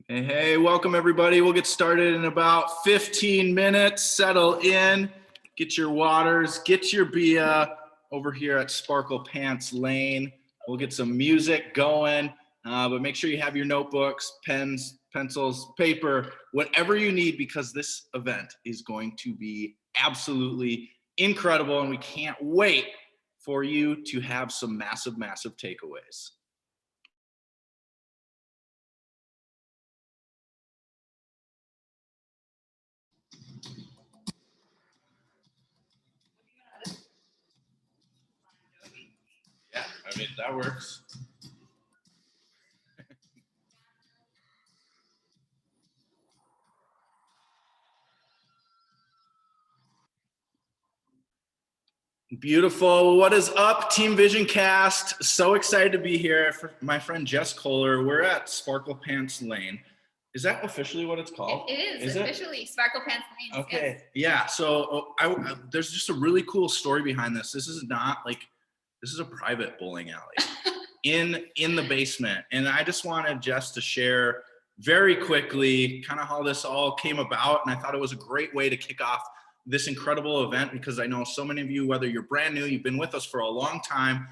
Hey, welcome everybody. We'll get started in about 15 minutes. Settle in, get your waters, get your beer over here at Sparkle Pants Lane. We'll get some music going, but make sure you have your notebooks, pens, pencils, paper, whatever you need, because this event is going to be absolutely incredible, and we can't wait for you to have some massive, massive takeaways. Yeah, I mean, that works. Beautiful. What is up, Team VisionCast? So excited to be here. For my friend Jess Kohler, we're at Sparkle Pants Lane. Is that officially what it's called? It is officially Sparkle Pants Lane. Okay. Yes. Yeah. So there's just a really cool story behind this. This is a private bowling alley in the basement, and I just wanted Jess to share very quickly kind of how this all came about, and I thought it was a great way to kick off this incredible event, because I know so many of you, whether you're brand new, you've been with us for a long time,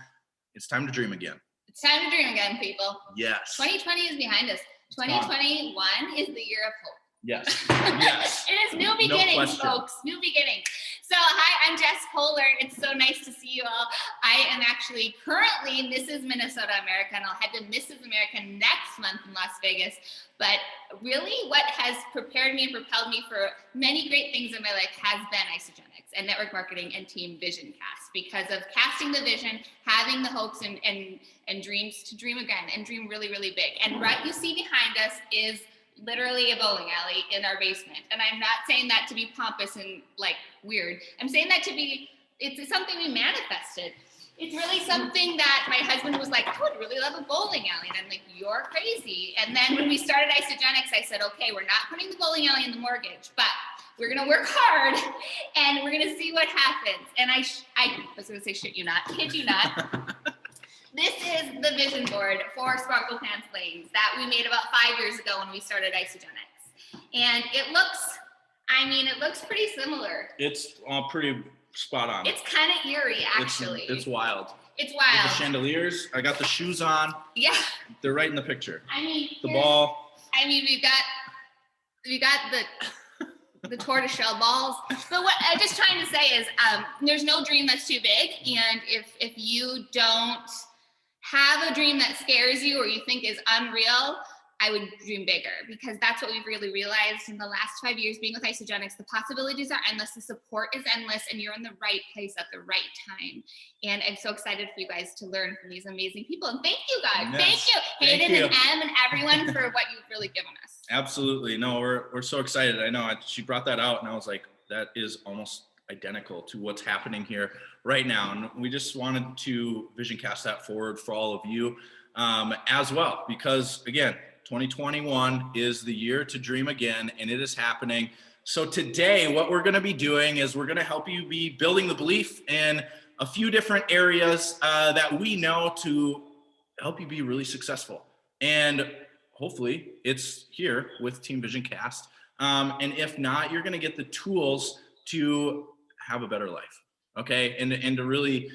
it's time to dream again. It's time to dream again, people. Yes. 2020 is behind us. 2021 is the year of hope. Yes. Yes. It is new beginnings, folks. New beginnings. So, hi, I'm Jess Kohler. It's so nice to see you all. I am actually currently Mrs. Minnesota America, and I'll head to Mrs. America next month in Las Vegas. But really, what has prepared me and propelled me for many great things in my life has been Isogenics and network marketing and Team VisionCast, because of casting the vision, having the hopes and dreams to dream again and dream really, really big. And what you see behind us is literally a bowling alley in our basement. And I'm not saying that to be pompous and like weird. I'm saying that to be, it's something we manifested. It's really something that my husband was like, I would really love a bowling alley. And I'm like, you're crazy. And then when we started Isogenics, I said, okay, we're not putting the bowling alley in the mortgage, but we're going to work hard and we're going to see what happens. And I was going to say, shit you not, kid you not. This is the vision board for Sparkle Pants Lanes that we made about 5 years ago when we started Isogenics. And it looks pretty similar. It's pretty spot on. It's kind of eerie, actually. It's wild. It's wild. With the chandeliers, I got the shoes on. Yeah. They're right in the picture. I mean, the ball. I mean, we got the tortoiseshell balls. But what I'm just trying to say is there's no dream that's too big. And if you don't have a dream that scares you or you think is unreal, I would dream bigger, because that's what we've really realized in the last 5 years being with Isogenics. The possibilities are endless, the support is endless, and you're in the right place at the right time. And I'm so excited for you guys to learn from these amazing people. And thank you guys. Yes. Thank you, Hayden and Em and everyone, for what you've really given us. Absolutely. No, we're so excited. I know she brought that out and I was like, that is almost identical to what's happening here right now. And we just wanted to VisionCast that forward for all of you as well, because again, 2021 is the year to dream again, and it is happening. So today, what we're going to be doing is we're going to help you be building the belief in a few different areas that we know to help you be really successful. And hopefully it's here with Team VisionCast. And if not, you're going to get the tools to have a better life. Okay, and to really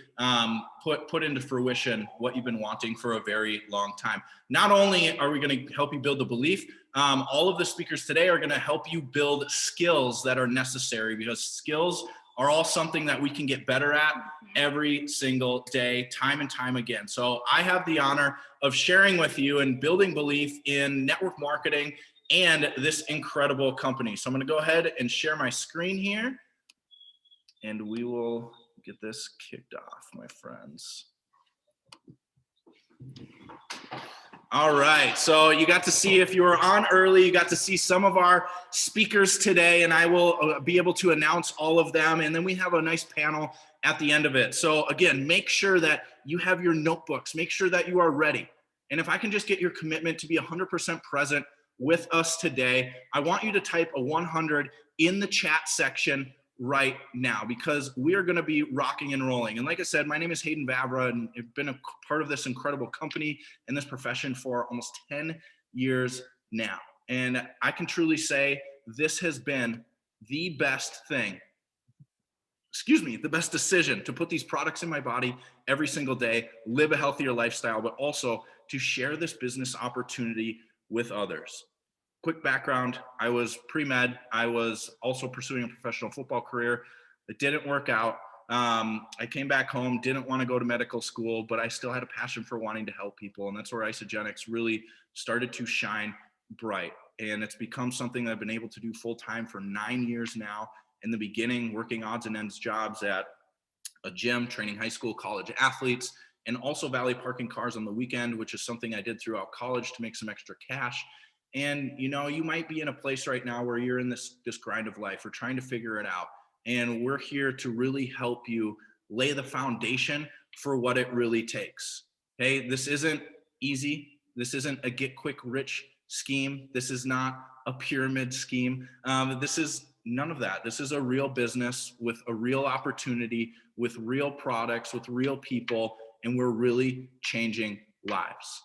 put into fruition what you've been wanting for a very long time. Not only are we going to help you build the belief, all of the speakers today are going to help you build skills that are necessary, because skills are all something that we can get better at every single day, time and time again. So I have the honor of sharing with you and building belief in network marketing and this incredible company. So I'm going to go ahead and share my screen here, and we will get this kicked off, my friends. All right, so you got to see, if you were on early, you got to see some of our speakers today, and I will be able to announce all of them, and then we have a nice panel at the end of it. So again, make sure that you have your notebooks, make sure that you are ready. And if I can just get your commitment to be 100% present with us today, I want you to type a 100 in the chat section right now, because we are going to be rocking and rolling. And like I said, my name is Hayden Vavra, and I've been a part of this incredible company and this profession for almost 10 years now. And I can truly say this has been the best thing, the best decision to put these products in my body every single day, live a healthier lifestyle, but also to share this business opportunity with others. Quick background, I was pre-med. I was also pursuing a professional football career. It didn't work out. I came back home, didn't want to go to medical school, but I still had a passion for wanting to help people. And that's where Isogenics really started to shine bright. And it's become something that I've been able to do full time for 9 years now. In the beginning, working odds and ends jobs at a gym, training high school, college athletes, and also valet parking cars on the weekend, which is something I did throughout college to make some extra cash. And you might be in a place right now where you're in this grind of life or trying to figure it out. And we're here to really help you lay the foundation for what it really takes. Okay, this isn't easy. This isn't a get quick rich scheme. This is not a pyramid scheme. This is none of that. This is a real business with a real opportunity, with real products, with real people, and we're really changing lives.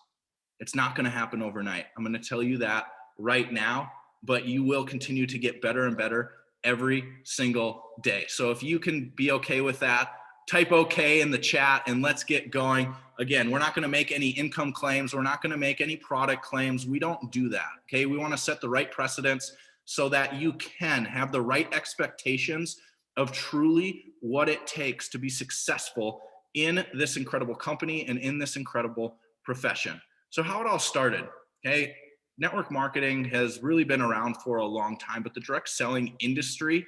It's not going to happen overnight. I'm going to tell you that right now, but you will continue to get better and better every single day. So if you can be okay with that, type okay in the chat and let's get going. Again, we're not going to make any income claims. We're not going to make any product claims. We don't do that. Okay. We want to set the right precedents so that you can have the right expectations of truly what it takes to be successful in this incredible company and in this incredible profession. So how it all started, okay? Network marketing has really been around for a long time, but the direct selling industry,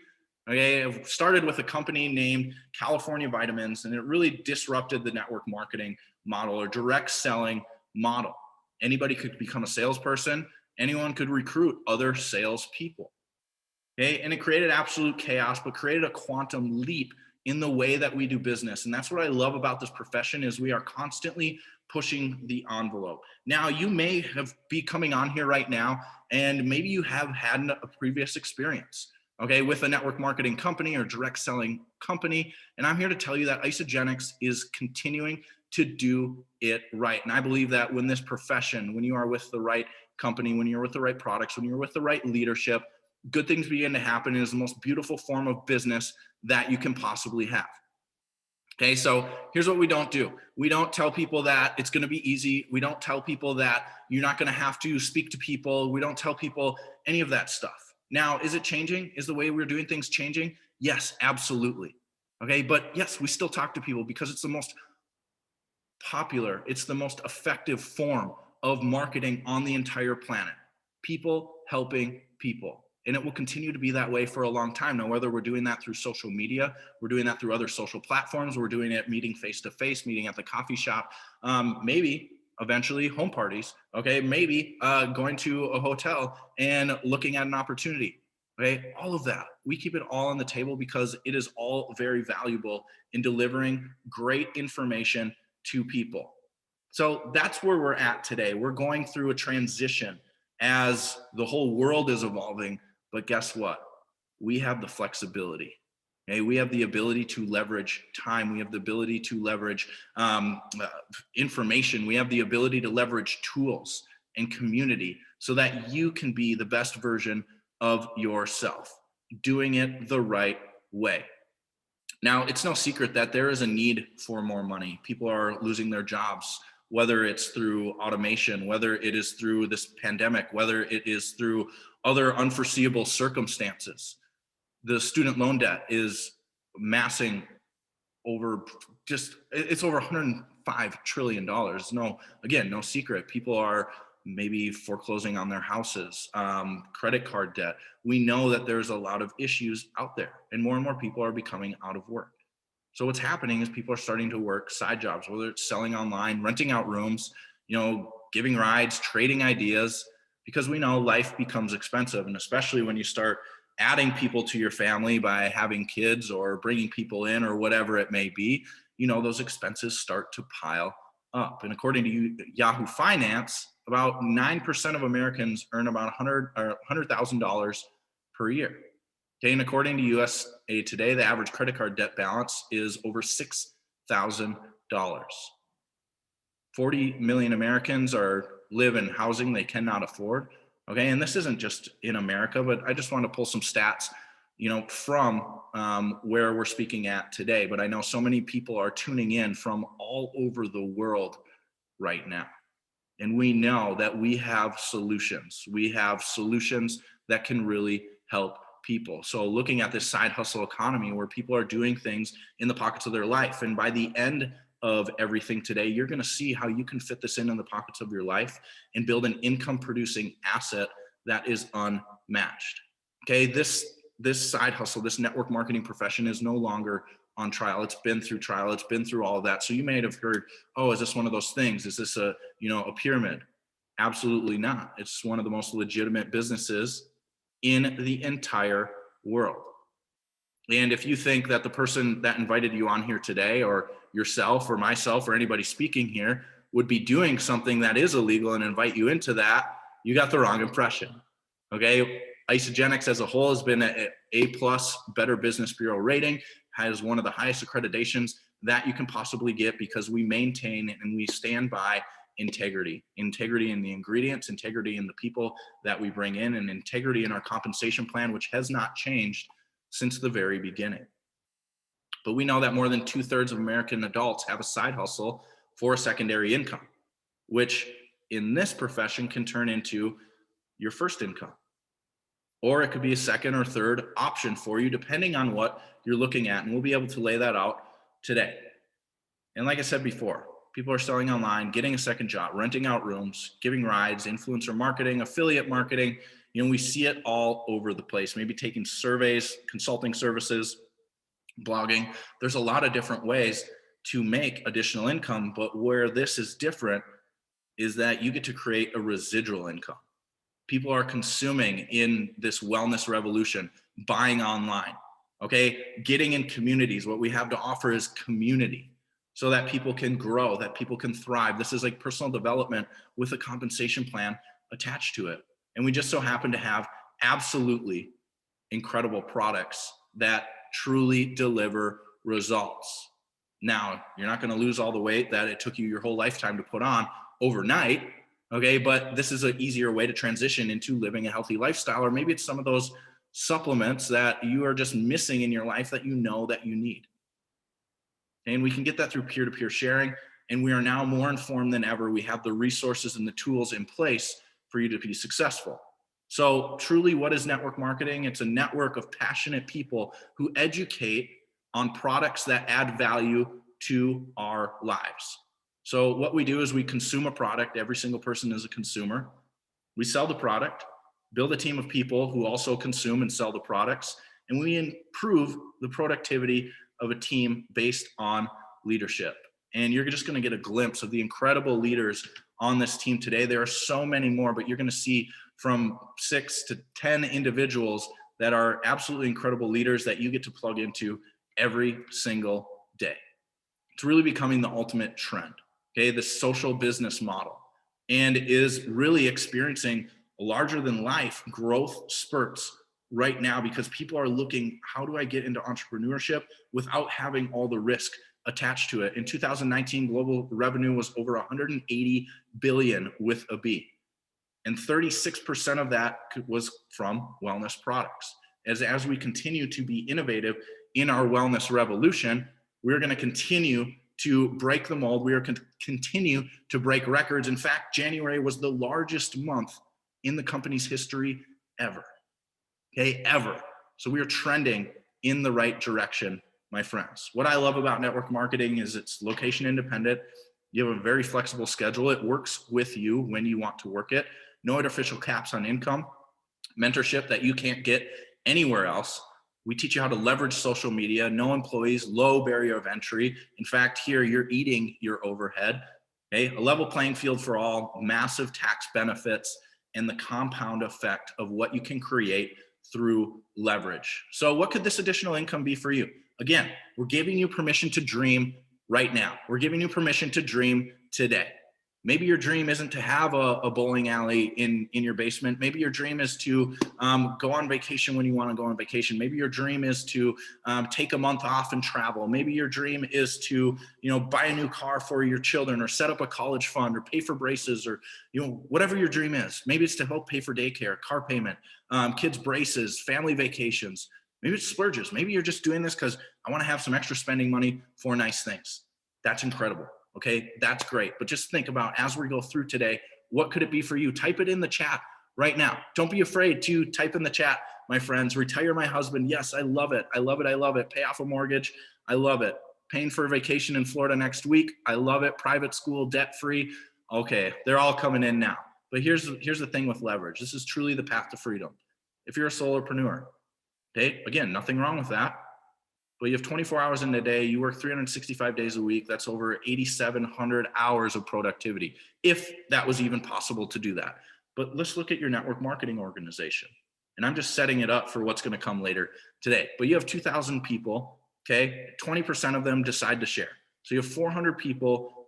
okay, started with a company named California Vitamins, and it really disrupted the network marketing model or direct selling model. Anybody could become a salesperson. Anyone could recruit other salespeople. Okay, and it created absolute chaos, but created a quantum leap in the way that we do business. And that's what I love about this profession is we are constantly pushing the envelope. Now, you may be coming on here right now, and maybe you have had a previous experience, okay, with a network marketing company or direct selling company. And I'm here to tell you that Isogenics is continuing to do it right. And I believe that when this profession, when you are with the right company, when you're with the right products, when you're with the right leadership, good things begin to happen. It is the most beautiful form of business that you can possibly have. Okay, so here's what we don't do. We don't tell people that it's going to be easy. We don't tell people that you're not going to have to speak to people. We don't tell people any of that stuff. Now, is it changing? Is the way we're doing things changing? Yes, absolutely. Okay, but yes, we still talk to people because it's the most popular, it's the most effective form of marketing on the entire planet. People helping people. And it will continue to be that way for a long time. Now, whether we're doing that through social media, we're doing that through other social platforms, we're doing it meeting face-to-face, meeting at the coffee shop, maybe eventually home parties, okay? Maybe going to a hotel and looking at an opportunity, okay? All of that, we keep it all on the table because it is all very valuable in delivering great information to people. So that's where we're at today. We're going through a transition as the whole world is evolving. But guess what? We have the flexibility. Okay? We have the ability to leverage time. We have the ability to leverage information. We have the ability to leverage tools and community so that you can be the best version of yourself, doing it the right way. Now, it's no secret that there is a need for more money. People are losing their jobs, whether it's through automation, whether it is through this pandemic, whether it is through other unforeseeable circumstances. The student loan debt is massing over it's over $105 trillion. No secret. People are maybe foreclosing on their houses, credit card debt. We know that there's a lot of issues out there and more people are becoming out of work. So what's happening is people are starting to work side jobs, whether it's selling online, renting out rooms, giving rides, trading ideas, because we know life becomes expensive. And especially when you start adding people to your family by having kids or bringing people in or whatever it may be, those expenses start to pile up. And according to Yahoo Finance, about 9% of Americans earn about $100,000 per year. Okay, and according to USA Today, the average credit card debt balance is over $6,000. 40 million Americans live in housing they cannot afford. Okay. And this isn't just in America, but I just want to pull some stats, from where we're speaking at today. But I know so many people are tuning in from all over the world right now. And we know that we have solutions. We have solutions that can really help people. So looking at this side hustle economy where people are doing things in the pockets of their life. And by the end of everything today, you're going to see how you can fit this in the pockets of your life and build an income producing asset that is unmatched. Okay. This side hustle, this network marketing profession is no longer on trial. It's been through trial. It's been through all of that. So you may have heard, oh, is this one of those things? Is this a pyramid? Absolutely not. It's one of the most legitimate businesses in the entire world. And if you think that the person that invited you on here today, or yourself or myself or anybody speaking here, would be doing something that is illegal and invite you into that, you got the wrong impression. Okay. Isogenics as a whole has been an A+ Better Business Bureau rating, has one of the highest accreditations that you can possibly get, because we maintain and we stand by integrity in the ingredients, integrity in the people that we bring in, and integrity in our compensation plan, which has not changed since the very beginning. But we know that more than 2/3 of American adults have a side hustle for a secondary income, which in this profession can turn into your first income. Or it could be a second or third option for you, depending on what you're looking at. And we'll be able to lay that out today. And like I said before, people are selling online, getting a second job, renting out rooms, giving rides, influencer marketing, affiliate marketing. We see it all over the place. Maybe taking surveys, consulting services, blogging. There's a lot of different ways to make additional income. But where this is different is that you get to create a residual income. People are consuming in this wellness revolution, buying online, okay? Getting in communities. What we have to offer is community, so that people can grow, that people can thrive. This is like personal development with a compensation plan attached to it. And we just so happen to have absolutely incredible products that truly deliver results. Now, you're not going to lose all the weight that it took you your whole lifetime to put on overnight. Okay, but this is an easier way to transition into living a healthy lifestyle, or maybe it's some of those supplements that you are just missing in your life that you know that you need. And we can get that through peer-to-peer sharing, and we are now more informed than ever. We have the resources and the tools in place for you to be successful. So truly, what is network marketing? It's a network of passionate people who educate on products that add value to our lives. So what we do is we consume a product. Every single person is a consumer. We sell the product, build a team of people who also consume and sell the products, and we improve the productivity of a team based on leadership. And you're just going to get a glimpse of the incredible leaders on this team today. There are so many more, but you're going to see from 6 to 10 individuals that are absolutely incredible leaders that you get to plug into every single day. It's really becoming the ultimate trend. Okay, the social business model, and is really experiencing larger than life growth spurts right now, because people are looking, how do I get into entrepreneurship without having all the risk attached to it? In 2019, global revenue was over 180 billion with a B, and 36% of that was from wellness products. As we continue to be innovative in our wellness revolution, we're going to continue to break the mold. We are continue to break records. In fact, January was the largest month in the company's history ever. Okay, ever. So we are trending in the right direction, my friends. What I love about network marketing is it's location independent. You have a very flexible schedule. It works with you when you want to work it. No artificial caps on income. Mentorship that you can't get anywhere else. We teach you how to leverage social media, no employees, low barrier of entry. In fact, here you're eating your overhead. Okay, a level playing field for all, massive tax benefits, and the compound effect of what you can create through leverage. So what could this additional income be for you? Again, we're giving you permission to dream right now. We're giving you permission to dream today. Maybe your dream isn't to have a bowling alley in your basement. Maybe your dream is to go on vacation when you want to go on vacation. Maybe your dream is to take a month off and travel. Maybe your dream is to, buy a new car for your children, or set up a college fund, or pay for braces, or, whatever your dream is. Maybe it's to help pay for daycare, car payment, kids' braces, family vacations. Maybe it's splurges. Maybe you're just doing this because I want to have some extra spending money for nice things. That's incredible. Okay, that's great. But just think about, as we go through today, what could it be for you? Type it in the chat right now. Don't be afraid to type in the chat, my friends. Retire my husband. Yes, I love it. I love it. I love it. Pay off a mortgage. I love it. Paying for a vacation in Florida next week. I love it. Private school, debt-free. Okay, they're all coming in now. But here's the thing with leverage. This is truly the path to freedom. If you're a solopreneur, okay, again, nothing wrong with that. But you have 24 hours in a day, you work 365 days a week. That's over 8,700 hours of productivity, if that was even possible to do that. But let's look at your network marketing organization. And I'm just setting it up for what's going to come later today. But you have 2,000 people, okay? 20% of them decide to share. So you have 400 people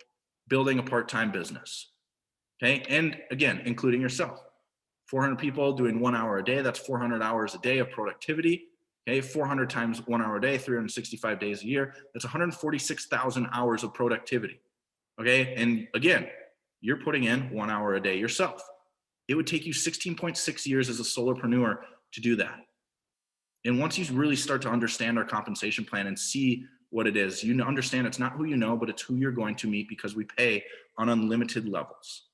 building a part-time business, okay? And again, including yourself. 400 people doing 1 hour a day, that's 400 hours a day of productivity. Okay, 400 times 1 hour a day, 365 days a year. That's 146,000 hours of productivity. Okay, and again, you're putting in 1 hour a day yourself. It would take you 16.6 years as a solopreneur to do that. And once you really start to understand our compensation plan and see what it is, you understand it's not who you know, but it's who you're going to meet, because we pay on unlimited levels.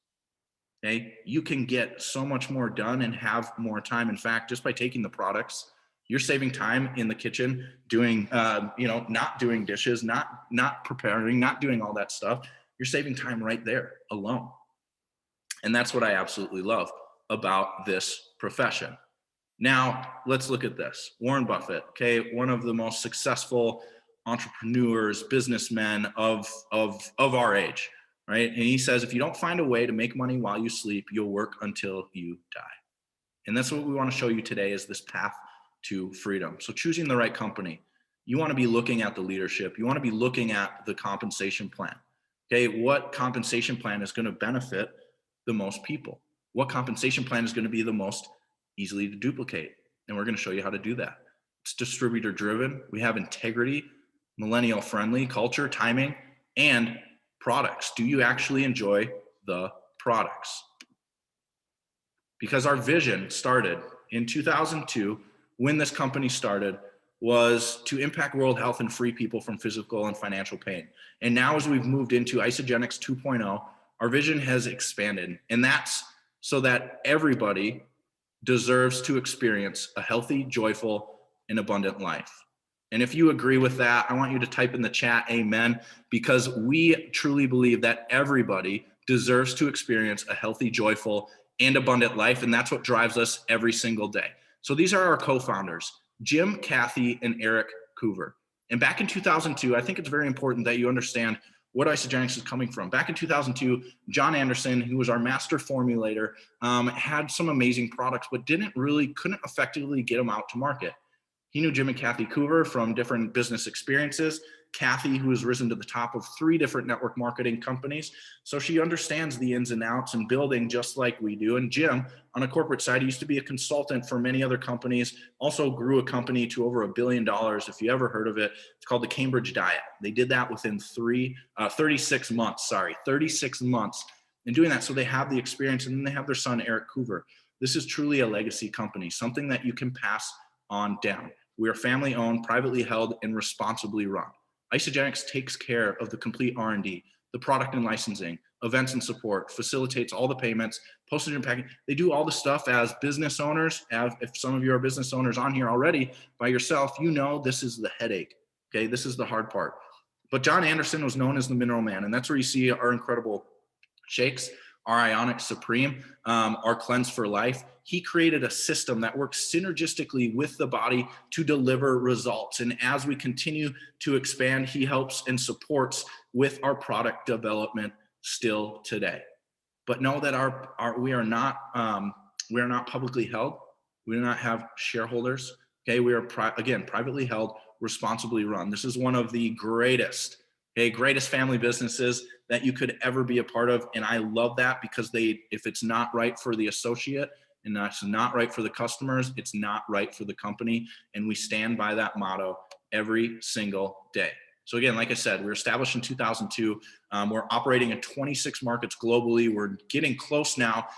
Okay, you can get so much more done and have more time. In fact, just by taking the products, you're saving time in the kitchen doing, not doing dishes, not preparing, not doing all that stuff. You're saving time right there alone. And that's what I absolutely love about this profession. Now, let's look at this. Warren Buffett, okay, one of the most successful entrepreneurs, businessmen of our age, right? And he says, if you don't find a way to make money while you sleep, you'll work until you die. And that's what we want to show you today, is this path to freedom. So choosing the right company, you want to be looking at the leadership. You want to be looking at the compensation plan. Okay, what compensation plan is going to benefit the most people? What compensation plan is going to be the most easily to duplicate? And we're going to show you how to do that. It's distributor driven. We have integrity, millennial friendly culture, timing, and products. Do you actually enjoy the products? Because our vision started in 2002, when this company started, was to impact world health and free people from physical and financial pain. And now, as we've moved into Isagenix 2.0, our vision has expanded. And that's so that everybody deserves to experience a healthy, joyful, and abundant life. And if you agree with that, I want you to type in the chat, amen, because we truly believe that everybody deserves to experience a healthy, joyful, and abundant life. And that's what drives us every single day. So these are our co-founders, Jim, Kathy, and Eric Coover. And back in 2002, I think it's very important that you understand what Isagenix is coming from. Back in 2002, John Anderson, who was our master formulator, had some amazing products, but couldn't effectively get them out to market. He knew Jim and Kathy Coover from different business experiences. Kathy, who has risen to the top of 3 different network marketing companies. So she understands the ins and outs and building just like we do. And Jim, on a corporate side, he used to be a consultant for many other companies, also grew a company to over $1 billion. If you ever heard of it, it's called the Cambridge Diet. They did that within 36 months. And doing that, so they have the experience, and then they have their son, Eric Coover. This is truly a legacy company, something that you can pass on down. We are family owned, privately held, and responsibly run. Isagenix takes care of the complete R&D, the product and licensing, events and support, facilitates all the payments, postage and packing. They do all the stuff as business owners. If some of you are business owners on here already by yourself, you know this is the headache. Okay, this is the hard part. But John Anderson was known as the Mineral Man, and that's where you see our incredible shakes, our Ionic Supreme, our Cleanse for Life. He created a system that works synergistically with the body to deliver results. And as we continue to expand, he helps and supports with our product development still today. But know that we are not publicly held. We do not have shareholders. Okay, we are privately held, responsibly run. This is one of the greatest Okay, greatest family businesses that you could ever be a part of. And I love that because if it's not right for the associate and that's not right for the customers, it's not right for the company. And we stand by that motto every single day. So again, like I said, we were established in 2002. We're operating in 26 markets globally. We're getting close now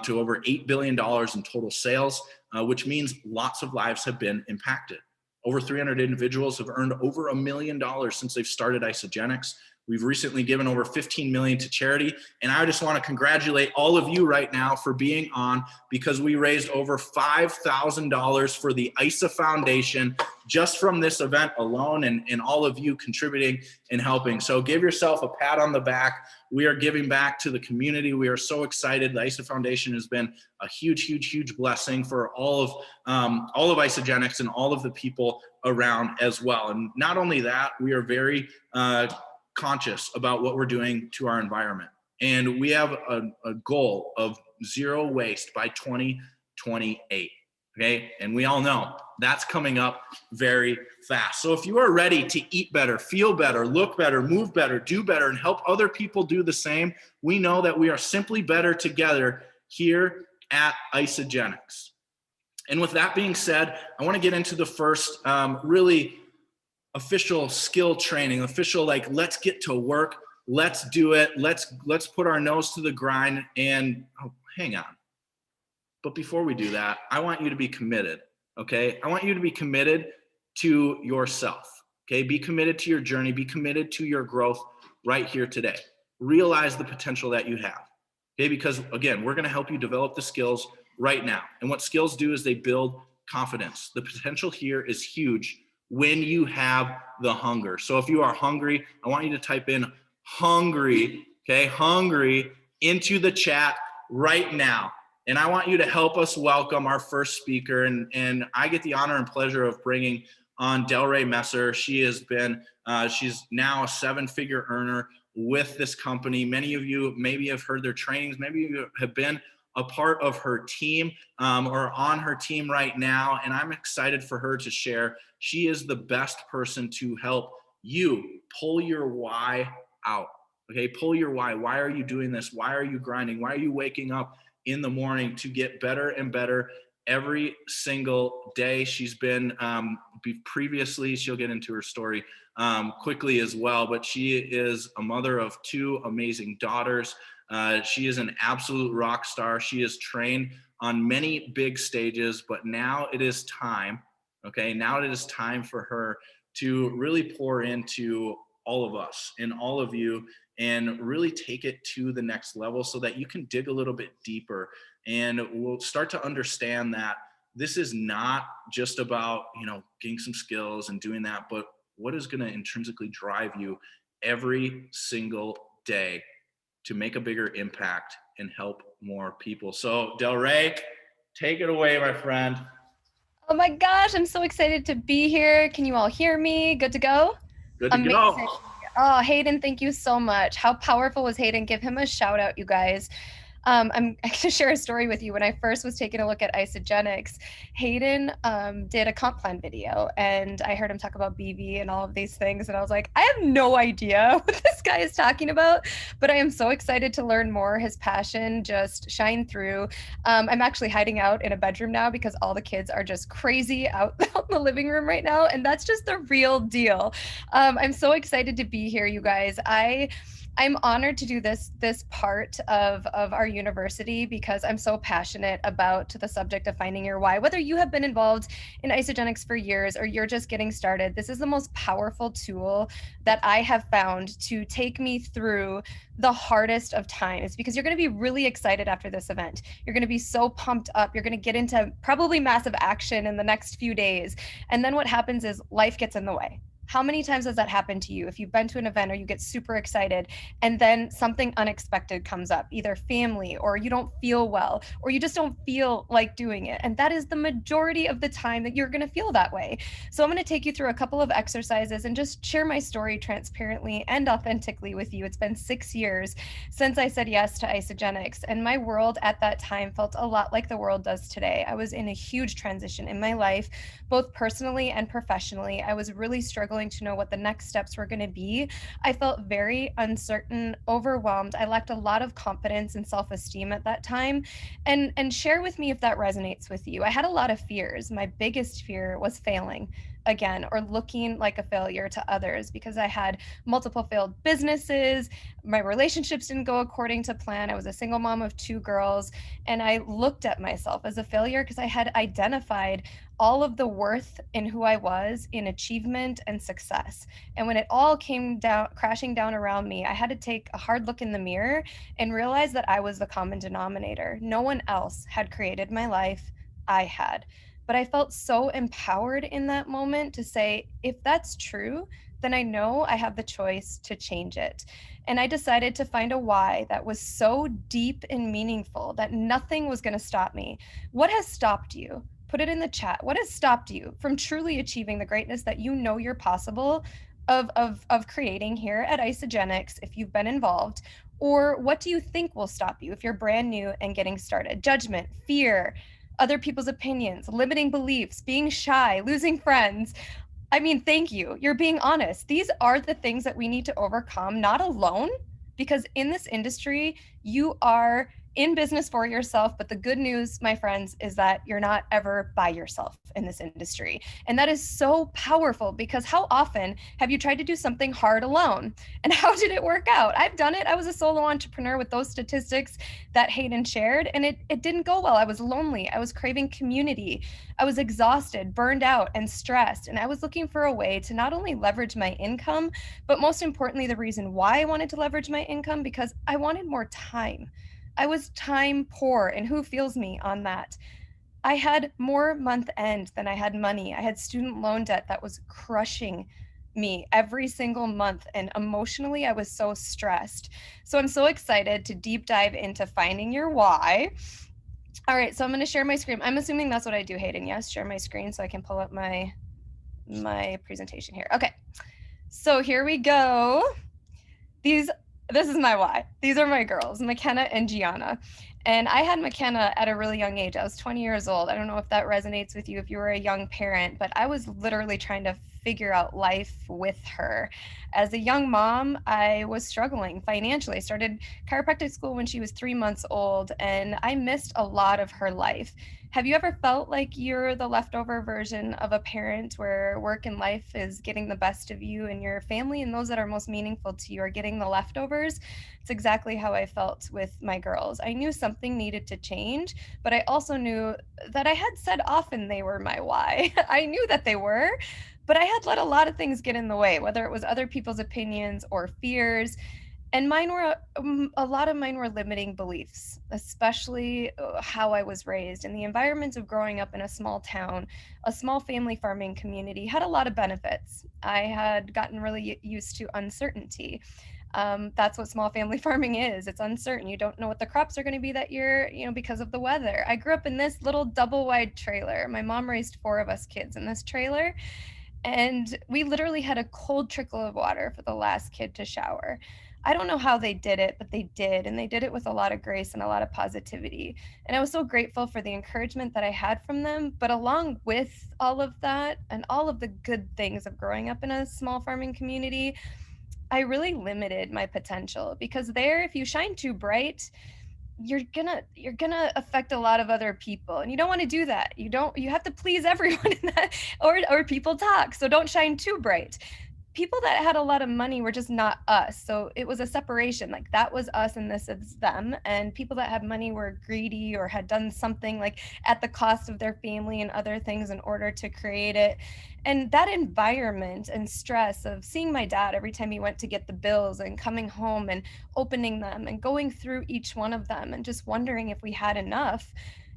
to over $8 billion in total sales, which means lots of lives have been impacted. Over 300 individuals have earned over $1 million since they've started Isagenix. We've recently given over 15 million to charity. And I just want to congratulate all of you right now for being on, because we raised over $5,000 for the ISA Foundation just from this event alone, and all of you contributing and helping. So give yourself a pat on the back. We are giving back to the community. We are so excited. The ISA Foundation has been a huge, huge, huge blessing for all of Isagenix and all of the people around as well. And not only that, we are very conscious about what we're doing to our environment. And we have a goal of zero waste by 2028. Okay. And we all know that's coming up very fast. So if you are ready to eat better, feel better, look better, move better, do better, and help other people do the same, we know that we are simply better together here at Isagenix. And with that being said, I want to get into the first really official skill training, official, like, let's get to work, let's do it, let's put our nose to the grind. And hang on. But before we do that, I want you to be committed, okay? I want you to be committed to yourself, okay? Be committed to your journey, be committed to your growth right here today. Realize the potential that you have, okay? Because again, we're gonna help you develop the skills right now. And what skills do is they build confidence. The potential here is huge when you have the hunger. So if you are hungry, I want you to type in hungry, okay? Hungry into the chat right now. And I want you to help us welcome our first speaker. And I get the honor and pleasure of bringing on Delray Messer. She has been, she's now a 7-figure earner with this company. Many of you maybe have heard their trainings. Maybe you have been a part of her team or on her team right now. And I'm excited for her to share. She is the best person to help you pull your why out. Okay, pull your why. Why are you doing this? Why are you grinding? Why are you waking up in the morning to get better and better every single day? She's been previously, she'll get into her story quickly as well, but she is a mother of 2 amazing daughters. She is an absolute rock star. She is trained on many big stages, but now it is time, okay? Now it is time for her to really pour into all of us and all of you and really take it to the next level so that you can dig a little bit deeper. And we'll start to understand that this is not just about, getting some skills and doing that, but what is going to intrinsically drive you every single day to make a bigger impact and help more people. So Delray, take it away, my friend. Oh my gosh, I'm so excited to be here. Can you all hear me? Good to go? Good to go. Oh, Hayden, thank you so much. How powerful was Hayden? Give him a shout out, you guys. I'm going to share a story with you. When I first was taking a look at Isagenix, Hayden did a comp plan video, and I heard him talk about BV and all of these things, and I was like, I have no idea what this guy is talking about, but I am so excited to learn more. His passion just shine through. I'm actually hiding out in a bedroom now because all the kids are just crazy out in the living room right now, and that's just the real deal. I'm so excited to be here, you guys. I'm honored to do this part of our university because I'm so passionate about the subject of finding your why. Whether you have been involved in Isagenix for years or you're just getting started, this is the most powerful tool that I have found to take me through the hardest of times, because you're going to be really excited after this event. You're going to be so pumped up. You're going to get into probably massive action in the next few days. And then what happens is life gets in the way. How many times has that happened to you? If you've been to an event or you get super excited and then something unexpected comes up, either family or you don't feel well or you just don't feel like doing it. And that is the majority of the time that you're going to feel that way. So I'm going to take you through a couple of exercises and just share my story transparently and authentically with you. It's been 6 years since I said yes to Isagenix, and my world at that time felt a lot like the world does today. I was in a huge transition in my life, both personally and professionally. I was really struggling struggling to know what the next steps were going to be. I felt very uncertain, overwhelmed. I lacked a lot of confidence and self-esteem at that time. And share with me if that resonates with you. I had a lot of fears. My biggest fear was failing again, or looking like a failure to others, because I had multiple failed businesses. My relationships didn't go according to plan. I was a single mom of 2 girls, and I looked at myself as a failure because I had identified all of the worth in who I was in achievement and success. And when it all came down, crashing down around me, I had to take a hard look in the mirror and realize that I was the common denominator. No one else had created my life. I had. But I felt so empowered in that moment to say, if that's true, then I know I have the choice to change it. And I decided to find a why that was so deep and meaningful that nothing was going to stop me. What has stopped you? Put it in the chat. What has stopped you from truly achieving the greatness that you know you're possible of creating here at Isogenics if you've been involved? Or what do you think will stop you if you're brand new and getting started? Judgment, fear, other people's opinions, limiting beliefs, being shy, losing friends. I mean, thank you. You're being honest. These are the things that we need to overcome, not alone, because in this industry, you are in business for yourself. But the good news, my friends, is that you're not ever by yourself in this industry. And that is so powerful, because how often have you tried to do something hard alone? And how did it work out? I've done it. I was a solo entrepreneur with those statistics that Hayden shared, and it didn't go well. I was lonely. I was craving community. I was exhausted, burned out, and stressed. And I was looking for a way to not only leverage my income, but most importantly, the reason why I wanted to leverage my income, because I wanted more time. I was time poor, and who feels me on that? I had more month end than I had money. I had student loan debt that was crushing me every single month, and emotionally I was so stressed. So I'm so excited to deep dive into finding your why. All right, so I'm going to share my screen. I'm assuming that's what I do, Hayden. Yes, share my screen so I can pull up my presentation here. Okay, so here we go. This is my why. These are my girls, McKenna and Gianna. And I had McKenna at a really young age. I was 20 years old. I don't know if that resonates with you if you were a young parent, but I was literally trying to figure out life with her. As a young mom, I was struggling financially. I started chiropractic school when she was 3 months old, and I missed a lot of her life. Have you ever felt like you're the leftover version of a parent where work and life is getting the best of you and your family, and those that are most meaningful to you are getting the leftovers? It's exactly how I felt with my girls. I knew something needed to change, but I also knew that I had said often they were my why. I knew that they were, but I had let a lot of things get in the way, whether it was other people's opinions or fears. And a lot of mine were limiting beliefs, especially how I was raised. And the environment of growing up in a small town, a small family farming community, had a lot of benefits. I had gotten really used to uncertainty. That's what small family farming is. It's uncertain. You don't know what the crops are going to be that year, because of the weather. I grew up in this little double wide trailer. My mom raised 4 of us kids in this trailer, and we literally had a cold trickle of water for the last kid to shower. I don't know how they did it, but they did. And they did it with a lot of grace and a lot of positivity. And I was so grateful for the encouragement that I had from them. But along with all of that and all of the good things of growing up in a small farming community, I really limited my potential, because there, if you shine too bright, you're gonna affect a lot of other people, and you don't want to do that. You have to please everyone in that, or people talk. So don't shine too bright. People that had a lot of money were just not us. So it was a separation. Like, that was us and this is them. And people that had money were greedy or had done something like at the cost of their family and other things in order to create it. And that environment and stress of seeing my dad every time he went to get the bills and coming home and opening them and going through each one of them and just wondering if we had enough.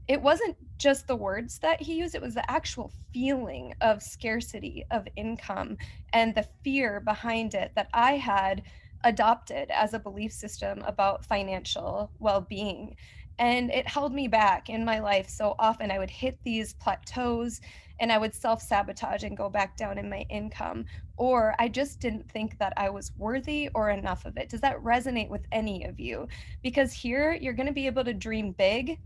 It wasn't just the words that he used, it was the actual feeling of scarcity of income and the fear behind it that I had adopted as a belief system about financial well-being. And it held me back in my life so often. I would hit these plateaus and I would self-sabotage and go back down in my income, or I just didn't think that I was worthy or enough of it. Does that resonate with any of you? Because here you're going to be able to dream big,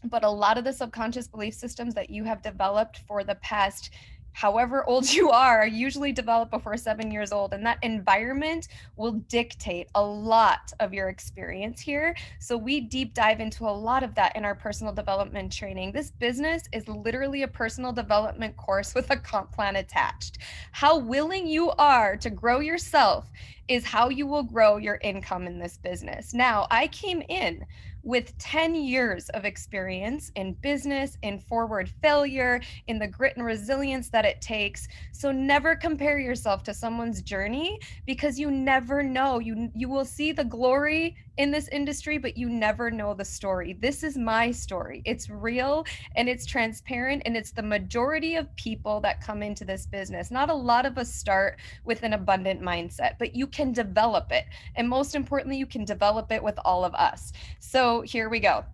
but a lot of the subconscious belief systems that you have developed for the past however old you are, usually develop before 7 years old. And that environment will dictate a lot of your experience here. So we deep dive into a lot of that in our personal development training. This business is literally a personal development course with a comp plan attached. How willing you are to grow yourself is how you will grow your income in this business. Now, I came in with 10 years of experience in business, in forward failure, in the grit and resilience that it takes. So never compare yourself to someone's journey, because you never know. You will see the glory in this industry, but you never know the story. This is my story. It's real and it's transparent, and it's the majority of people that come into this business. Not a lot of us start with an abundant mindset, but you can develop it. And most importantly, you can develop it with all of us. So here we go.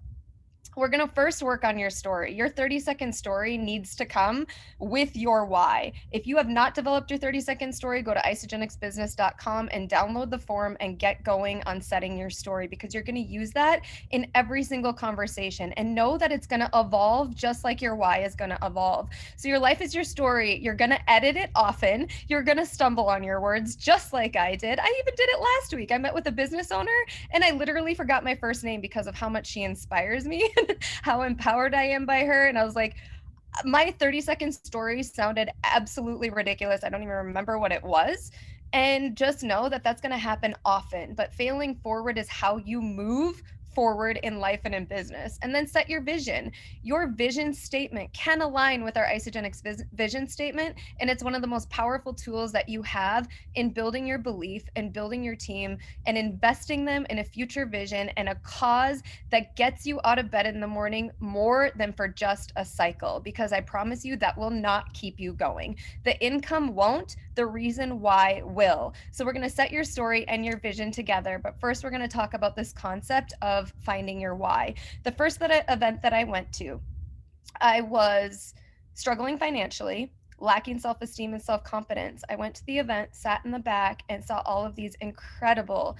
We're going to first work on your story. Your 30-second story needs to come with your why. If you have not developed your 30-second story, go to isogenicsbusiness.com and download the form and get going on setting your story, because you're going to use that in every single conversation, and know that it's going to evolve just like your why is going to evolve. So your life is your story. You're going to edit it often. You're going to stumble on your words just like I did. I even did it last week. I met with a business owner and I literally forgot my first name because of how much she inspires me. How empowered I am by her. And I was like, my 30-second story sounded absolutely ridiculous. I don't even remember what it was. And just know that that's going to happen often. But failing forward is how you move forward in life and in business. And then set your vision. Your vision statement can align with our Isogenics vision statement. And it's one of the most powerful tools that you have in building your belief and building your team and investing them in a future vision and a cause that gets you out of bed in the morning more than for just a cycle. Because I promise you that will not keep you going. The income won't, the reason why will. So we're going to set your story and your vision together. But first, we're going to talk about this concept of finding your why. The first event that I went to, I was struggling financially, lacking self-esteem and self-confidence. I went to the event, sat in the back, and saw all of these incredible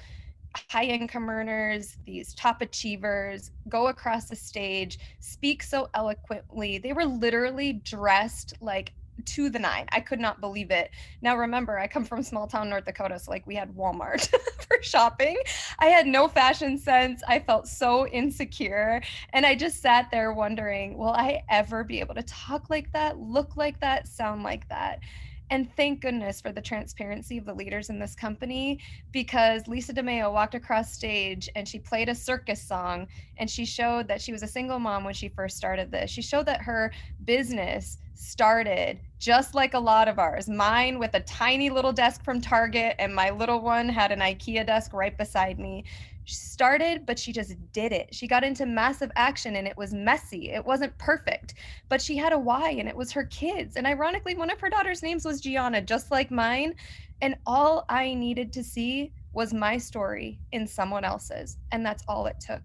high income earners, these top achievers go across the stage, speak so eloquently. They were literally dressed like to the nine. I could not believe it. Now remember, I come from small town North Dakota, so like we had Walmart for shopping. I had no fashion sense. I felt so insecure, and I just sat there wondering, will I ever be able to talk like that, look like that, sound like that? And thank goodness for the transparency of the leaders in this company, because Lisa DeMeo walked across stage and she played a circus song, and she showed that she was a single mom when she first started this. She showed that her business started just like a lot of ours. Mine with a tiny little desk from Target, and my little one had an IKEA desk right beside me. She started, but she just did it. She got into massive action, and it was messy. It wasn't perfect, but she had a why, and it was her kids. And ironically, one of her daughter's names was Gianna, just like mine. And all I needed to see was my story in someone else's. And that's all it took.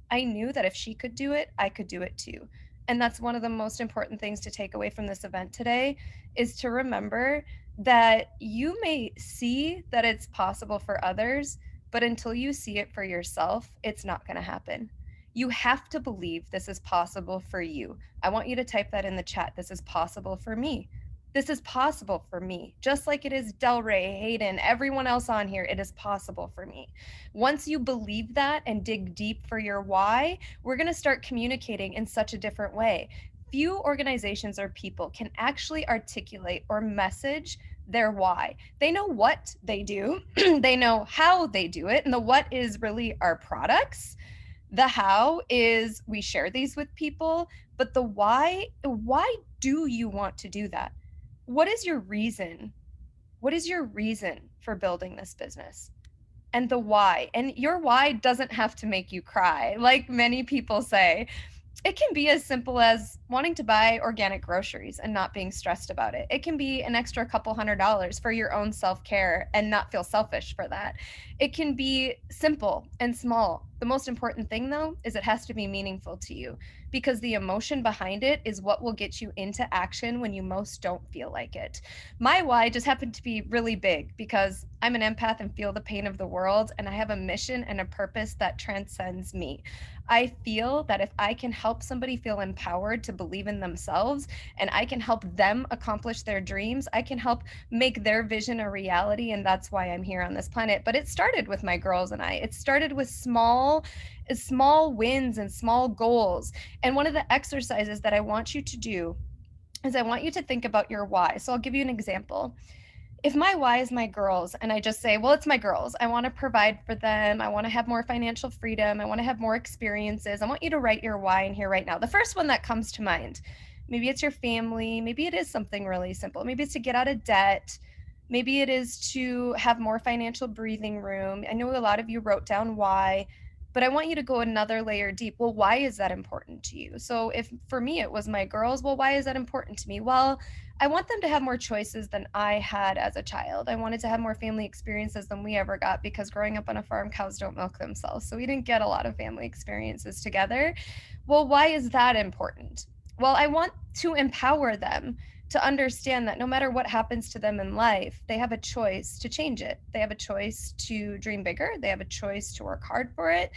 I knew that if she could do it, I could do it too. And that's one of the most important things to take away from this event today, is to remember that you may see that it's possible for others, but until you see it for yourself, it's not going to happen. You have to believe this is possible for you. I want you to type that in the chat. This is possible for me. This is possible for me. Just like it is Delray, Hayden, everyone else on here, it is possible for me. Once you believe that and dig deep for your why, we're going to start communicating in such a different way. Few organizations or people can actually articulate or message their why. They know what they do, they know how they do it, and the what is really our products. The how is we share these with people, but the why do you want to do that? What is your reason? What is your reason for building this business? And the why. And your why doesn't have to make you cry, like many people say. It can be as simple as wanting to buy organic groceries and not being stressed about it. It can be an extra couple $100s for your own self-care and not feel selfish for that. It can be simple and small, The most important thing, though, is it has to be meaningful to you, because the emotion behind it is what will get you into action when you most don't feel like it. My why just happened to be really big because I'm an empath and feel the pain of the world, and I have a mission and a purpose that transcends me. I feel that if I can help somebody feel empowered to believe in themselves, and I can help them accomplish their dreams, I can help make their vision a reality. And that's why I'm here on this planet. But it started with my girls and I. It started with small wins and small goals. And one of the exercises that I want you to do is I want you to think about your why. So I'll give you an example. If my why is my girls, and I just say, well, it's my girls, I want to provide for them, I want to have more financial freedom, I want to have more experiences, I want you to write your why in here right now. The first one that comes to mind, maybe it's your family, maybe it is something really simple, maybe it's to get out of debt, maybe it is to have more financial breathing room. I know a lot of you wrote down why, but I want you to go another layer deep. Well, why is that important to you? So if for me it was my girls, well, why is that important to me? Well, I want them to have more choices than I had as a child. I wanted to have more family experiences than we ever got, because growing up on a farm, cows don't milk themselves. So we didn't get a lot of family experiences together. Well, why is that important? Well, I want to empower them to understand that no matter what happens to them in life, they have a choice to change it. They have a choice to dream bigger. They have a choice to work hard for it.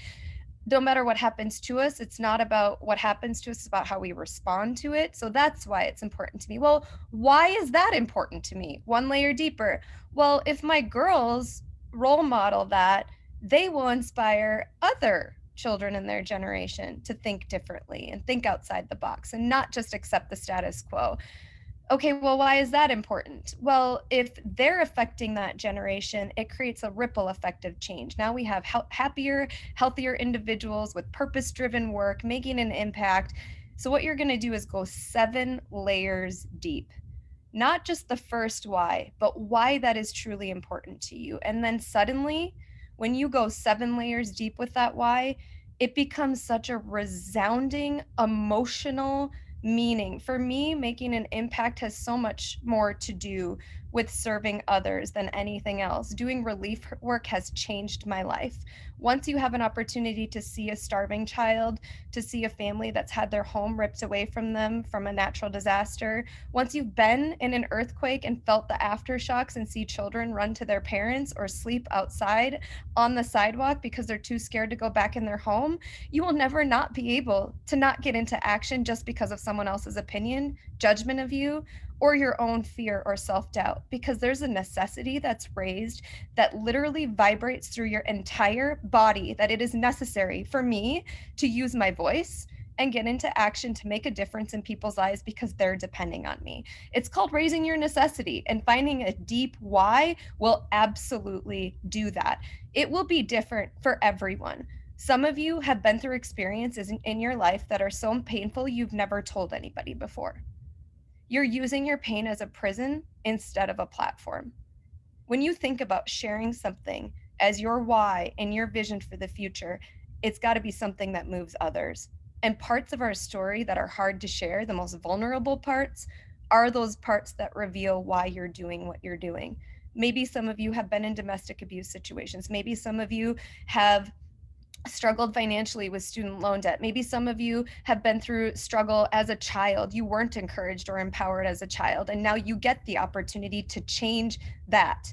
No matter what happens to us, it's not about what happens to us, it's about how we respond to it. So that's why it's important to me. Well, why is that important to me? One layer deeper. Well, if my girls role model that, they will inspire other children in their generation to think differently and think outside the box and not just accept the status quo. Okay, well, why is that important? Well, if they're affecting that generation, it creates a ripple effect of change. Now we have happier, healthier individuals with purpose-driven work, making an impact. So what you're going to do is go 7 layers deep. Not just the first why, but why that is truly important to you. And then suddenly, when you go 7 layers deep with that why, it becomes such a resounding, emotional meaning. For me, making an impact has so much more to do with serving others than anything else. Doing relief work has changed my life. Once you have an opportunity to see a starving child, to see a family that's had their home ripped away from them from a natural disaster, once you've been in an earthquake and felt the aftershocks and see children run to their parents or sleep outside on the sidewalk because they're too scared to go back in their home, you will never not be able to not get into action just because of someone else's opinion, judgment of you, or your own fear or self-doubt, because there's a necessity that's raised that literally vibrates through your entire body, that it is necessary for me to use my voice and get into action to make a difference in people's lives because they're depending on me. It's called raising your necessity, and finding a deep why will absolutely do that. It will be different for everyone. Some of you have been through experiences in your life that are so painful you've never told anybody before. You're using your pain as a prison instead of a platform. When you think about sharing something as your why and your vision for the future, it's got to be something that moves others. And parts of our story that are hard to share, the most vulnerable parts, are those parts that reveal why you're doing what you're doing. Maybe some of you have been in domestic abuse situations. Maybe some of you have struggled financially with student loan debt. Maybe some of you have been through struggle as a child. You weren't encouraged or empowered as a child, and now you get the opportunity to change that.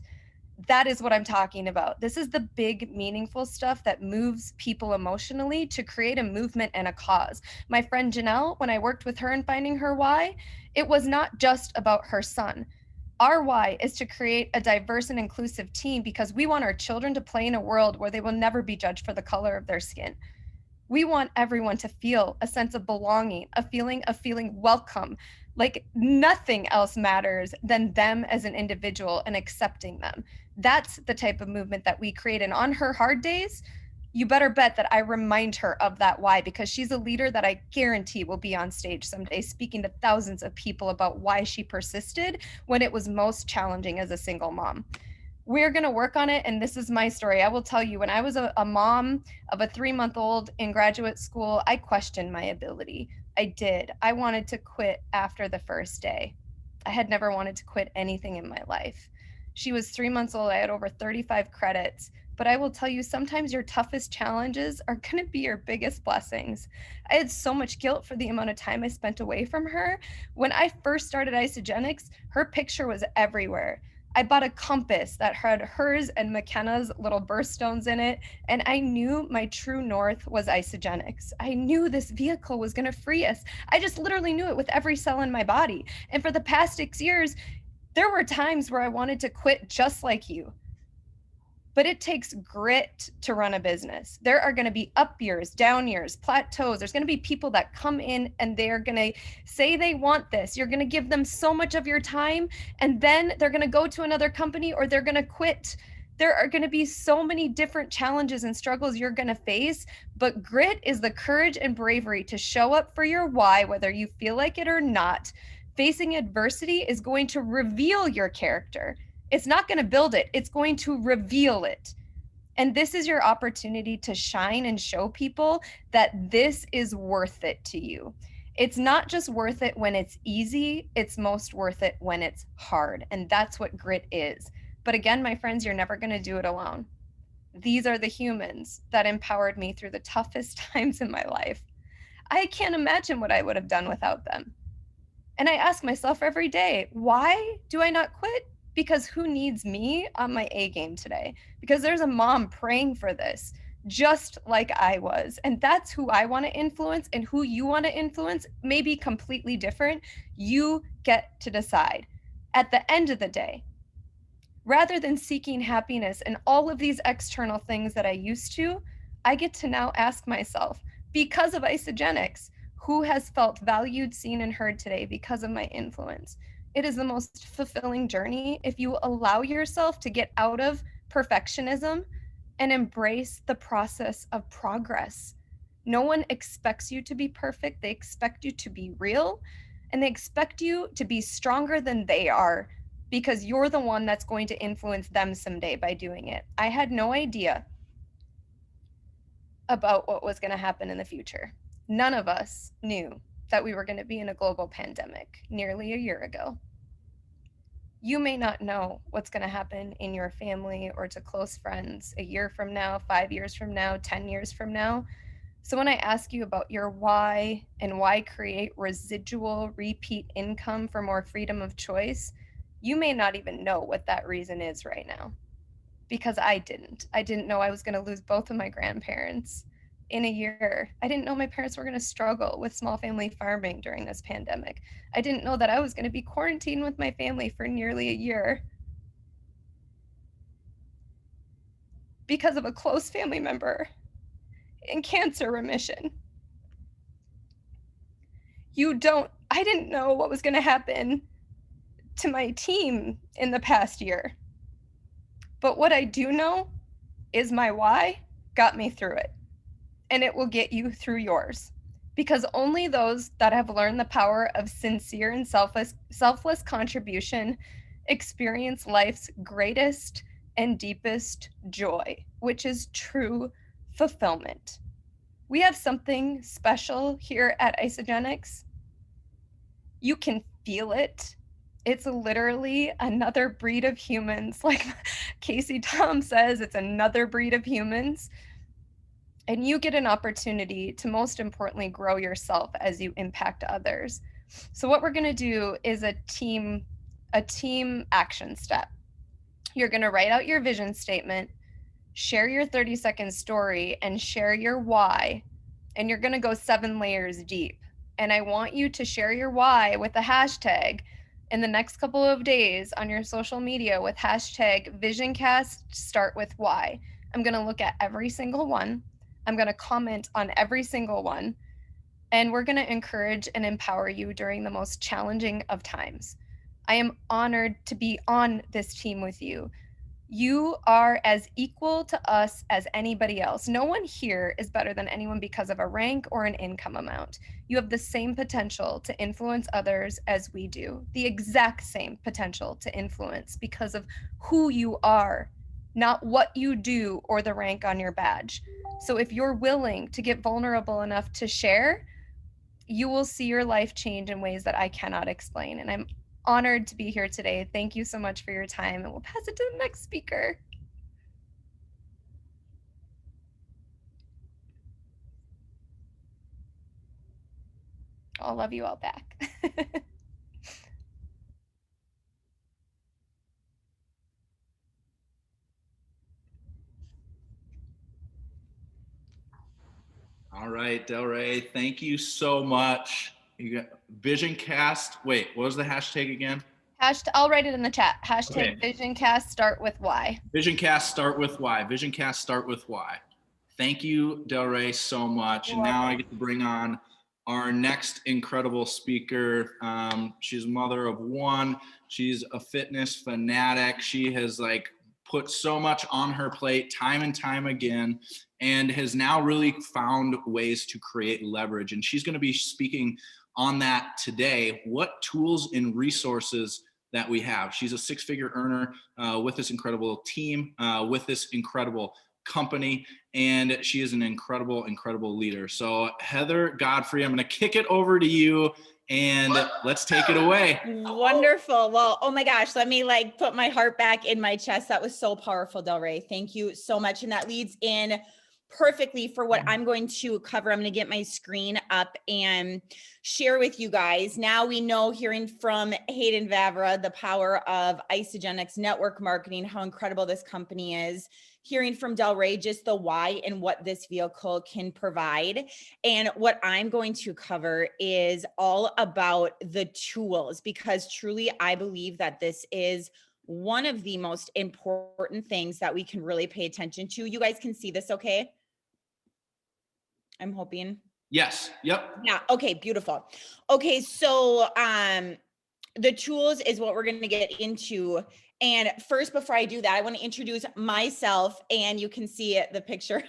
That is what I'm talking about. This is the big, meaningful stuff that moves people emotionally to create a movement and a cause. My friend Janelle, when I worked with her in finding her why, it was not just about her son. Our why is to create a diverse and inclusive team because we want our children to play in a world where they will never be judged for the color of their skin. We want everyone to feel a sense of belonging, a feeling of feeling welcome. Like nothing else matters than them as an individual and accepting them. That's the type of movement that we create. And on her hard days, you better bet that I remind her of that why, because she's a leader that I guarantee will be on stage someday speaking to thousands of people about why she persisted when it was most challenging as a single mom. We're going to work on it. And this is my story. I will tell you, when I was a mom of a 3-month-old in graduate school, I questioned my ability. I did. I wanted to quit after the first day. I had never wanted to quit anything in my life. She was 3 months old. I had over 35 credits. But I will tell you, sometimes your toughest challenges are going to be your biggest blessings. I had so much guilt for the amount of time I spent away from her. When I first started Isogenics, her picture was everywhere. I bought a compass that had hers and McKenna's little birthstones in it, and I knew my true north was Isogenics. I knew this vehicle was going to free us. I just literally knew it with every cell in my body. And for the past 6 years, there were times where I wanted to quit just like you. But it takes grit to run a business. There are going to be up years, down years, plateaus. There's going to be people that come in and they're going to say they want this. You're going to give them so much of your time, and then they're going to go to another company or they're going to quit. There are going to be so many different challenges and struggles you're going to face, but grit is the courage and bravery to show up for your why, whether you feel like it or not. Facing adversity is going to reveal your character. It's not going to build it. It's going to reveal it. And this is your opportunity to shine and show people that this is worth it to you. It's not just worth it when it's easy. It's most worth it when it's hard. And that's what grit is. But again, my friends, you're never going to do it alone. These are the humans that empowered me through the toughest times in my life. I can't imagine what I would have done without them. And I ask myself every day, why do I not quit? Because who needs me on my A game today? Because there's a mom praying for this, just like I was. And that's who I want to influence, and who you want to influence may be completely different. You get to decide. At the end of the day, rather than seeking happiness and all of these external things that I used to, I get to now ask myself, because of Isogenics, who has felt valued, seen, and heard today because of my influence? It is the most fulfilling journey if you allow yourself to get out of perfectionism and embrace the process of progress. No one expects you to be perfect. They expect you to be real, and they expect you to be stronger than they are, because you're the one that's going to influence them someday by doing it. I had no idea about what was going to happen in the future. None of us knew that we were going to be in a global pandemic nearly a year ago. You may not know what's going to happen in your family or to close friends a year from now, 5 years from now, 10 years from now. So when I ask you about your why and why create residual repeat income for more freedom of choice, you may not even know what that reason is right now, because I didn't. I didn't know I was going to lose both of my grandparents in a year. I didn't know my parents were going to struggle with small family farming during this pandemic. I didn't know that I was going to be quarantined with my family for nearly a year because of a close family member in cancer remission. I didn't know what was going to happen to my team in the past year. But what I do know is my why got me through it. And it will get you through yours, because only those that have learned the power of sincere and selfless contribution experience life's greatest and deepest joy, which is true fulfillment. We have something special here at Isogenics. You can feel it. It's literally another breed of humans. Like Casey Tom says, it's another breed of humans. And you get an opportunity to, most importantly, grow yourself as you impact others. So what we're going to do is a team action step. You're going to write out your vision statement, share your 30-second story, and share your why. And you're going to go 7 layers deep. And I want you to share your why with a hashtag in the next couple of days on your social media with hashtag VisionCast Start With Why. I'm going to look at every single one. I'm going to comment on every single one, and we're going to encourage and empower you during the most challenging of times. I am honored to be on this team with you. You are as equal to us as anybody else. No one here is better than anyone because of a rank or an income amount. You have the same potential to influence others as we do, the exact same potential to influence because of who you are, not what you do or the rank on your badge. So if you're willing to get vulnerable enough to share, you will see your life change in ways that I cannot explain. And I'm honored to be here today. Thank you so much for your time, and we'll pass it to the next speaker. I'll love you all back. All right, Delray, thank you so much. You got VisionCast. Wait, what was the hashtag again? I'll write it in the chat. Hashtag Okay. VisionCast start with Y. VisionCast start with Y. VisionCast start with Y. Thank you, Delray, so much. You're And now I welcome. get to bring on our next incredible speaker. She's a mother of one. She's a fitness fanatic. She has put so much on her plate time and time again, and has now really found ways to create leverage. And she's going to be speaking on that today. What tools and resources that we have. She's a six-figure earner with this incredible team, with this incredible company, and she is an incredible, incredible leader. So Heather Godfrey, I'm going to kick it over to you, and let's take it away. Wonderful. Well, oh my gosh, let me put my heart back in my chest. That was so powerful, Delray. Thank you so much. And that leads in perfectly for what I'm going to cover. I'm going to get my screen up and share with you guys. Now we know, hearing from Hayden Vavra, the power of Isagenix network marketing, how incredible this company is. Hearing from Delray, just the why and what this vehicle can provide. And what I'm going to cover is all about the tools, because truly I believe that this is one of the most important things that we can really pay attention to. You guys can see this okay? I'm hoping. Yes. Yep. Yeah. Okay. Beautiful. Okay. So, the tools is what we're going to get into. And first, before I do that, I want to introduce myself, and you can see it, the picture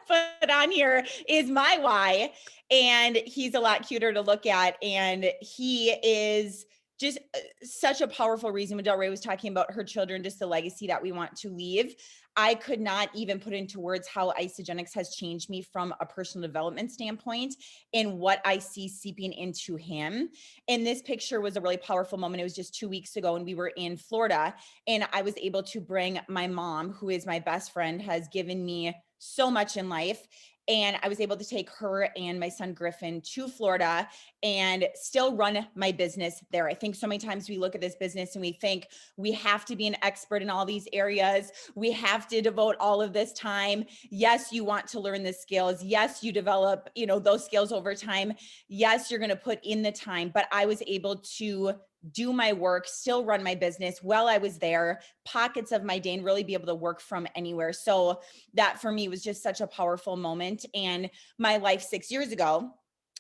put on here is my why. And he's a lot cuter to look at. And he is just such a powerful reason. When Delray was talking about her children, just the legacy that we want to leave, I could not even put into words how Isagenix has changed me from a personal development standpoint and what I see seeping into him. And this picture was a really powerful moment. It was just 2 weeks ago, and we were in Florida, and I was able to bring my mom, who is my best friend, has given me so much in life. And I was able to take her and my son Griffin to Florida and still run my business there. I think so many times we look at this business and we think we have to be an expert in all these areas. We have to devote all of this time. Yes, you want to learn the skills. Yes, you develop, those skills over time. Yes, you're going to put in the time, but I was able to do my work, still run my business while I was there, pockets of my day, and really be able to work from anywhere. So that for me was just such a powerful moment. And my life 6 years ago,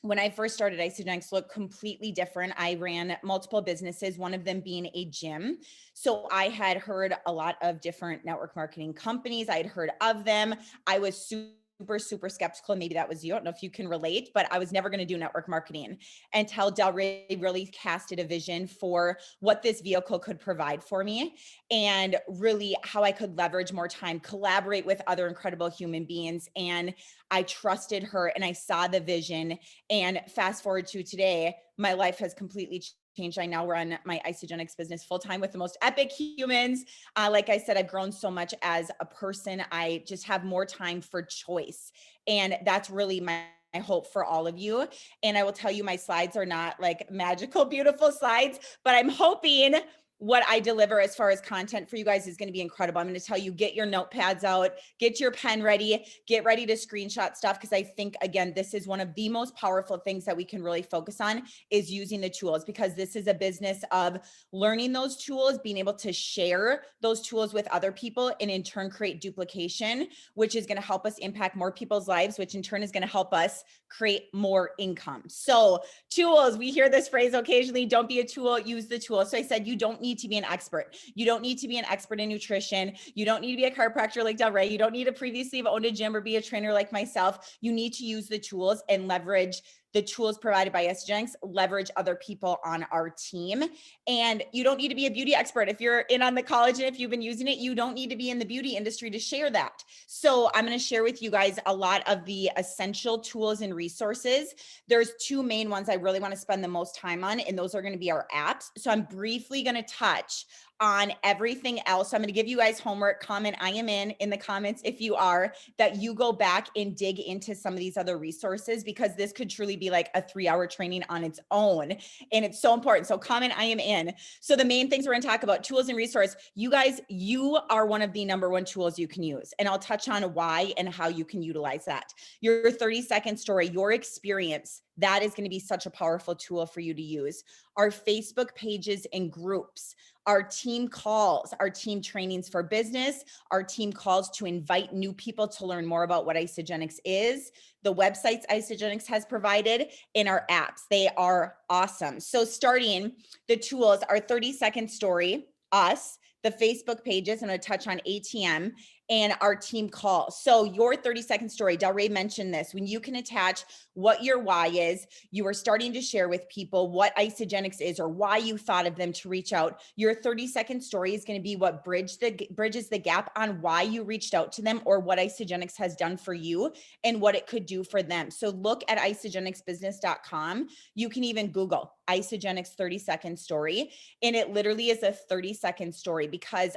when I first started Isagenix, looked completely different. I ran multiple businesses, one of them being a gym. So I had heard a lot of different network marketing companies. I had heard of them. I was super skeptical. Maybe that was you. I don't know if you can relate, but I was never going to do network marketing until Delray really casted a vision for what this vehicle could provide for me, and really how I could leverage more time, collaborate with other incredible human beings. And I trusted her, and I saw the vision. And fast forward to today, my life has completely changed. I now run my Isagenix business full-time with the most epic humans. Like I said, I've grown so much as a person. I just have more time for choice. And that's really my hope for all of you. And I will tell you, my slides are not magical, beautiful slides, but I'm hoping what I deliver as far as content for you guys is going to be incredible. I'm going to tell you, get your notepads out, get your pen ready, get ready to screenshot stuff. Because I think, again, this is one of the most powerful things that we can really focus on, is using the tools, because this is a business of learning those tools, being able to share those tools with other people, and in turn create duplication, which is going to help us impact more people's lives, which in turn is going to help us create more income. So tools, we hear this phrase occasionally, don't be a tool, use the tool. So I said, you don't need to be an expert. You don't need to be an expert in nutrition. You don't need to be a chiropractor like Delray. You don't need to previously have owned a gym or be a trainer like myself. You need to use the tools and leverage the tools provided by Isagenix, leverage other people on our team. And you don't need to be a beauty expert. If you're in on the college and if you've been using it, you don't need to be in the beauty industry to share that. So I'm going to share with you guys a lot of the essential tools and resources. There's two main ones I really want to spend the most time on, and those are going to be our apps. So I'm briefly going to touch on everything else. So I'm going to give you guys homework. Comment I am in the comments if you are, that you go back and dig into some of these other resources, because this could truly be like a 3-hour training on its own. And it's so important. So comment I am in. So the main things we're going to talk about, tools and resource. You guys, you are one of the number one tools you can use. And I'll touch on why and how you can utilize that. Your 30-second story, your experience, that is going to be such a powerful tool for you to use. Our Facebook pages and groups, our team calls, our team trainings for business, our team calls to invite new people to learn more about what Isagenix is, the websites Isagenix has provided, and our apps. They are awesome. So starting the tools, our 30-second story, us, the Facebook pages, I'm going to touch on ATM, and our team call. So your 30-second story, Delray mentioned this, when you can attach what your why is, you are starting to share with people what Isagenix is or why you thought of them to reach out. Your 30-second story is going to be what bridges the gap on why you reached out to them or what Isagenix has done for you and what it could do for them. So look at isagenixbusiness.com. You can even Google Isagenix 30-second story, and it literally is a 30-second story, because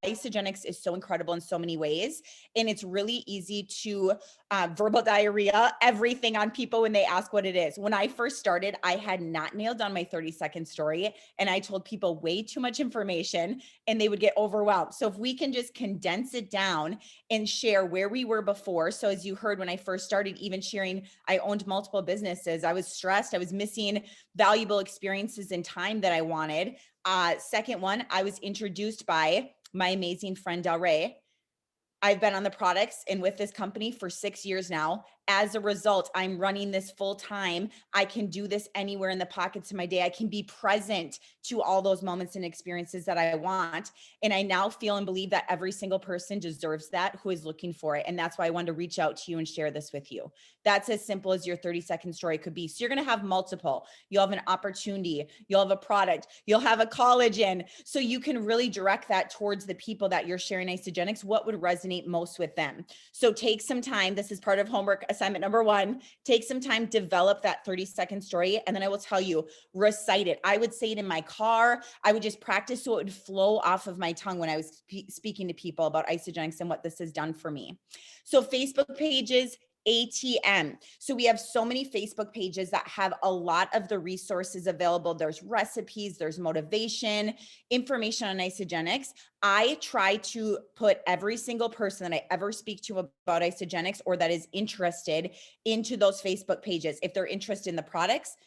Isagenix is so incredible in so many ways. And it's really easy to verbal diarrhea everything on people when they ask what it is. When I first started, I had not nailed down my 30-second story, and I told people way too much information and they would get overwhelmed. So if we can just condense it down and share where we were before. So as you heard, when I first started, even sharing, I owned multiple businesses. I was stressed. I was missing valuable experiences and time that I wanted. Second one, I was introduced by my amazing friend Delray. I've been on the products and with this company for 6 years now. As a result, I'm running this full time. I can do this anywhere in the pockets of my day. I can be present to all those moments and experiences that I want. And I now feel and believe that every single person deserves that who is looking for it. And that's why I wanted to reach out to you and share this with you. That's as simple as your 30-second story could be. So you're going to have multiple. You'll have an opportunity. You'll have a product. You'll have a collagen. So you can really direct that towards the people that you're sharing Isagenix. What would resonate most with them? So take some time. This is part of homework assignment number 1. Take some time, develop that 30-second story. And then I will tell you, recite it. I would say it in my car. I would just practice so it would flow off of my tongue when I was speaking to people about Isagenix and what this has done for me. So Facebook pages, ATM. So we have so many Facebook pages that have a lot of the resources available. There's recipes, there's motivation, information on Isagenix. I try to put every single person that I ever speak to about Isagenix or that is interested into those Facebook pages. If they're interested in the product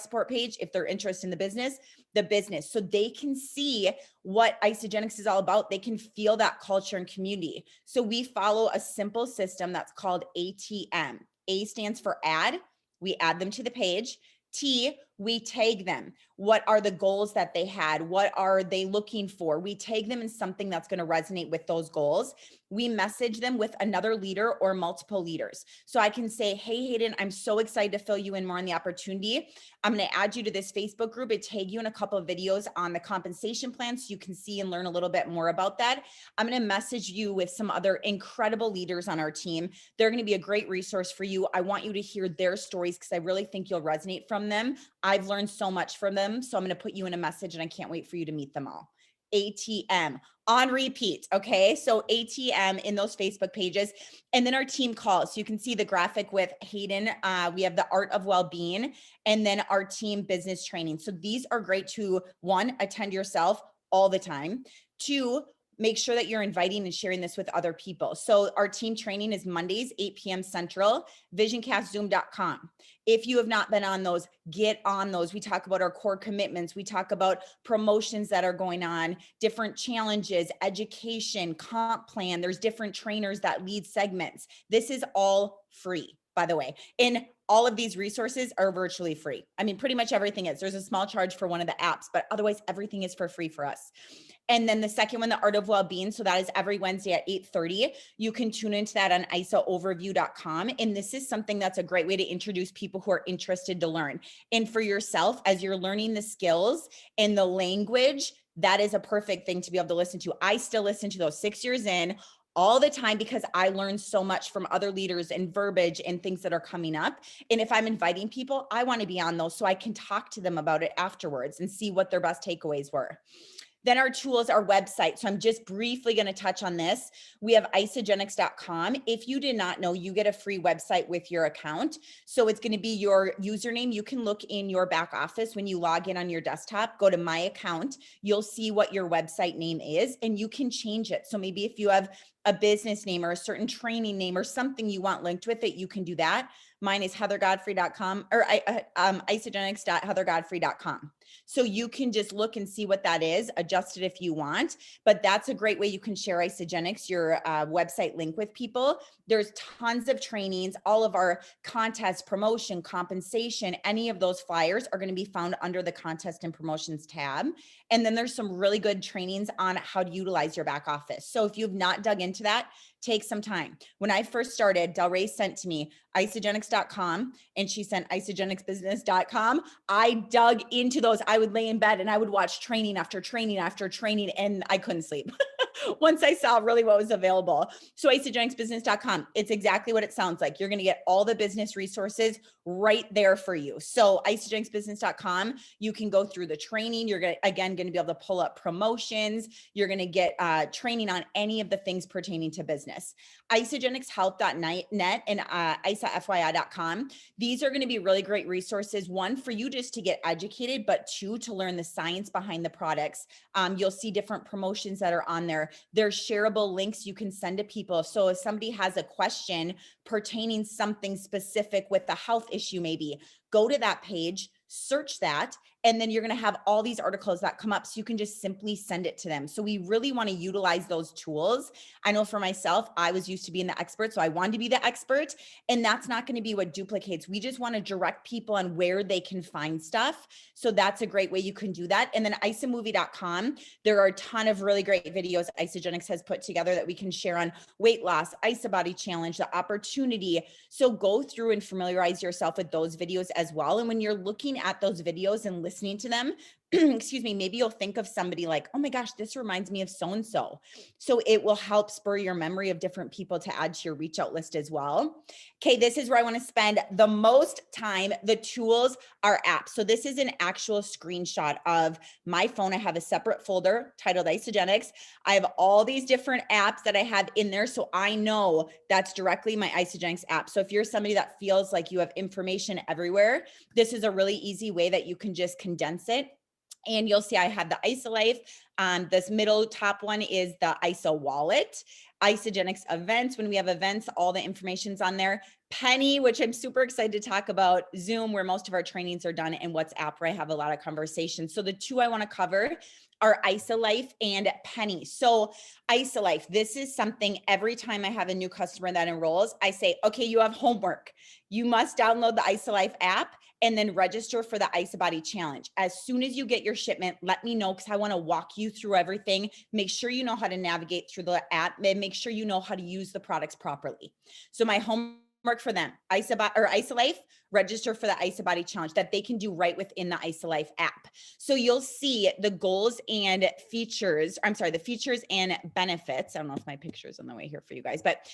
support page. If they're interested in the business, so they can see what Isagenix is all about. They can feel that culture and community. So we follow a simple system that's called ATM. A stands for add. We add them to the page. T, we tag them. What are the goals that they had? What are they looking for? We tag them in something that's going to resonate with those goals. We message them with another leader or multiple leaders. So I can say, hey, Hayden, I'm so excited to fill you in more on the opportunity. I'm going to add you to this Facebook group and tag you in a couple of videos on the compensation plan so you can see and learn a little bit more about that. I'm going to message you with some other incredible leaders on our team. They're going to be a great resource for you. I want you to hear their stories because I really think you'll resonate from them. I've learned so much from them. So I'm going to put you in a message and I can't wait for you to meet them all. ATM on repeat. Okay. So ATM in those Facebook pages, and then our team calls. So you can see the graphic with Hayden. We have the art of well-being and then our team business training. So these are great to 1, attend yourself all the time. 2, make sure that you're inviting and sharing this with other people. So our team training is Mondays, 8 p.m. Central, VisionCastZoom.com. If you have not been on those, get on those. We talk about our core commitments. We talk about promotions that are going on, different challenges, education, comp plan. There's different trainers that lead segments. This is all free, by the way. And all of these resources are virtually free. I mean, pretty much everything is. There's a small charge for one of the apps, but otherwise everything is for free for us. And then the second one, the Art of Wellbeing. So that is every Wednesday at 8:30. You can tune into that on isaoverview.com. And this is something that's a great way to introduce people who are interested to learn. And for yourself, as you're learning the skills and the language, that is a perfect thing to be able to listen to. I still listen to those 6 years in all the time because I learned so much from other leaders and verbiage and things that are coming up. And if I'm inviting people, I want to be on those so I can talk to them about it afterwards and see what their best takeaways were. Then our tools, our website. So I'm just briefly going to touch on this. We have isagenix.com. If you did not know, you get a free website with your account. So it's going to be your username. You can look in your back office when you log in on your desktop, go to my account. You'll see what your website name is and you can change it. So maybe if you have a business name or a certain training name or something you want linked with it, you can do that. Mine is heathergodfrey.com or isagenix.heathergodfrey.com. So you can just look and see what that is, adjust it if you want, but that's a great way you can share Isagenix, your website link with people. There's tons of trainings, all of our contests, promotion, compensation, any of those flyers are going to be found under the contest and promotions tab. And then there's some really good trainings on how to utilize your back office. So if you've not dug into that, take some time. When I first started, Delray sent to me isagenix.com and she sent isagenixbusiness.com. I dug into those. I would lay in bed and I would watch training after training after training and I couldn't sleep. Once I saw really what was available. So isagenixbusiness.com, it's exactly what it sounds like. You're going to get all the business resources right there for you. So isagenixbusiness.com, you can go through the training. You're going to be able to pull up promotions. You're going to get training on any of the things pertaining to business. isagenixhealth.net and isafyi.com. These are going to be really great resources. One, for you just to get educated, but two, to learn the science behind the products. You'll see different promotions that are on there. There's shareable links you can send to people. So if somebody has a question pertaining something specific with the health issue, maybe go to that page, search that, and then you're going to have all these articles that come up. So you can just simply send it to them. So we really want to utilize those tools. I know for myself, I was used to being the expert. So I wanted to be the expert, and that's not going to be what duplicates. We just want to direct people on where they can find stuff. So that's a great way you can do that. And then isamovie.com, there are a ton of really great videos Isagenix has put together that we can share on weight loss, IsaBody challenge, the opportunity. So go through and familiarize yourself with those videos as well. And when you're looking at those videos and listening to them, excuse me, maybe you'll think of somebody like, oh my gosh, this reminds me of so-and-so. So it will help spur your memory of different people to add to your reach out list as well. Okay, this is where I want to spend the most time. The tools are apps. So this is an actual screenshot of my phone. I have a separate folder titled Isagenix. I have all these different apps that I have in there. So I know that's directly my Isagenix app. So if you're somebody that feels like you have information everywhere, this is a really easy way that you can just condense it. And you'll see I have the IsaLife. This middle top one is the Isa wallet. Isagenix events. When we have events, all the information's on there. Penny, which I'm super excited to talk about. Zoom, where most of our trainings are done, and WhatsApp, where I have a lot of conversations. So the two I want to cover are IsaLife and Penny. So IsaLife, this is something every time I have a new customer that enrolls, I say, okay, you have homework. You must download the IsaLife app and then register for the IsaBody challenge. As soon as you get your shipment, let me know, because I want to walk you through everything. Make sure you know how to navigate through the app and make sure you know how to use the products properly. So my homework for them, IsaLife, register for the IsaBody challenge that they can do right within the IsaLife app. So you'll see the goals and features, the features and benefits. I don't know if my picture is on the way here for you guys, but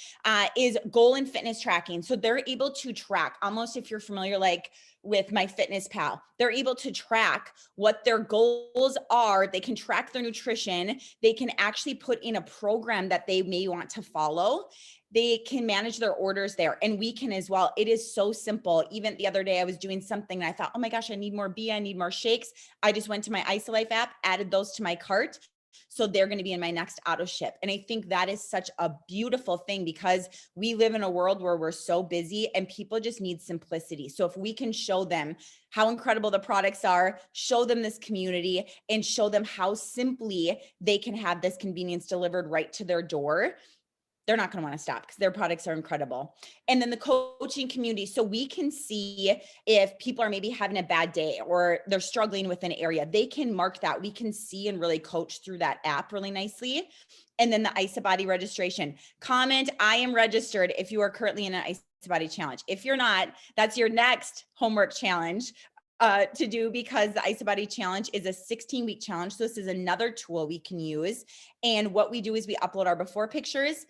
is goal and fitness tracking. So they're able to track, almost if you're familiar, like with MyFitnessPal, they're able to track what their goals are. They can track their nutrition. They can actually put in a program that they may want to follow. They can manage their orders there, and we can as well. It is so simple. Even the other day I was doing something and I thought, oh my gosh, I need more I need more shakes. I just went to my IsaLife app, added those to my cart. So they're going to be in my next auto ship. And I think that is such a beautiful thing, because we live in a world where we're so busy and people just need simplicity. So if we can show them how incredible the products are, show them this community, and show them how simply they can have this convenience delivered right to their door, they're not going to want to stop, because their products are incredible. And then the coaching community. So we can see if people are maybe having a bad day or they're struggling with an area, they can mark that. We can see and really coach through that app really nicely. And then the IsaBody registration. Comment, I am registered, if you are currently in an IsaBody challenge. If you're not, that's your next homework challenge to do, because the IsaBody challenge is a 16-week challenge. So this is another tool we can use. And what we do is we upload our before pictures,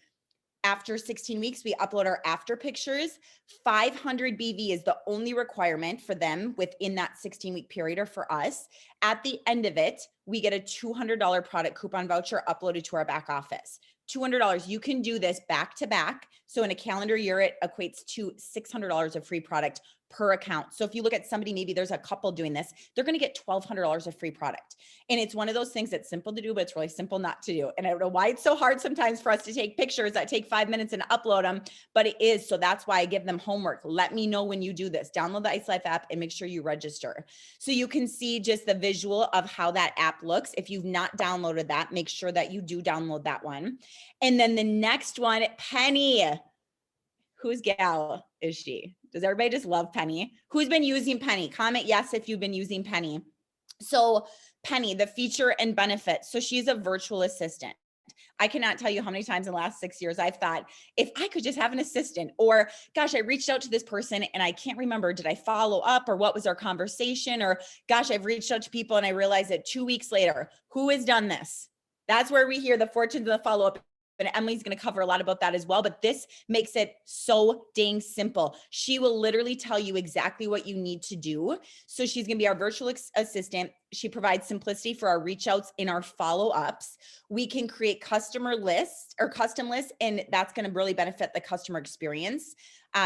After 16 weeks, we upload our after pictures. 500 BV is the only requirement for them within that 16-week period, or for us. At the end of it, we get a $200 product coupon voucher uploaded to our back office. $200. You can do this back to back. So in a calendar year, it equates to $600 of free product per account. So if you look at somebody, maybe there's a couple doing this, they're going to get $1,200 of free product. And it's one of those things that's simple to do, but it's really simple not to do. And I don't know why it's so hard sometimes for us to take pictures that take 5 minutes and upload them, but it is. So that's why I give them homework. Let me know when you do this. Download the Ice Life app and make sure you register. So you can see just the visual of how that app looks. If you've not downloaded that, make sure that you do download that one. And then the next one, Penny. Whose gal is she? Does everybody just love Penny? Who's been using Penny? Comment yes if you've been using Penny. So Penny, the feature and benefit. So she's a virtual assistant. I cannot tell you how many times in the last 6 years I've thought, if I could just have an assistant, or gosh, I reached out to this person and I can't remember, did I follow up, or what was our conversation? Or gosh, I've reached out to people and I realized that 2 weeks later, who has done this? That's where we hear the fortunes of the follow-up. And Emily's going to cover a lot about that as well, but this makes it so dang simple. She will literally tell you exactly what you need to do. So she's going to be our virtual assistant. She provides simplicity for our reach outs in our follow-ups. We can create customer lists or custom lists, and that's going to really benefit the customer experience.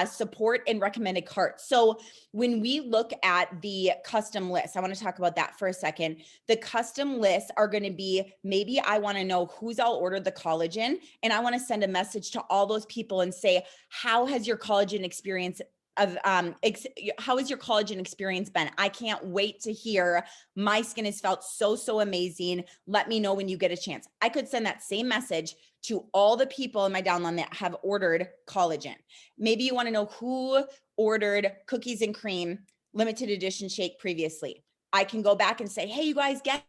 Support and recommended carts. So when we look at the custom lists, I want to talk about that for a second. The custom lists are going to be, maybe I want to know who's all ordered the collagen, and I want to send a message to all those people and say, how has your collagen experience how has your collagen experience been? I can't wait to hear. My skin has felt so amazing. Let me know when you get a chance. I could send that same message to all the people in my downline that have ordered collagen. Maybe you want to know who ordered cookies and cream limited edition shake previously. I can go back and say, hey, you guys, guess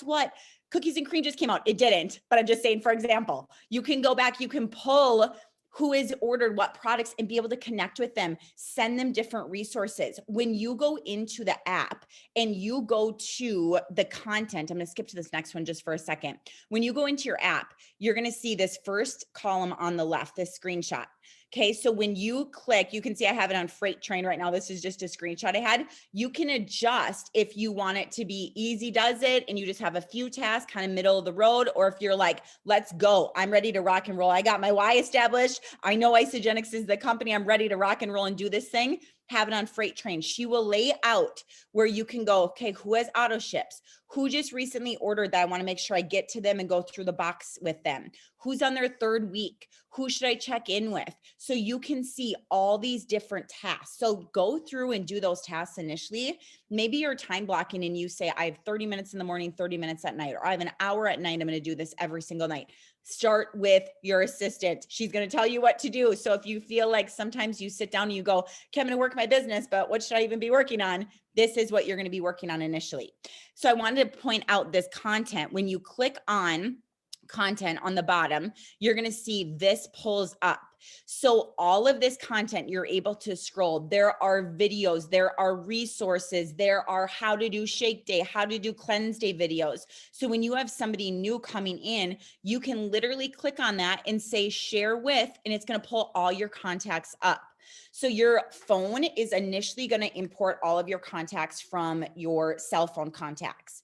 what? Cookies and cream just came out. It didn't, but I'm just saying, for example, you can go back, you can pull who has ordered what products and be able to connect with them, send them different resources. When you go into the app and you go to the content, I'm going to skip to this next one just for a second. When you go into your app, you're going to see this first column on the left, this screenshot. Okay, so when you click, you can see I have it on Freight Train right now. This is just a screenshot I had. You can adjust if you want it to be easy does it and you just have a few tasks kind of middle of the road, or if you're like, let's go, I'm ready to rock and roll. I got my why established. I know Isagenix is the company. I'm ready to rock and roll and do this thing. Have it on Freight Train. She will lay out where you can go, okay, who has auto ships? Who just recently ordered that I want to make sure I get to them and go through the box with them? Who's on their third week? Who should I check in with? So you can see all these different tasks. So go through and do those tasks initially. Maybe you're time blocking and you say, I have 30 minutes in the morning, 30 minutes at night, or I have an hour at night. I'm going to do this every single night. Start with your assistant. She's going to tell you what to do. So if you feel like sometimes you sit down and you go, okay, I'm going to work my business, but what should I even be working on? This is what you're going to be working on initially. So I wanted to point out this content. When you click on content on the bottom, you're going to see this pulls up. So all of this content, you're able to scroll. There are videos, there are resources, there are how to do shake day, how to do cleanse day videos. So when you have somebody new coming in, you can literally click on that and say share with, and it's going to pull all your contacts up. So your phone is initially going to import all of your contacts from your cell phone contacts.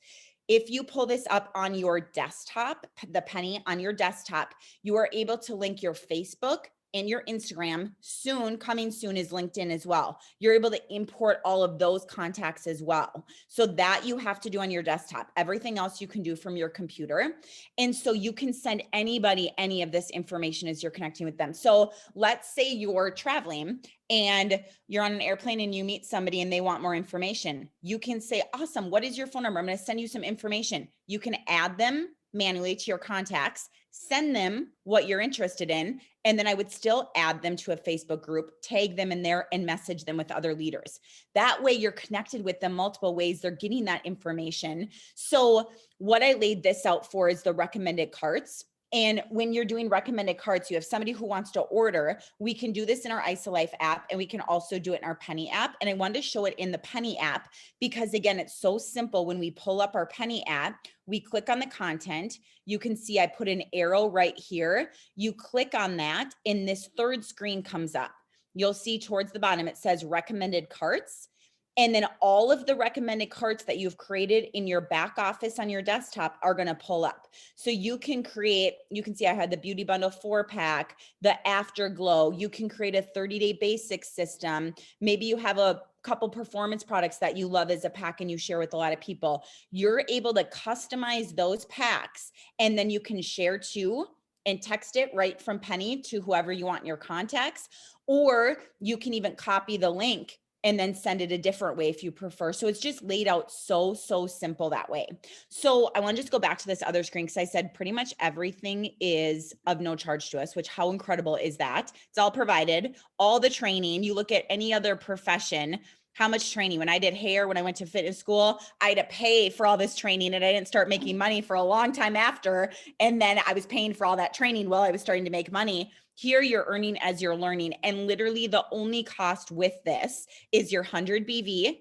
If you pull this up on your desktop, the Penny on your desktop, you are able to link your Facebook and your Instagram. Soon, coming soon is LinkedIn as well. You're able to import all of those contacts as well. So that you have to do on your desktop. Everything else you can do from your computer. And so you can send anybody any of this information as you're connecting with them. So let's say you're traveling and you're on an airplane and you meet somebody and they want more information. You can say, awesome, what is your phone number? I'm going to send you some information. You can add them manually to your contacts, send them what you're interested in, and then I would still add them to a Facebook group, tag them in there, and message them with other leaders. That way you're connected with them multiple ways. They're getting that information. So what I laid this out for is the recommended carts. And when you're doing recommended carts, you have somebody who wants to order, we can do this in our IsoLife app, and we can also do it in our Penny app. And I wanted to show it in the Penny app because, again, it's so simple. When we pull up our Penny app, we click on the content. You can see I put an arrow right here. You click on that and this third screen comes up. You'll see towards the bottom, it says recommended carts. And then all of the recommended carts that you've created in your back office on your desktop are going to pull up. So you can create, you can see I had the Beauty Bundle 4-pack, the Afterglow. You can create a 30-day basics system. Maybe you have a couple performance products that you love as a pack and you share with a lot of people. You're able to customize those packs, and then you can share to and text it right from Penny to whoever you want in your contacts, or you can even copy the link and then send it a different way if you prefer. So it's just laid out so simple that way. So I want to just go back to this other screen because I said pretty much everything is of no charge to us, which how incredible is that? It's all provided, all the training. You look at any other profession, how much training? When I did hair, when I went to fitness school, I had to pay for all this training and I didn't start making money for a long time after. And then I was paying for all that training while I was starting to make money. Here you're earning as you're learning. And literally the only cost with this is your 100 BV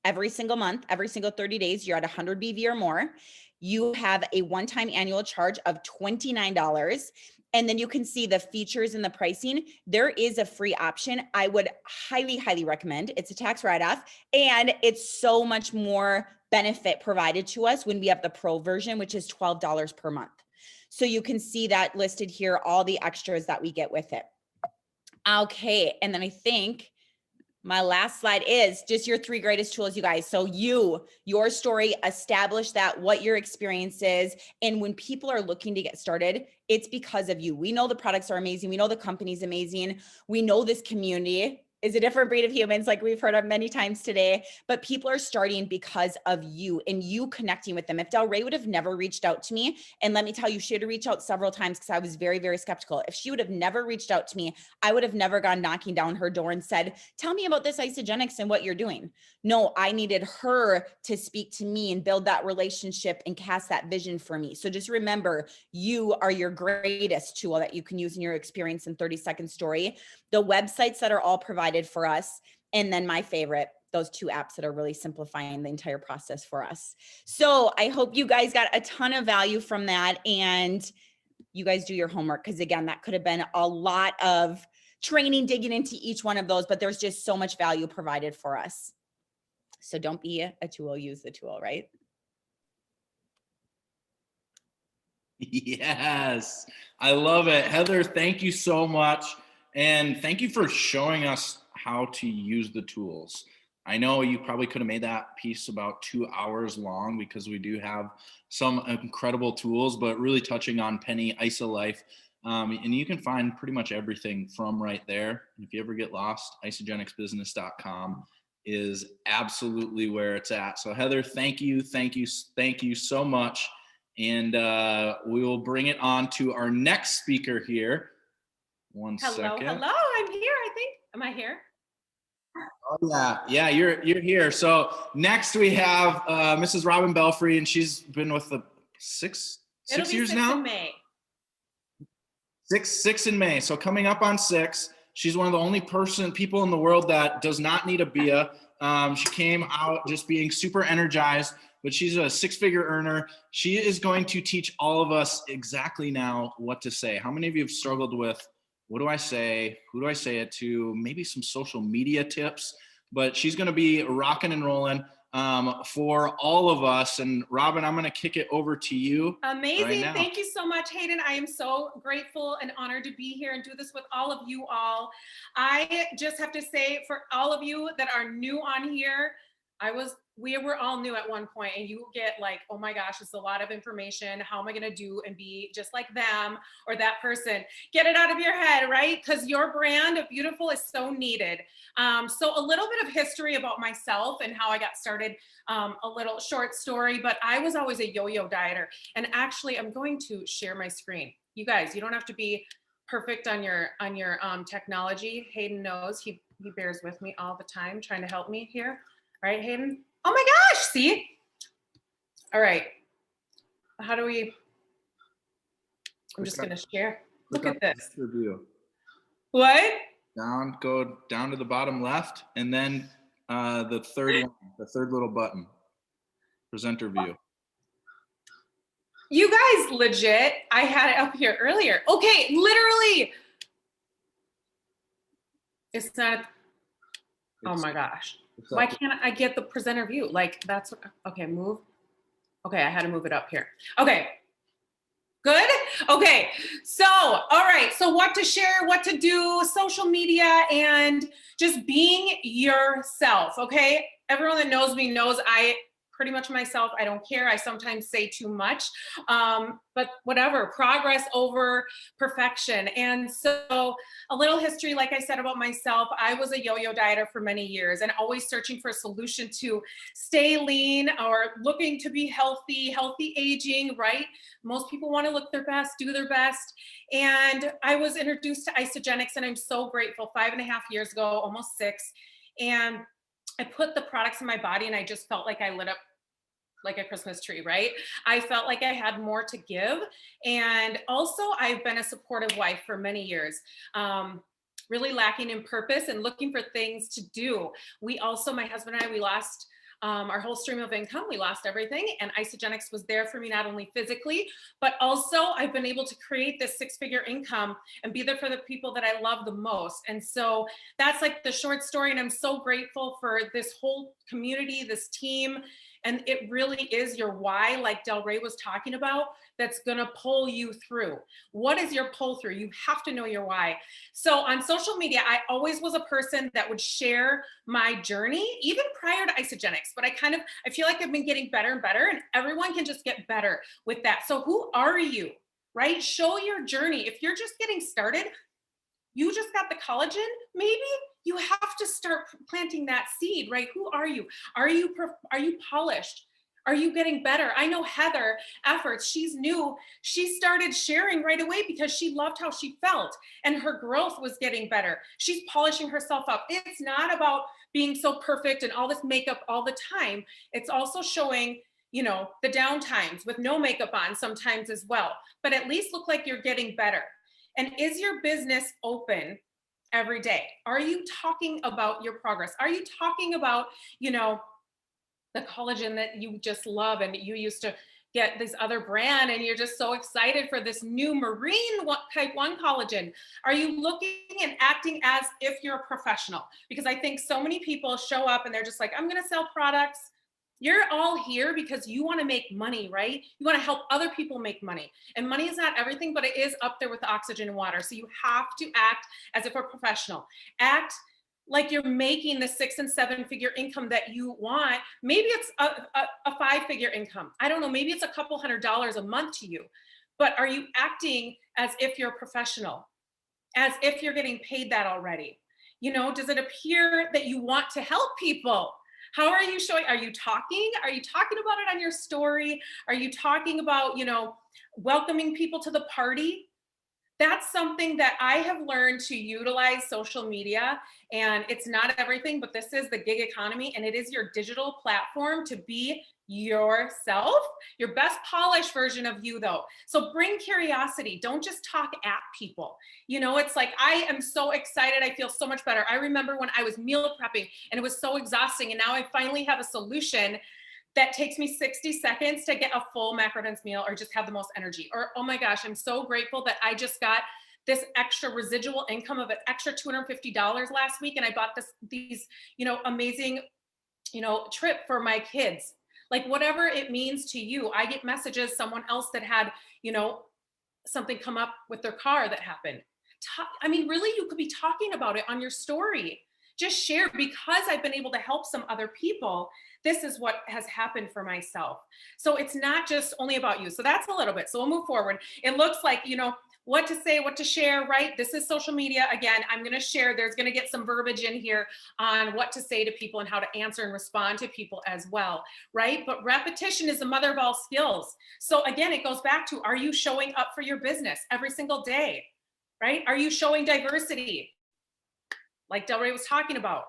every single month, every single 30 days, you're at 100 BV or more. You have a one-time annual charge of $29. And then you can see the features and the pricing. There is a free option. I would highly recommend. It's a tax write-off, and it's so much more benefit provided to us when we have the pro version, which is $12 per month. So you can see that listed here, all the extras that we get with it. Okay, and then I think my last slide is just your 3 greatest tools, you guys. So your story, establish that, what your experience is. And when people are looking to get started, it's because of you. We know the products are amazing. We know the company's amazing. We know this community is a different breed of humans, like we've heard of many times today, but people are starting because of you and you connecting with them. If Del Rey would have never reached out to me, and let me tell you, she had to reach out several times because I was very skeptical. If she would have never reached out to me, I would have never gone knocking down her door and said, tell me about this Isagenix and what you're doing. No, I needed her to speak to me and build that relationship and cast that vision for me. So just remember, you are your greatest tool that you can use in your experience in 30-second story. The websites that are all provided for us, and then my favorite, those 2 apps that are really simplifying the entire process for us. So I hope you guys got a ton of value from that, and you guys do your homework, because again, that could have been a lot of training digging into each one of those, but there's just so much value provided for us. So don't be a tool, use the tool, right? Yes, I love it. Heather, thank you so much. And thank you for showing us how to use the tools. I know you probably could have made that piece about 2 hours long because we do have some incredible tools, but really touching on Penny, IsoLife, and you can find pretty much everything from right there. And if you ever get lost, isagenixbusiness.com is absolutely where it's at. So Heather, thank you so much. And we will bring it on to our next speaker here. One second. Hello, I'm here, I think. Am I here? Oh, yeah, you're here. So next we have Mrs. Robin Belfry, and she's been with the six years now? In May. Six in May. So coming up on 6. She's one of the only people in the world that does not need a BIA. She came out just being super energized, but she's a 6-figure earner. She is going to teach all of us exactly now what to say. How many of you have struggled with, what do I say? Who do I say it to? Maybe some social media tips, but she's going to be rocking and rolling for all of us. And Robin, I'm going to kick it over to you. Amazing. Right now. Thank you so much, Hayden. I am so grateful and honored to be here and do this with all of you all. I just have to say, for all of you that are new on here, we were all new at one point, and you get like, oh my gosh, it's a lot of information. How am I going to do and be just like them or that person? Get it out of your head, right? Because your brand of beautiful is so needed. So a little bit of history about myself and how I got started, a little short story, but I was always a yo-yo dieter. And actually, I'm going to share my screen. You guys, you don't have to be perfect on your technology. Hayden knows, he bears with me all the time, trying to help me here. Right, Hayden? Oh my gosh, see? All right. How do we? I'm just going to share. Look Click at on this. presenter view. What? Go down to the bottom left, and then the third one, the third little button, presenter view. You guys, legit, I had it up here earlier. Okay, literally. It's not, oh my gosh. Why can't I get the presenter view? Like that's, okay, move. Okay, I had to move it up here. Okay, good. Okay, so, all right. So what to share, what to do, social media, and just being yourself, okay? Everyone that knows me knows I pretty much myself. I don't care. I sometimes say too much, but whatever, progress over perfection. And so a little history, like I said about myself, I was a yo-yo dieter for many years and always searching for a solution to stay lean or looking to be healthy, healthy aging, right? Most people want to look their best, do their best. And I was introduced to Isogenics, and I'm so grateful, 5.5 years ago, almost 6. And I put the products in my body and I just felt like I lit up like a Christmas tree, right? I felt like I had more to give. And also I've been a supportive wife for many years, really lacking in purpose and looking for things to do. We also, my husband and I, we lost our whole stream of income. We lost everything. And Isogenics was there for me, not only physically, but also I've been able to create this 6-figure income and be there for the people that I love the most. And so that's like the short story. And I'm so grateful for this whole community, this team. And it really is your why, like Del Rey was talking about, that's gonna pull you through. What is your pull through? You have to know your why. So on social media, I always was a person that would share my journey, even prior to Isogenics, but I feel like I've been getting better and better, and everyone can just get better with that. So who are you, right? Show your journey. If you're just getting started, you just got the collagen, maybe you have to start planting that seed, right? Who are you? Are you polished? Are you getting better? I know Heather Efforts, she's new. She started sharing right away because she loved how she felt and her growth was getting better. She's polishing herself up. It's not about being so perfect and all this makeup all the time. It's also showing, you know, the down times with no makeup on sometimes as well, but at least look like you're getting better. And is your business open every day? Are you talking about your progress? Are you talking about, you know, the collagen that you just love and you used to get this other brand and you're just so excited for this new marine type 1 collagen? Are you looking and acting as if you're a professional? Because I think so many people show up and they're just like, I'm going to sell products. You're all here because you want to make money, right? You want to help other people make money. And money is not everything, but it is up there with the oxygen and water. So you have to act as if a professional. Act like you're making the 6- and 7-figure income that you want. Maybe it's a 5-figure income. I don't know. Maybe it's a couple $100s a month to you. But are you acting as if you're a professional? As if you're getting paid that already? You know, does it appear that you want to help people? How are you showing? Are you talking? Are you talking about it on your story? Are you talking about, you know, welcoming people to the party? That's something that I have learned to utilize social media, and it's not everything, but this is the gig economy, and it is your digital platform to be yourself, your best polished version of you though. So bring curiosity. Don't just talk at people. You know, it's like, I am so excited. I feel so much better. I remember when I was meal prepping and it was so exhausting, and now I finally have a solution that takes me 60 seconds to get a full macrodense meal or just have the most energy. Or, oh my gosh, I'm so grateful that I just got this extra residual income of an extra $250 last week. And I bought these, you know, amazing, you know, trip for my kids. Like whatever it means to you. I get messages, someone else that had, you know, something come up with their car that happened. I mean, really, you could be talking about it on your story. Just share, because I've been able to help some other people. This is what has happened for myself. So it's not just only about you. So that's a little bit. So we'll move forward. It looks like, you know, what to say, what to share, right? This is social media. Again, I'm going to share, there's going to get some verbiage in here on what to say to people and how to answer and respond to people as well, right? But repetition is the mother of all skills. So again, it goes back to, are you showing up for your business every single day, right? Are you showing diversity? Like Del Rey was talking about,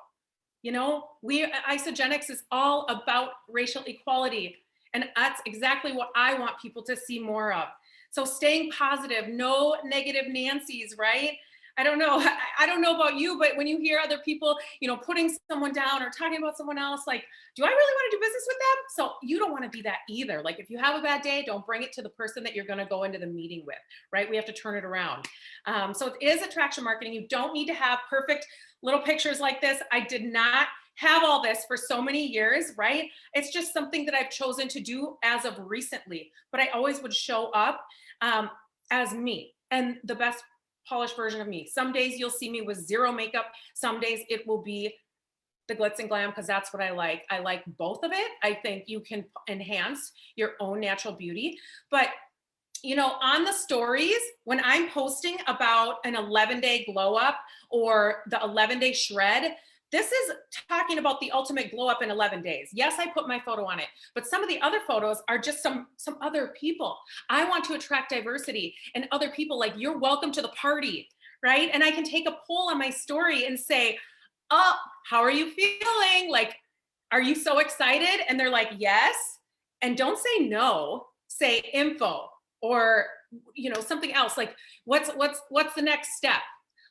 you know, Isogenics is all about racial equality. And that's exactly what I want people to see more of. So staying positive, no negative Nancy's, right? I don't know. I don't know about you, but when you hear other people, putting someone down or talking about someone else, like, do I really want to do business with them? So you don't want to be that either. Like, if you have a bad day, don't bring it to the person that you're going to go into the meeting with, right? We have to turn it around. So it is attraction marketing. You don't need to have perfect little pictures like this. I did not have all this for so many years, right? It's just something that I've chosen to do as of recently, but I always would show up as me and the best polished version of me. Some days you'll see me with zero makeup. Some days it will be the glitz and glam, because that's what I like. I like both of it. I think you can enhance your own natural beauty. But on the stories, when I'm posting about an 11-day glow up or the 11-day shred, this is talking about the ultimate glow up in 11 days. Yes, I put my photo on it, but some of the other photos are just some other people. I want to attract diversity and other people, like, you're welcome to the party, right? And I can take a poll on my story and say, oh, how are you feeling? Like, are you so excited? And they're like, yes. And don't say no, say info or, something else. Like, what's the next step?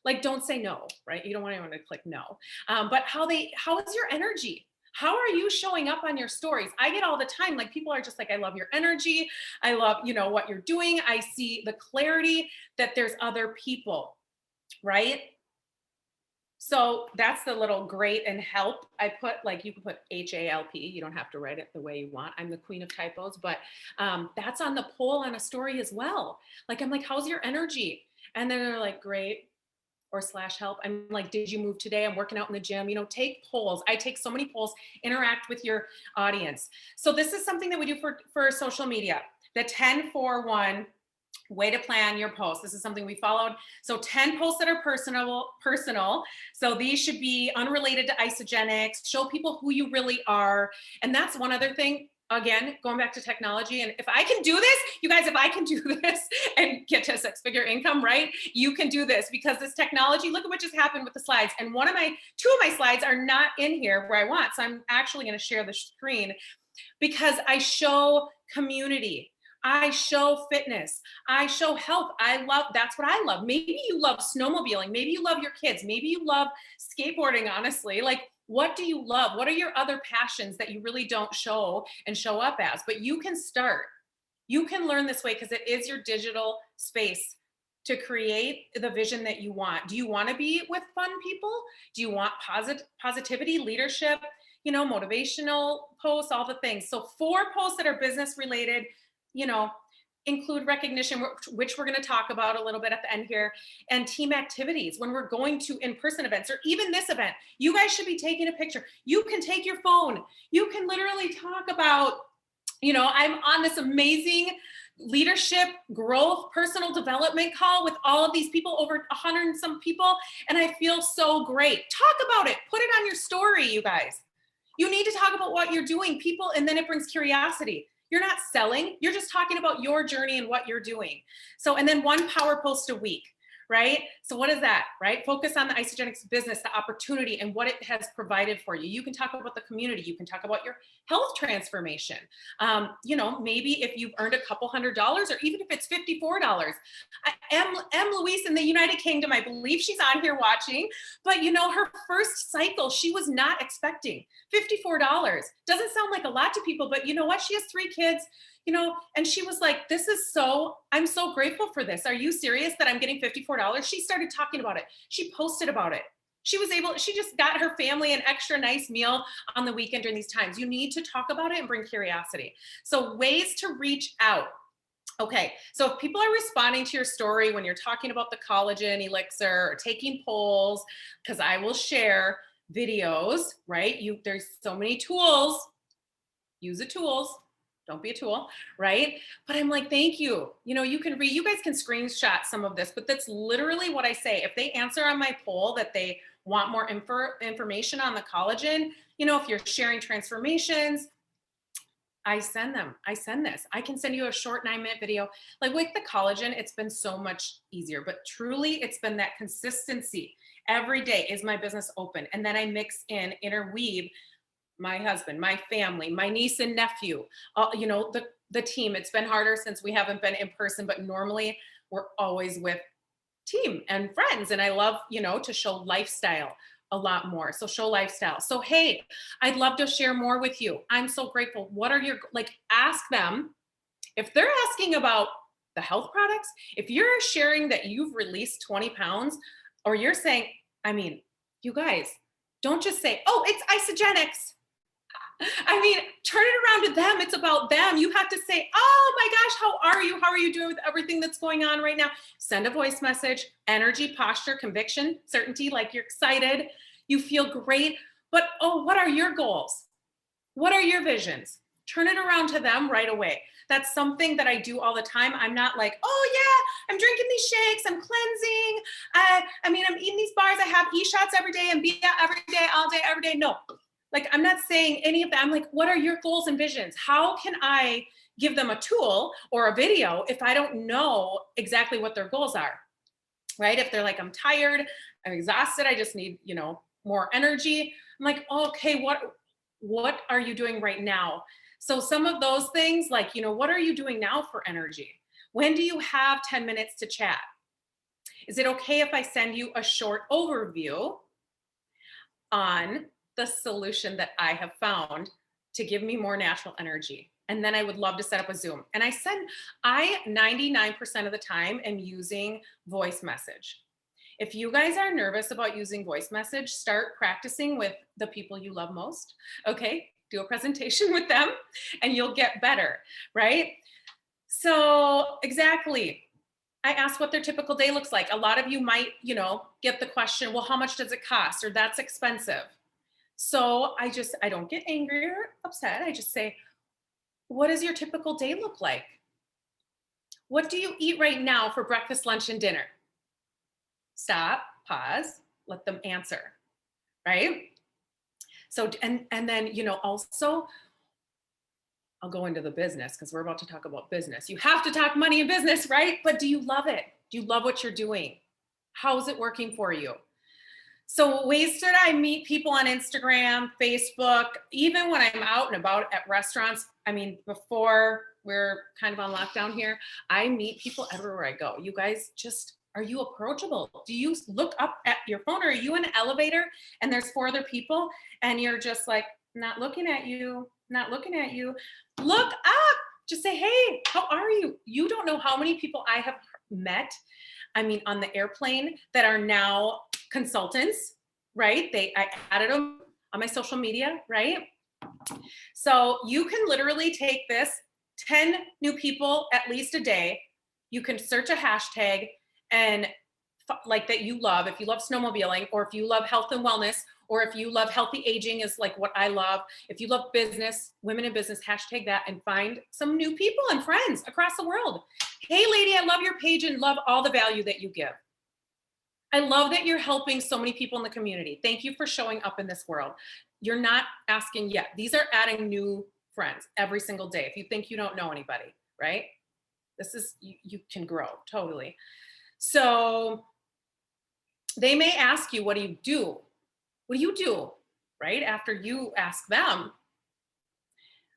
Like, don't say no, right? You don't want anyone to click no. But how is your energy? How are you showing up on your stories? I get all the time, like, people are just like, I love your energy. I love, what you're doing. I see the clarity that there's other people, right? So that's the little great and help. I put, like, you can put HALP. You don't have to write it the way you want. I'm the queen of typos, but that's on the poll on a story as well. Like, I'm like, how's your energy? And then they're like, great. Or /help. I'm like, did you move today? I'm working out in the gym. Take polls. I take so many polls, interact with your audience. So this is something that we do for social media. The 10-4-1 way to plan your posts. This is something we followed. So 10 posts that are personal. So these should be unrelated to Isogenics, show people who you really are. And that's one other thing. Again, going back to technology. And if I can do this, you guys, if I can do this and get to a 6-figure income, right? You can do this, because this technology, look at what just happened with the slides. And two of my slides are not in here where I want. So I'm actually going to share the screen, because I show community. I show fitness. I show health. That's what I love. Maybe you love snowmobiling. Maybe you love your kids. Maybe you love skateboarding, honestly. Like, what do you love? What are your other passions that you really don't show and show up as? But you can start. You can learn this way, because it is your digital space to create the vision that you want. Do you want to be with fun people? Do you want positivity, leadership, motivational posts, all the things? So 4 posts that are business related, include recognition, which we're going to talk about a little bit at the end here, and team activities. When we're going to in-person events, or even this event, you guys should be taking a picture. You can take your phone. You can literally talk about, I'm on this amazing leadership growth, personal development call with all of these people, over 100 and some people, and I feel so great. Talk about it. Put it on your story, you guys. You need to talk about what you're doing, people, and then it brings curiosity. You're not selling, you're just talking about your journey and what you're doing. So, and then 1 power post a week, right? So what is that, right? Focus on the Isogenics business, the opportunity, and what it has provided for you. You can talk about the community. You can talk about your health transformation. Maybe if you've earned a couple $100, or even if it's $54. M. Louise in the United Kingdom, I believe she's on here watching, but her first cycle, she was not expecting $54. Doesn't sound like a lot to people, but you know what? She has 3 kids. And she was like, I'm so grateful for this. Are you serious that I'm getting $54? She started talking about it. She posted about it. She just got her family an extra nice meal on the weekend during these times. You need to talk about it and bring curiosity. So ways to reach out. Okay, so if people are responding to your story when you're talking about the collagen elixir or taking polls, because I will share videos, right? There's so many tools. Use the tools. Don't be a tool, right? But I'm like, thank you. You guys can screenshot some of this, but that's literally what I say. If they answer on my poll that they want more information on the collagen, if you're sharing transformations, I send this. I can send you a short 9-minute video. Like with the collagen, it's been so much easier, but truly it's been that consistency. Every day, is my business open? And then I interweave my husband, my family, my niece and nephew, you know, the team. It's been harder since we haven't been in person, but normally we're always with team and friends. And I love, you know, to show lifestyle a lot more. So show lifestyle. So, hey, I'd love to share more with you. I'm so grateful. What are your, like, ask them if they're asking about the health products, if you're sharing that you've released 20 pounds, or you're saying, I mean, you guys, don't just say, oh, it's isogenics. I mean, turn it around to them. It's about them. You have to say, oh my gosh, how are you? How are you doing with everything that's going on right now? Send a voice message, energy, posture, conviction, certainty, like you're excited, you feel great. But, oh, what are your goals? What are your visions? Turn it around to them right away. That's something that I do all the time. I'm not like, oh yeah, I'm drinking these shakes, I'm cleansing. I mean, I'm eating these bars. I have e-shots every day and be out every day, all day, every day. No, like, I'm not saying any of that. I'm like, what are your goals and visions? How can I give them a tool or a video if I don't know exactly what their goals are, right? If they're like, I'm tired, I'm exhausted, I just need, you know, more energy. I'm like, okay, what are you doing right now? So some of those things, like, you know, what are you doing now for energy? When do you have 10 minutes to chat? Is it okay if I send you a short overview on the solution that I have found to give me more natural energy? And then I would love to set up a Zoom. And I 99% of the time am using voice message. If you guys are nervous about using voice message, start practicing with the people you love most. Okay, do a presentation with them and you'll get better, right? So exactly. I asked what their typical day looks like. A lot of you might, you know, get the question, well, how much does it cost? Or that's expensive. So I don't get angry or upset. I just say, what does your typical day look like? What do you eat right now for breakfast, lunch, and dinner? Stop, pause, let them answer, right? So, and then, you know, also, I'll go into the business because we're about to talk about business. You have to talk money and business, right? But do you love it? Do you love what you're doing? How is it working for you? So ways that I meet people on Instagram, Facebook, even when I'm out and about at restaurants. I mean, before we're kind of on lockdown here, I meet people everywhere I go. You guys just, are you approachable? Do you look up at your phone, or are you in an elevator and there's 4 other people and you're just like, not looking at you, not looking at you? Look up, just say, hey, how are you? You don't know how many people I have met, I mean, on the airplane that are now consultants, right? I added them on my social media, right? So you can literally take this 10 new people at least a day. You can search a hashtag and like that you love, if you love snowmobiling, or if you love health and wellness, or if you love healthy aging is like what I love. If you love business, women in business, hashtag that and find some new people and friends across the world. Hey lady, I love your page and love all the value that you give. I love that you're helping so many people in the community. Thank you for showing up in this world. You're not asking yet. These are adding new friends every single day. If you think you don't know anybody, right? This is, you can grow totally. So they may ask you, what do you do? What do you do, right? After you ask them,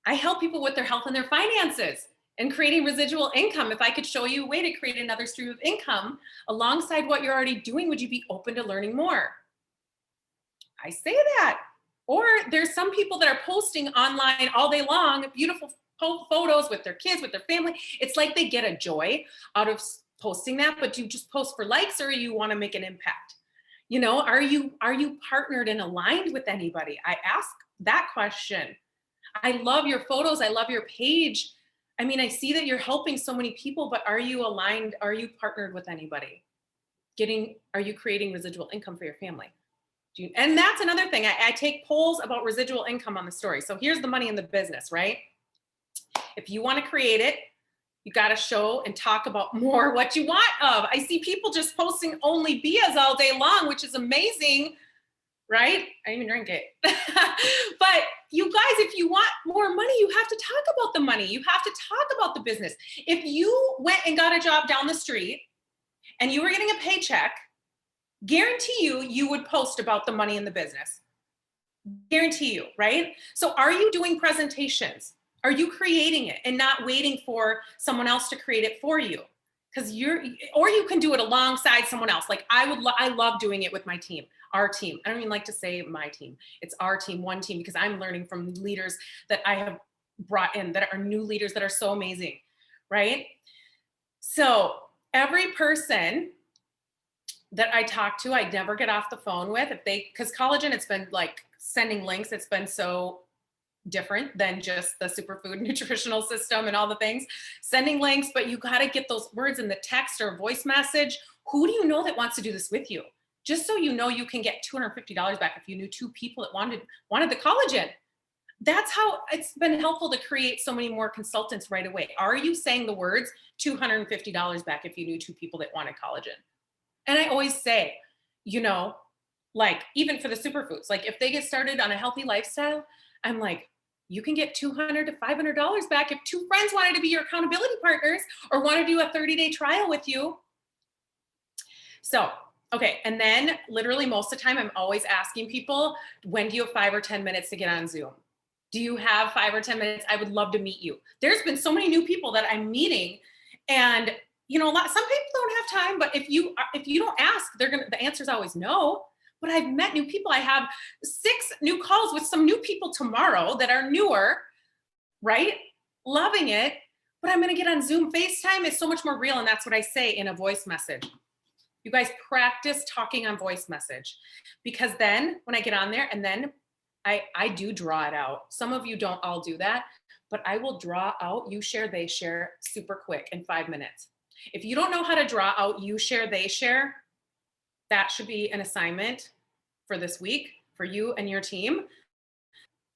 I help people with their health and their finances and creating residual income. If I could show you a way to create another stream of income alongside what you're already doing, would you be open to learning more? I say that. Or there's some people that are posting online all day long, beautiful photos with their kids, with their family. It's like they get a joy out of posting that, but do you just post for likes, or you want to make an impact? You know, are you partnered and aligned with anybody? I ask that question. I love your photos. I love your page. I mean, I see that you're helping so many people, but are you aligned? Are you partnered with anybody? Are you creating residual income for your family? And that's another thing. I take polls about residual income on the story. So here's the money in the business, right? If you want to create it, you got to show and talk about more what you want of. I see people just posting only Bias all day long, which is amazing, right? I didn't even drink it. But you guys, if you want more money, you have to talk about the money. You have to talk about the business. If you went and got a job down the street and you were getting a paycheck, guarantee you would post about the money in the business. Guarantee you, right? So are you doing presentations? Are you creating it and not waiting for someone else to create it for you? Because or you can do it alongside someone else. Like I love doing it with my team, our team. I don't even like to say my team. It's our team, one team, because I'm learning from leaders that I have brought in that are new leaders that are so amazing, right? So every person that I talk to, I never get off the phone with because collagen, it's been like sending links. It's been so different than just the superfood nutritional system and all the things, sending links, but you got to get those words in the text or voice message. Who do you know that wants to do this with you? Just so you know, you can get $250 back if you knew 2 people that wanted the collagen. That's how it's been helpful to create so many more consultants right away. Are you saying the words $250 back if you knew 2 people that wanted collagen? And I always say, you know, like even for the superfoods, like if they get started on a healthy lifestyle, I'm like, you can get $200 to $500 back if 2 friends wanted to be your accountability partners or want to do a 30-day trial with you. So, okay. And then literally most of the time, I'm always asking people, when do you have 5 or 10 minutes to get on Zoom? Do you have 5 or 10 minutes? I would love to meet you. There's been so many new people that I'm meeting, and you know, some people don't have time, but if you don't ask, the answer is always no. But I've met new people. I have 6 new calls with some new people tomorrow that are newer, right? Loving it. But I'm going to get on Zoom. FaceTime is so much more real. And that's what I say in a voice message. You guys practice talking on voice message, because then when I get on there and then I do draw it out. Some of you don't all do that, but I will draw out you share, they share super quick in 5 minutes. If you don't know how to draw out you share, they share, that should be an assignment for this week for you and your team.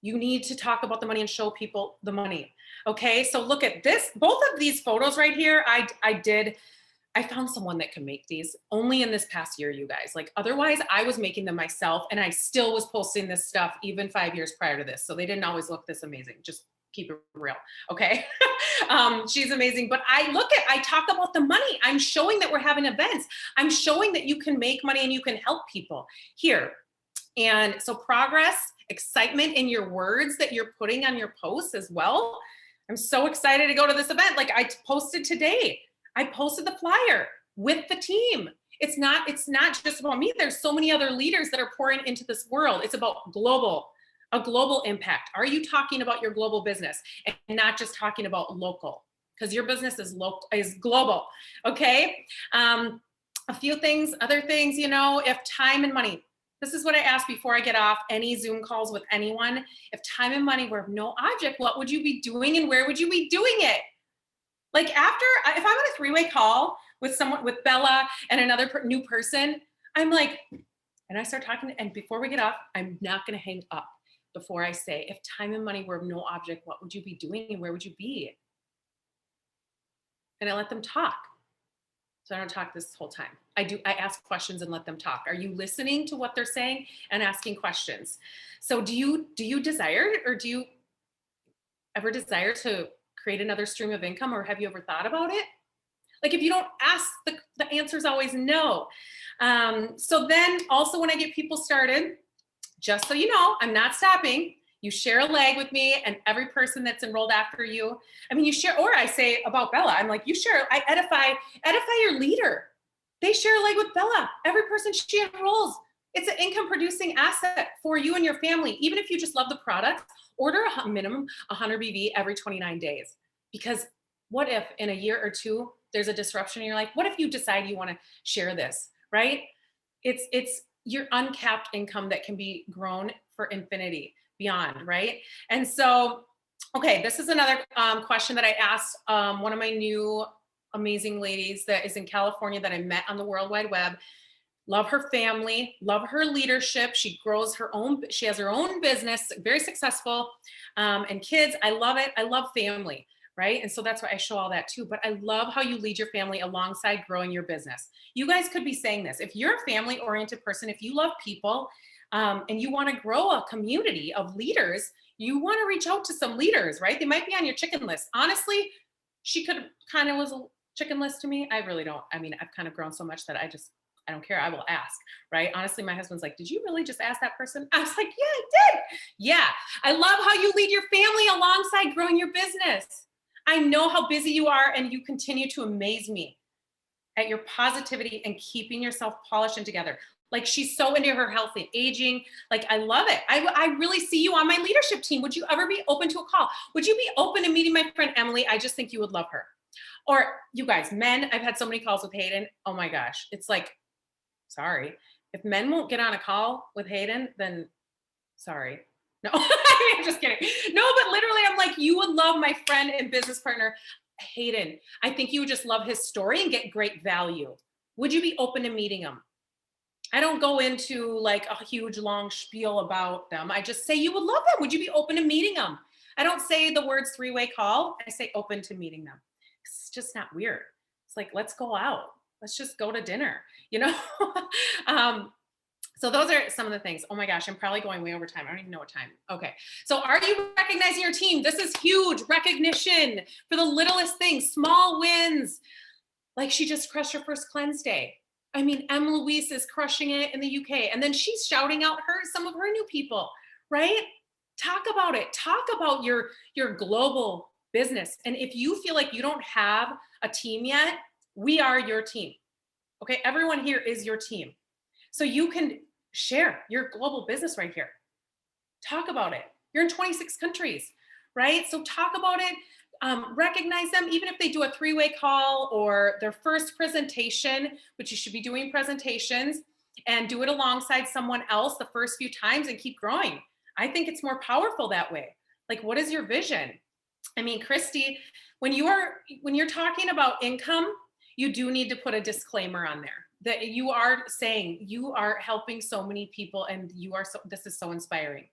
You need to talk about the money and show people the money. Okay, so look at this. Both of these photos right here, I found someone that can make these only in this past year, you guys. Like otherwise I was making them myself, and I still was posting this stuff even 5 years prior to this. So they didn't always look this amazing. Just keep it real, okay? She's amazing. But I talk about the money. I'm showing that we're having events. I'm showing that you can make money and you can help people here. And so progress, excitement in your words that you're putting on your posts as well. I'm so excited to go to this event. Like I posted today, I posted the flyer with the team. It's not just about me. There's so many other leaders that are pouring into this world. It's about a global impact. Are you talking about your global business and not just talking about local? Because your business is global, okay? A few things, other things, you know, if time and money, this is what I ask before I get off any Zoom calls with anyone. If time and money were of no object, what would you be doing and where would you be doing it? Like if I'm on a 3-way call with Bella and another new person, I'm like, and I start talking, and before we get off, I'm not going to hang up before I say, if time and money were of no object, what would you be doing and where would you be? And I let them talk. So I don't talk this whole time. I ask questions and let them talk. Are you listening to what they're saying and asking questions? So do you desire, or do you ever desire to create another stream of income, or have you ever thought about it? Like if you don't ask, the answer is always no. So then also when I get people started, just so you know, I'm not stopping. You share a leg with me, and every person that's enrolled after you, I mean, you share, or I say about Bella, I'm like, I edify your leader. They share a leg with Bella. Every person she enrolls, it's an income producing asset for you and your family. Even if you just love the product, order a minimum 100 BV every 29 days. Because what if in a year or 2, there's a disruption in your life? What if you decide you want to share this, right? It's your uncapped income that can be grown for infinity beyond, right? And so, okay, this is another question that I asked one of my new amazing ladies that is in California that I met on the World Wide Web. Love her family, love her leadership. She has her own business, very successful, and kids. I love it. I love family, right? And so that's why I show all that too. But I love how you lead your family alongside growing your business. You guys could be saying this. If you're a family-oriented person, if you love people, and you want to grow a community of leaders, you want to reach out to some leaders, right? They might be on your chicken list. Honestly, she could kind of was a chicken list to me. I really don't. I mean, I've kind of grown so much that I just I don't care. I will ask, right? Honestly, my husband's like, did you really just ask that person? I was like, yeah, I did. Yeah. I love how you lead your family alongside growing your business. I know how busy you are, and you continue to amaze me at your positivity and keeping yourself polished and together. Like, she's so into her health and aging. Like, I love it. I really see you on my leadership team. Would you ever be open to a call? Would you be open to meeting my friend Emily? I just think you would love her. Or you guys, men, I've had so many calls with Hayden. Oh my gosh. It's like, sorry. If men won't get on a call with Hayden, then sorry. No, I'm just kidding. No, but literally, I'm like, you would love my friend and business partner, Hayden. I think you would just love his story and get great value. Would you be open to meeting him? I don't go into like a huge long spiel about them. I just say you would love them. Would you be open to meeting them? I don't say the words three-way call. I say open to meeting them. It's just not weird. It's like, let's go out. Let's just go to dinner, you know? So those are some of the things. Oh my gosh, I'm probably going way over time. I don't even know what time. Okay. So are you recognizing your team? This is huge recognition for the littlest things, small wins. Like, she just crushed her first cleanse day. I mean, Em Louise is crushing it in the UK. And then she's shouting out some of her new people, right? Talk about it. Talk about your global business. And if you feel like you don't have a team yet, we are your team. Okay. Everyone here is your team. So you can share your global business right here. Talk about it. You're in 26 countries, right? So talk about it. Recognize them, even if they do a three-way call or their first presentation, which you should be doing presentations, and do it alongside someone else the first few times and keep growing. I think it's more powerful that way. Like, what is your vision? I mean, Christy, when you're talking about income, you do need to put a disclaimer on there that you are saying you are helping so many people, and this is so inspiring.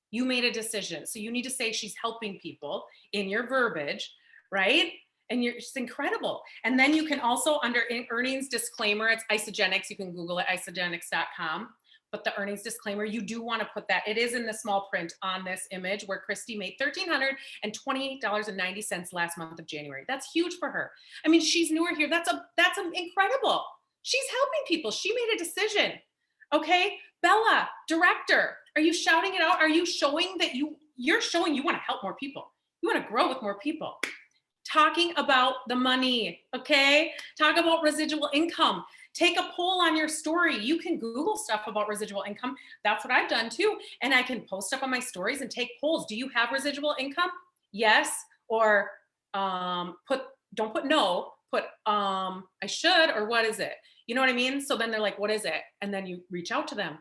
You made a decision. So you need to say she's helping people in your verbiage, right? And it's incredible. And then you can also, under earnings disclaimer, it's Isagenix. You can Google it, isagenix.com. But the earnings disclaimer, you do want to put that. It is in the small print on this image where Christy made $1,328.90 last month of January. That's huge for her. I mean, she's newer here. That's incredible. She's helping people. She made a decision. Okay, Bella, director, are you shouting it out? Are you showing that you're showing you want to help more people? You want to grow with more people. Talking about the money, okay? Talk about residual income. Take a poll on your story. You can Google stuff about residual income. That's what I've done too. And I can post stuff on my stories and take polls. Do you have residual income? Yes. Or don't put no, put I should, or what is it? You know what I mean? So then they're like, what is it? And then you reach out to them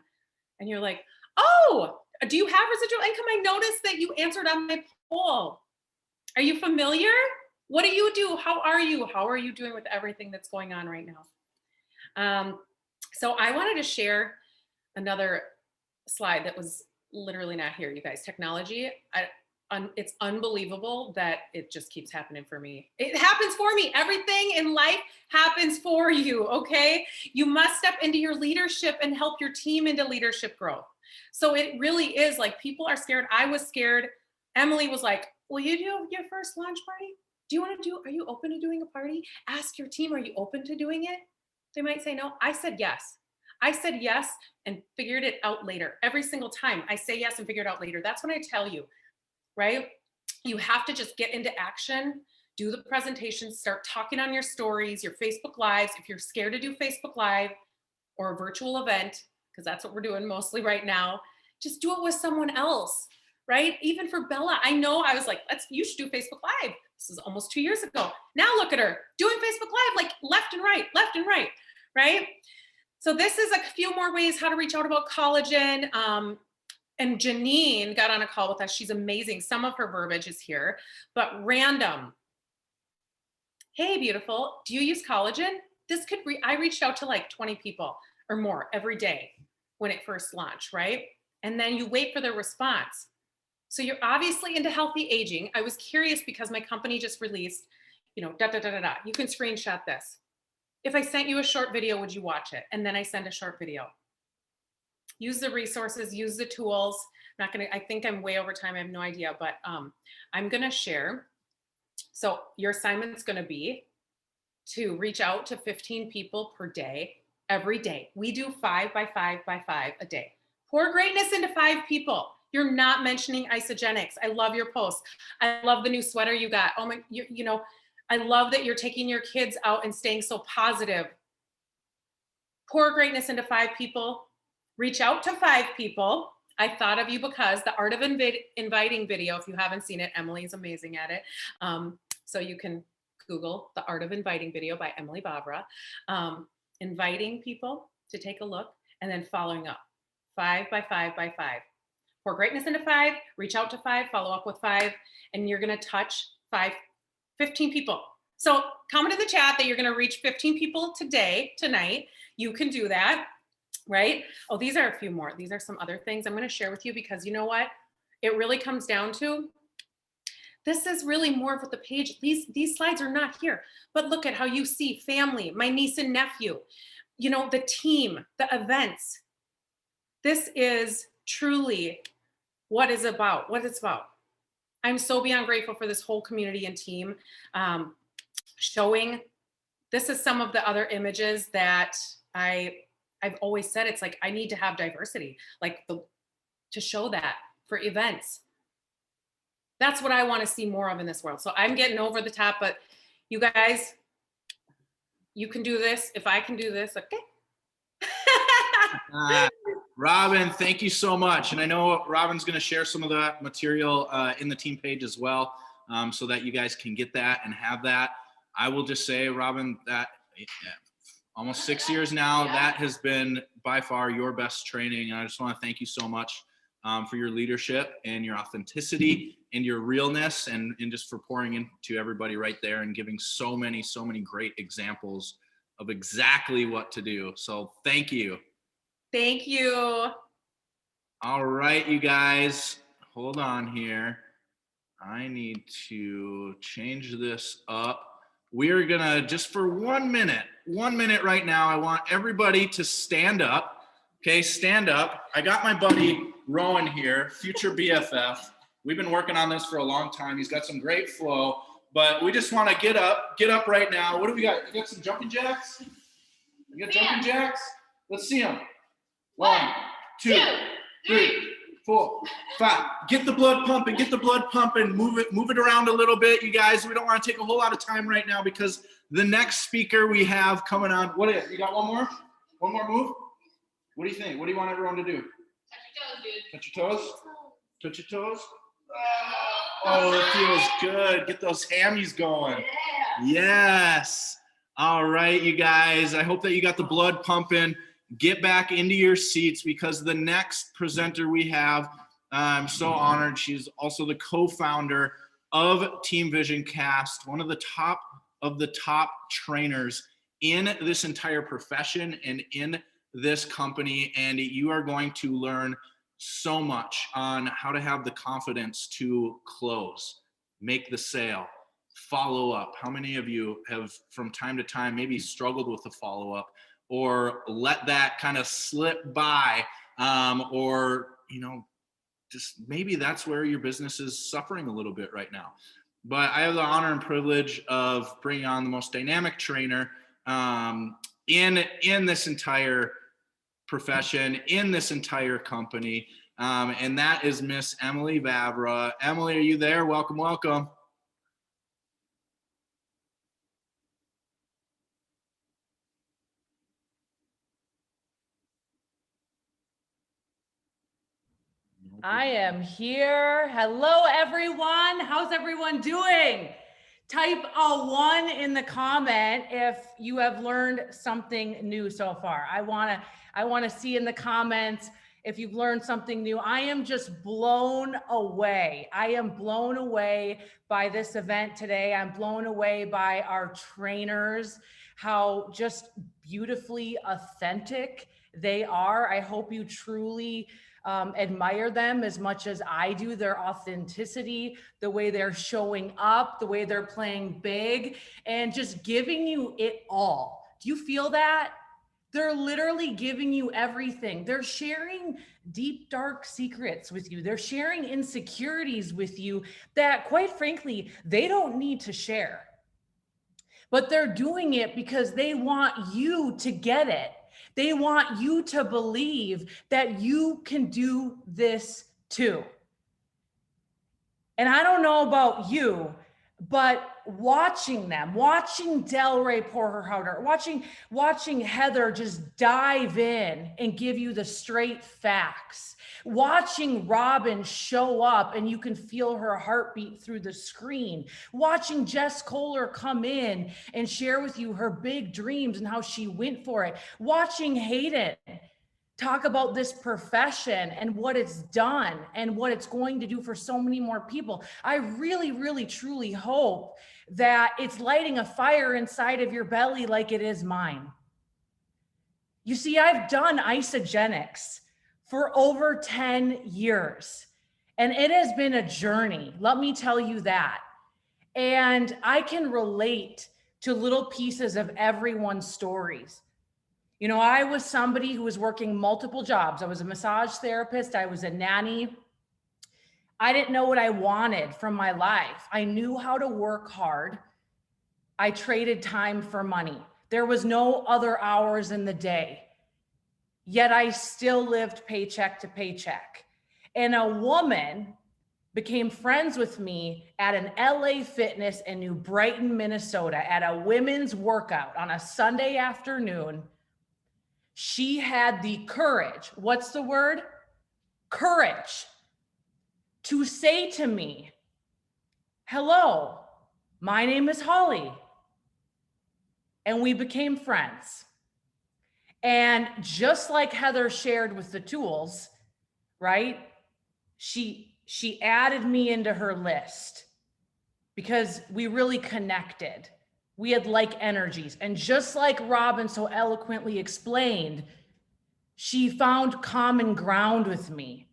and you're like, oh, do you have residual income? I noticed that you answered on my poll. Are you familiar? What do you do? How are you? How are you doing with everything that's going on right now? So I wanted to share another slide that was literally not here, you guys. Technology, it's unbelievable that it just keeps happening for me. It happens for me. Everything in life happens for you, okay? You must step into your leadership and help your team into leadership growth. So it really is like, people are scared. I was scared. Emily was like, will you do your first launch party? Are you open to doing a party? Ask your team, are you open to doing it? They might say no. I said yes. I said yes and figured it out later. Every single time I say yes and figure it out later. That's when I tell you, right? You have to just get into action, do the presentations, start talking on your stories, your Facebook Lives. If you're scared to do Facebook Live or a virtual event, because that's what we're doing mostly right now, just do it with someone else, right? Even for Bella, I know I was like, you should do Facebook Live. This is almost 2 years ago. Now look at her doing Facebook Live, like left and right, right? So this is a few more ways how to reach out about collagen. And Janine got on a call with us. She's amazing. Some of her verbiage is here, but random. Hey, beautiful. Do you use collagen? I reached out to like 20 people or more every day when it first launched, right? And then you wait for their response. So you're obviously into healthy aging. I was curious because my company just released, You can screenshot this. If I sent you a short video, would you watch it? And then I send a short video. Use the resources, use the tools. I think I'm way over time. I have no idea, but I'm gonna share. So your assignment's gonna be to reach out to 15 people per day every day. We do 5 by 5 by 5 a day. Pour greatness into 5 people. You're not mentioning Isogenics. I love your post. I love the new sweater you got. Oh my, you know, I love that you're taking your kids out and staying so positive. Pour greatness into 5 people. Reach out to 5 people. I thought of you because the Art of Inviting video, if you haven't seen it, Emily is amazing at it. So you can Google the Art of Inviting video by Emily Barbara. Inviting people to take a look and then following up. 5 by 5 by 5. Pour greatness into 5, reach out to 5, follow up with 5, and you're going to touch 15 people. So comment in the chat that you're going to reach 15 people tonight. You can do that, right? Oh, these are a few more. These are some other things I'm going to share with you because you know what? It really comes down to, this is really more of what the page, these slides are not here, but look at how you see family, my niece and nephew, you know, the team, the events. This is truly what it's about. I'm so beyond grateful for this whole community and team showing. This is some of the other images that I've always said, it's like, I need to have diversity, like to show that for events. That's what I want to see more of in this world. So I'm getting over the top, but you guys, you can do this. If I can do this, okay. Robin, thank you so much. And I know Robin's going to share some of that material in the team page as well, so that you guys can get that and have that. I will just say, Robin, that almost 6 years now, that has been by far your best training. And I just want to thank you so much for your leadership and your authenticity and your realness and just for pouring into everybody right there and giving so many great examples of exactly what to do. So thank you. Thank you. All right, you guys, hold on here. I need to change this up. We're gonna, just for 1 minute right now, I want everybody to stand up. Okay, stand up. I got my buddy Rowan here, future BFF. We've been working on this for a long time. He's got some great flow, but we just want to get up right now. What do we got? You got some jumping jacks? You got jumping jacks? Let's see them. 1, 2, 3, 4, 5. Get the blood pumping. Move it around a little bit, you guys. We don't want to take a whole lot of time right now because the next speaker we have coming on. What is? You got one more? One more move? What do you think? What do you want everyone to do? Touch your toes, dude. Touch your toes? Oh, it feels good. Get those hammies going. Yes. All right, you guys. I hope that you got the blood pumping. Get back into your seats because the next presenter we have, I'm so honored. She's also the co-founder of Team VisionCast, one of the top trainers in this entire profession and in this company. And you are going to learn so much on how to have the confidence to close, make the sale, follow up. How many of you have from time to time maybe struggled with the follow-up or let that kind of slip by, or, you know, just maybe that's where your business is suffering a little bit right now. But I have the honor and privilege of bringing on the most dynamic trainer in this entire profession, in this entire company, and that is Miss Emily Vavra. Emily, are you there? Welcome. I am here. Hello, everyone. How's everyone doing? Type a 1 in the comment if you have learned something new so far. I want to see in the comments if you've learned something new. I am just blown away. I am blown away by this event today. I'm blown away by our trainers, how just beautifully authentic they are. I hope you truly admire them as much as I do, their authenticity, the way they're showing up, the way they're playing big, and just giving you it all. Do you feel that? They're literally giving you everything. They're sharing deep, dark secrets with you. They're sharing insecurities with you that, quite frankly, they don't need to share. But they're doing it because they want you to get it. They want you to believe that you can do this too. And I don't know about you, but watching them, watching Delray pour her heart out, watching Heather just dive in and give you the straight facts, watching Robin show up and you can feel her heartbeat through the screen, watching Jess Kohler come in and share with you her big dreams and how she went for it, watching Hayden talk about this profession and what it's done and what it's going to do for so many more people. I really, really, truly hope that it's lighting a fire inside of your belly like it is mine. You see, I've done Isagenix for over 10 years, and it has been a journey. Let me tell you that. And I can relate to little pieces of everyone's stories. You know, I was somebody who was working multiple jobs. I was a massage therapist. I was a nanny. I didn't know what I wanted from my life. I knew how to work hard. I traded time for money. There was no other hours in the day. Yet I still lived paycheck to paycheck. And a woman became friends with me at an LA Fitness in New Brighton, Minnesota, at a women's workout on a Sunday afternoon. She had the courage, what's the word? Courage, to say to me, hello, my name is Holly. And we became friends. And just like Heather shared with the tools, right? She added me into her list because we really connected. We had like energies. And just like Robin so eloquently explained, she found common ground with me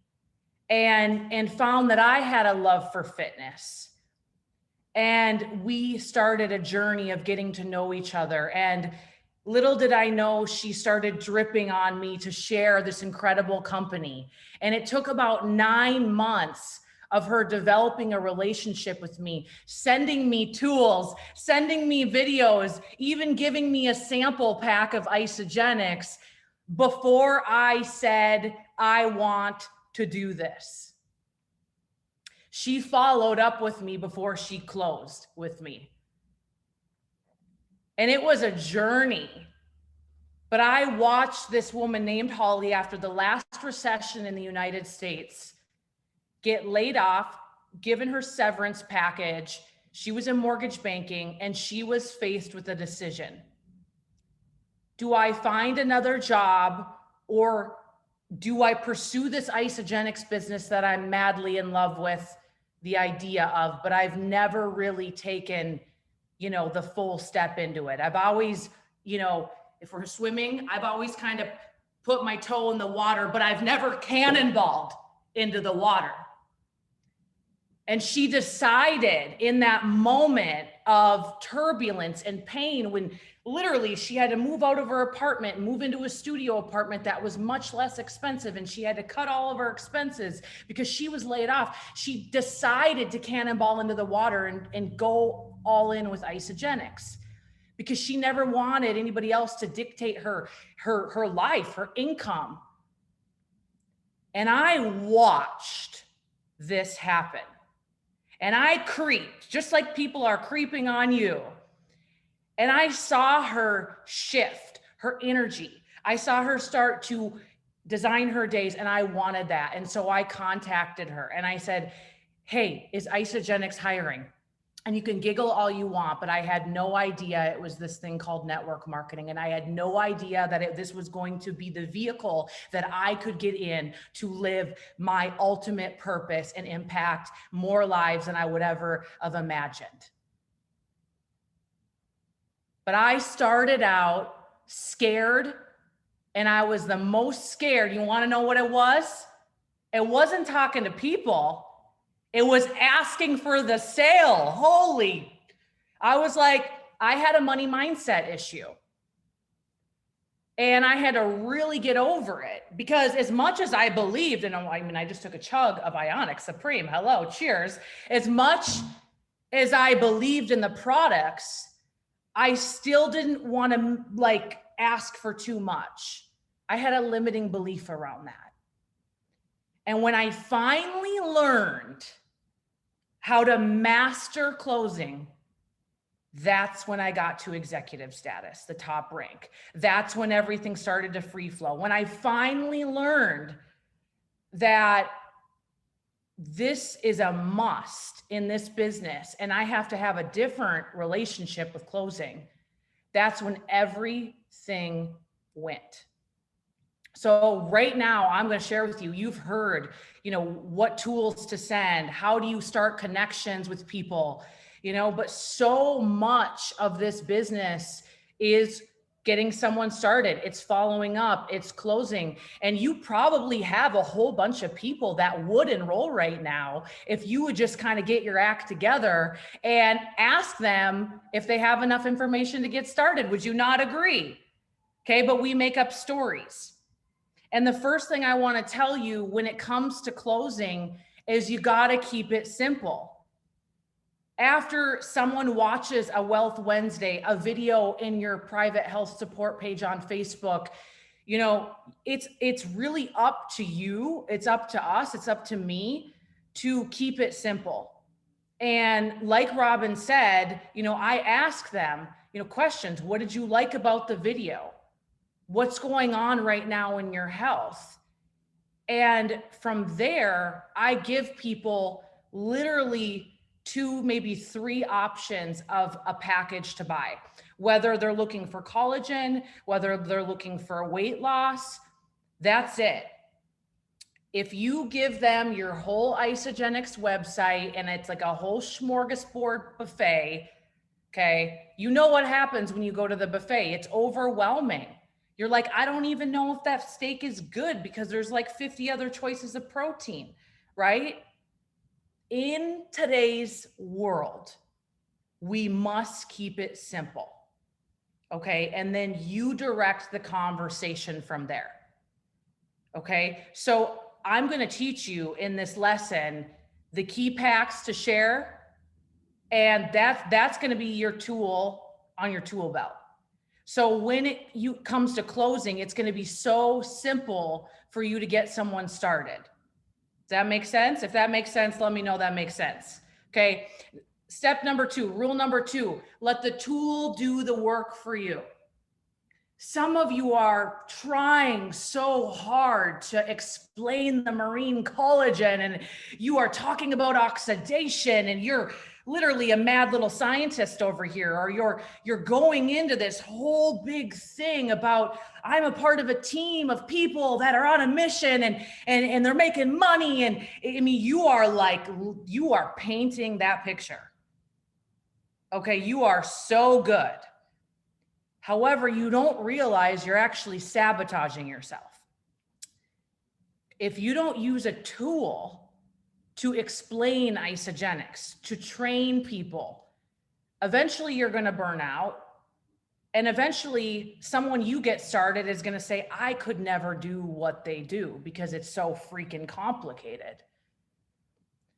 and found that I had a love for fitness. And we started a journey of getting to know each other. And little did I know, she started dripping on me to share this incredible company. And it took about 9 months of her developing a relationship with me, sending me tools, sending me videos, even giving me a sample pack of Isagenix before I said, I want to do this. She followed up with me before she closed with me. And it was a journey. But I watched this woman named Holly after the last recession in the United States get laid off, given her severance package. She was in mortgage banking and she was faced with a decision. Do I find another job or do I pursue this Isagenix business that I'm madly in love with the idea of, but I've never really taken, the full step into it. I've always, if we're swimming, I've always kind of put my toe in the water, but I've never cannonballed into the water. And she decided in that moment of turbulence and pain, when literally she had to move out of her apartment, move into a studio apartment that was much less expensive, and she had to cut all of her expenses because she was laid off. She decided to cannonball into the water and go all in with Isagenix because she never wanted anybody else to dictate her life, her income. And I watched this happen. And I creeped, just like people are creeping on you. And I saw her shift, her energy. I saw her start to design her days, and I wanted that. And so I contacted her and I said, hey, is Isagenix hiring? And you can giggle all you want, but I had no idea it was this thing called network marketing. And I had no idea that this was going to be the vehicle that I could get in to live my ultimate purpose and impact more lives than I would ever have imagined. But I started out scared, and I was the most scared. You want to know what it was? It wasn't talking to people. It was asking for the sale. I was like, I had a money mindset issue. And I had to really get over it because as much as I believed, and I just took a chug of Ionic Supreme. Hello, cheers. As much as I believed in the products, I still didn't want to ask for too much. I had a limiting belief around that. And when I finally learned how to master closing, that's when I got to executive status, the top rank. That's when everything started to free flow. When I finally learned that this is a must in this business and I have to have a different relationship with closing, that's when everything went. So right now I'm going to share with you, you've heard, what tools to send, how do you start connections with people, but so much of this business is getting someone started. It's following up, it's closing. And you probably have a whole bunch of people that would enroll right now if you would just kind of get your act together and ask them if they have enough information to get started. Would you not agree? Okay, but we make up stories. And the first thing I want to tell you when it comes to closing is you got to keep it simple. After someone watches a Wealth Wednesday, a video in your private health support page on Facebook, it's really up to you. It's up to us. It's up to me to keep it simple. And like Robin said, I ask them, questions. What did you like about the video? What's going on right now in your health? And from there, I give people literally 2, maybe 3 options of a package to buy, whether they're looking for collagen, whether they're looking for weight loss, that's it. If you give them your whole Isagenix website and it's like a whole smorgasbord buffet, okay, you know what happens when you go to the buffet. It's overwhelming. You're like, I don't even know if that steak is good because there's like 50 other choices of protein, right? In today's world, we must keep it simple, okay? And then you direct the conversation from there, okay? So I'm gonna teach you in this lesson the key packs to share, and that's gonna be your tool on your tool belt. So when it comes to closing, it's gonna be so simple for you to get someone started. Does that make sense? If that makes sense, let me know that makes sense. Okay. Step number 2, rule number 2, let the tool do the work for you. Some of you are trying so hard to explain the marine collagen and you are talking about oxidation and you're literally a mad little scientist over here, or you're going into this whole big thing about I'm a part of a team of people that are on a mission and they're making money. And I mean, you are painting that picture. Okay, you are so good. However, you don't realize you're actually sabotaging yourself. If you don't use a tool to explain Isagenix, to train people, eventually you're going to burn out. And eventually someone you get started is going to say, I could never do what they do because it's so freaking complicated.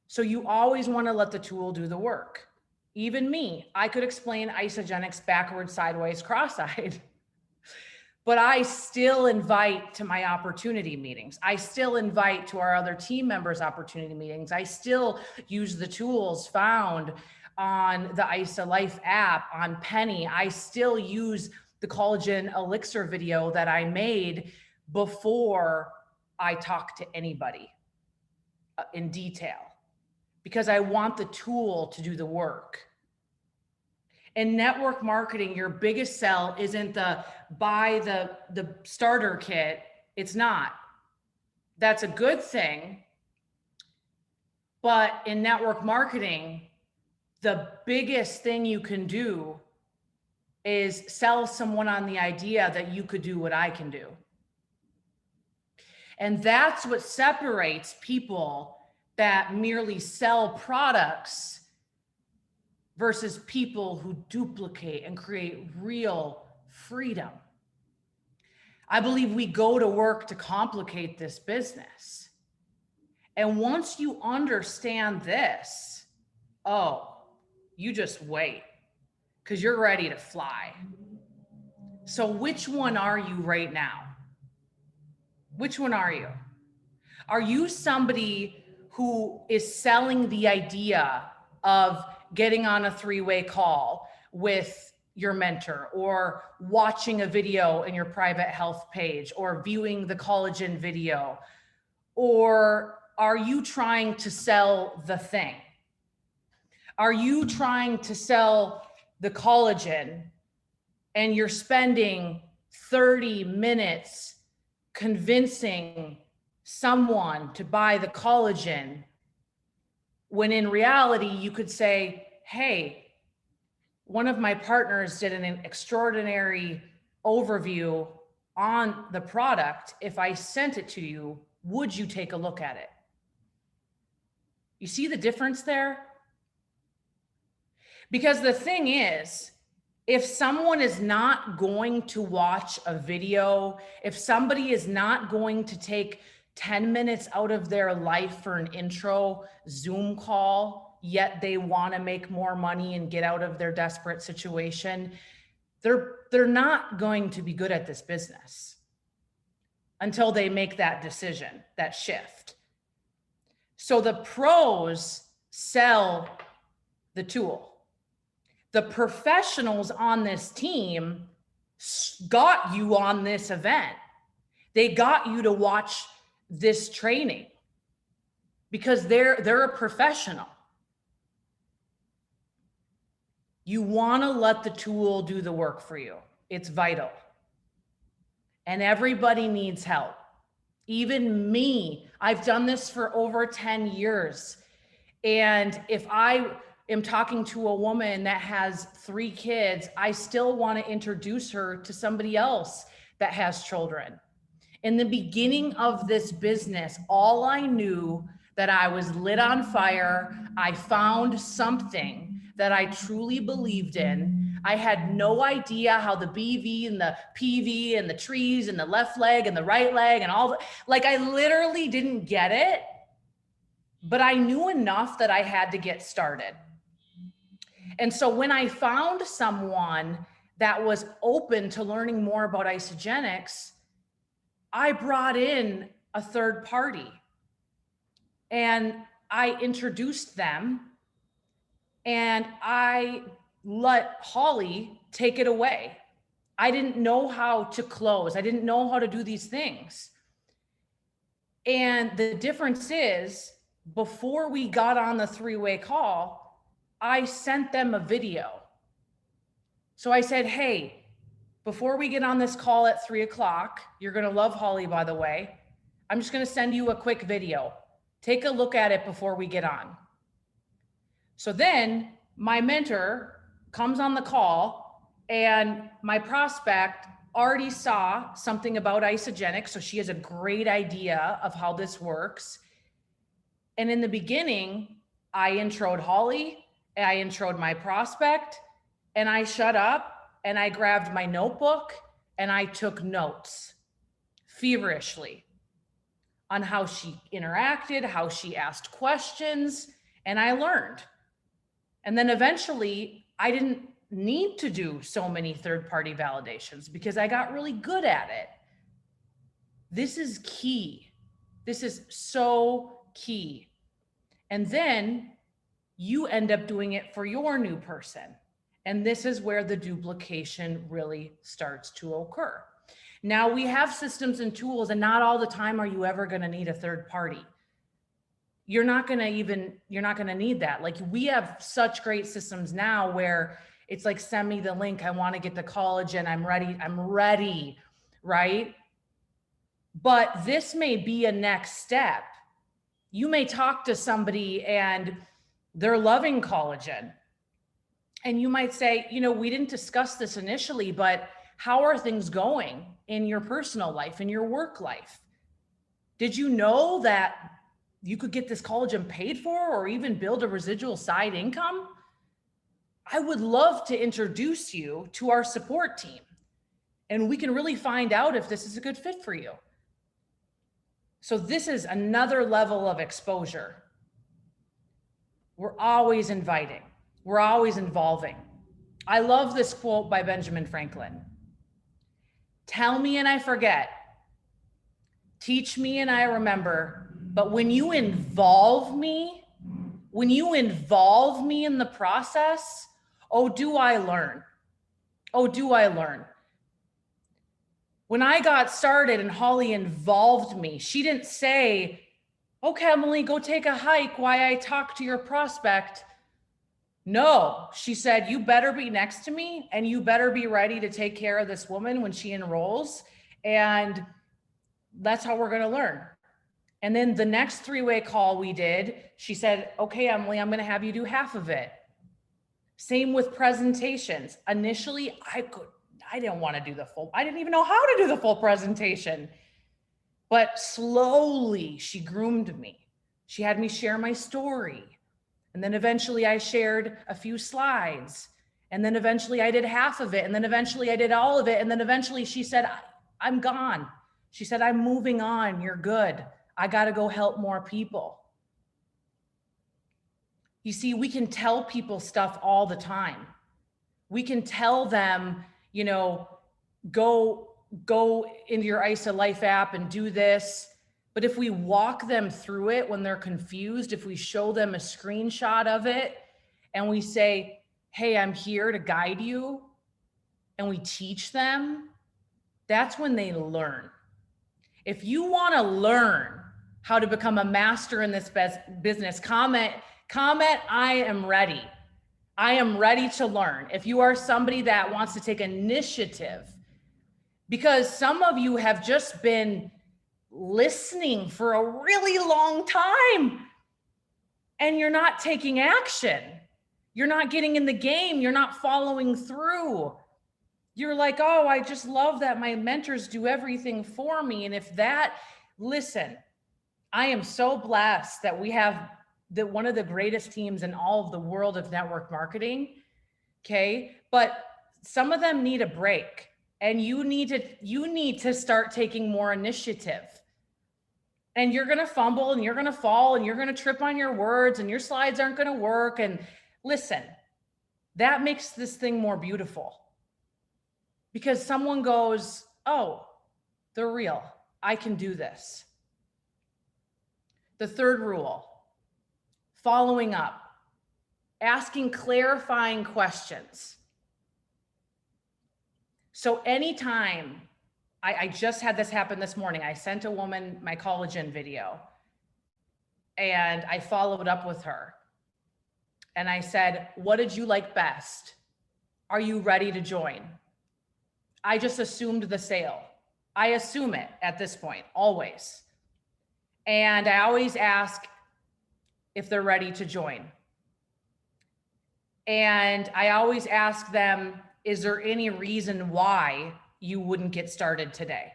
So you always want to let the tool do the work. Even me, I could explain Isagenix backwards, sideways, cross-eyed, but I still invite to my opportunity meetings. I still invite to our other team members' opportunity meetings. I still use the tools found on the Isa Life app, on Penny. I still use the collagen elixir video that I made before I talk to anybody in detail, because I want the tool to do the work. In network marketing, your biggest sell isn't the buy the starter kit. It's not. That's a good thing. But in network marketing, the biggest thing you can do is sell someone on the idea that you could do what I can do. And that's what separates people that merely sell products versus people who duplicate and create real freedom. I believe we go to work to complicate this business. And once you understand this, oh, you just wait, because you're ready to fly. So which one are you right now? Which one are you? Are you somebody who is selling the idea of getting on a three-way call with your mentor, or watching a video in your private health page, or viewing the collagen video? Or are you trying to sell the thing? Are you trying to sell the collagen and you're spending 30 minutes convincing someone to buy the collagen, when in reality you could say, hey, one of my partners did an extraordinary overview on the product. If I sent it to you, would you take a look at it? You see the difference there? Because the thing is, if someone is not going to watch a video, if somebody is not going to take 10 minutes out of their life for an intro Zoom call, yet they want to make more money and get out of their desperate situation, they're not going to be good at this business until they make that decision, that shift. So the pros sell the tool. The professionals on this team got you on this event. They got you to watch this training because they're a professional. You want to let the tool do the work for you. It's vital. And everybody needs help. Even me. I've done this for over 10 years. And if I am talking to a woman that has 3 kids, I still want to introduce her to somebody else that has children. In the beginning of this business, all I knew that I was lit on fire. I found something that I truly believed in. I had no idea how the BV and the PV and the trees and the left leg and the right leg and all, like I literally didn't get it, but I knew enough that I had to get started. And so when I found someone that was open to learning more about Isagenix, I brought in a third party and I introduced them and I let Holly take it away. I didn't know how to close. I didn't know how to do these things. And the difference is, before we got on the 3-way call, I sent them a video. So I said, hey, before we get on this call at 3 o'clock, you're going to love Holly, by the way. I'm just going to send you a quick video. Take a look at it before we get on. So then my mentor comes on the call and my prospect already saw something about Isagenix. So she has a great idea of how this works. And in the beginning, I introed Holly, I introed my prospect, and I shut up and I grabbed my notebook and I took notes feverishly on how she interacted, how she asked questions, and I learned. And then eventually I didn't need to do so many third-party validations because I got really good at it. This is key. This is so key. And then you end up doing it for your new person. And this is where the duplication really starts to occur. Now we have systems and tools, and not all the time are you ever going to need a third party. You're not going to need that. Like, we have such great systems now where it's like, send me the link. I want to get the collagen. I'm ready, right? But this may be a next step. You may talk to somebody and they're loving collagen. And you might say, we didn't discuss this initially, but how are things going in your personal life, in your work life? Did you know that you could get this collagen paid for or even build a residual side income? I would love to introduce you to our support team, and we can really find out if this is a good fit for you. So this is another level of exposure. We're always inviting. We're always involving. I love this quote by Benjamin Franklin. Tell me and I forget. Teach me and I remember. But when you involve me in the process, oh, do I learn? Oh, do I learn? When I got started and Holly involved me, she didn't say, okay, Emily, go take a hike while I talk to your prospect. No, she said, you better be next to me and you better be ready to take care of this woman when she enrolls. And that's how we're going to learn. And then the next 3-way call we did, she said, okay, Emily, I'm going to have you do half of it. Same with presentations. Initially, I didn't want to do the full, I didn't even know how to do the full presentation. But slowly she groomed me. She had me share my story. And then eventually I shared a few slides. And then eventually I did half of it. And then eventually I did all of it. And then eventually she said, I'm gone. She said, I'm moving on. You're good. I got to go help more people. You see, we can tell people stuff all the time. We can tell them, you know, go into your ISA Life app and do this. But if we walk them through it when they're confused, if we show them a screenshot of it and we say, hey, I'm here to guide you, and we teach them, that's when they learn. If you want to learn how to become a master in this business, comment, I am ready. I am ready to learn. If you are somebody that wants to take initiative, because some of you have just been listening for a really long time and you're not taking action. You're not getting in the game. You're not following through. You're like, oh, I just love that my mentors do everything for me. And if that, listen, I am so blessed that we have one of the greatest teams in all of the world of network marketing. Okay. But some of them need a break, and you need to start taking more initiative. And you're going to fumble and you're going to fall and you're going to trip on your words and your slides aren't going to work. And listen, that makes this thing more beautiful, because someone goes, oh, they're real. I can do this. The third rule, following up, asking clarifying questions. So anytime, I just had this happen this morning. I sent a woman my collagen video and I followed up with her. And I said, what did you like best? Are you ready to join? I just assumed the sale. I assume it at this point, always. And I always ask if they're ready to join. And I always ask them, is there any reason why you wouldn't get started today?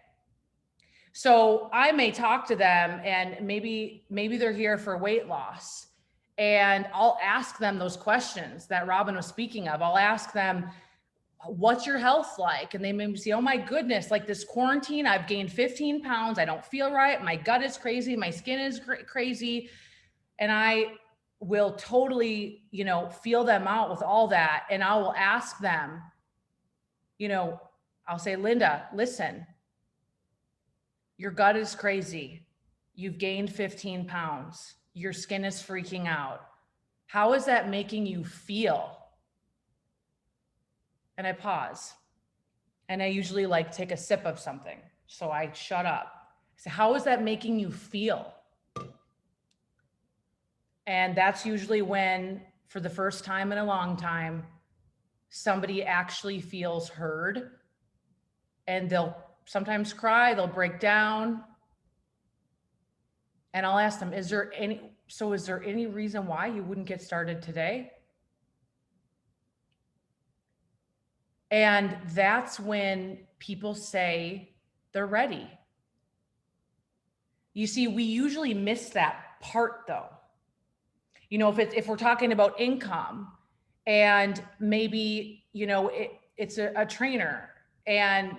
So I may talk to them and maybe they're here for weight loss, and I'll ask them those questions that Robin was speaking of. I'll ask them, what's your health like? And they may say, oh my goodness, like this quarantine, I've gained 15 pounds. I don't feel right. My gut is crazy. My skin is crazy. And I will totally, feel them out with all that. And I will ask them, I'll say, Linda, listen, your gut is crazy. You've gained 15 pounds. Your skin is freaking out. How is that making you feel? And I pause. And I usually take a sip of something. So I shut up. I say, how is that making you feel? And that's usually when, for the first time in a long time, somebody actually feels heard, and they'll sometimes cry, they'll break down. And I'll ask them, is there any reason why you wouldn't get started today? And that's when people say they're ready. You see, we usually miss that part though. If we're talking about income, and maybe, it's a trainer and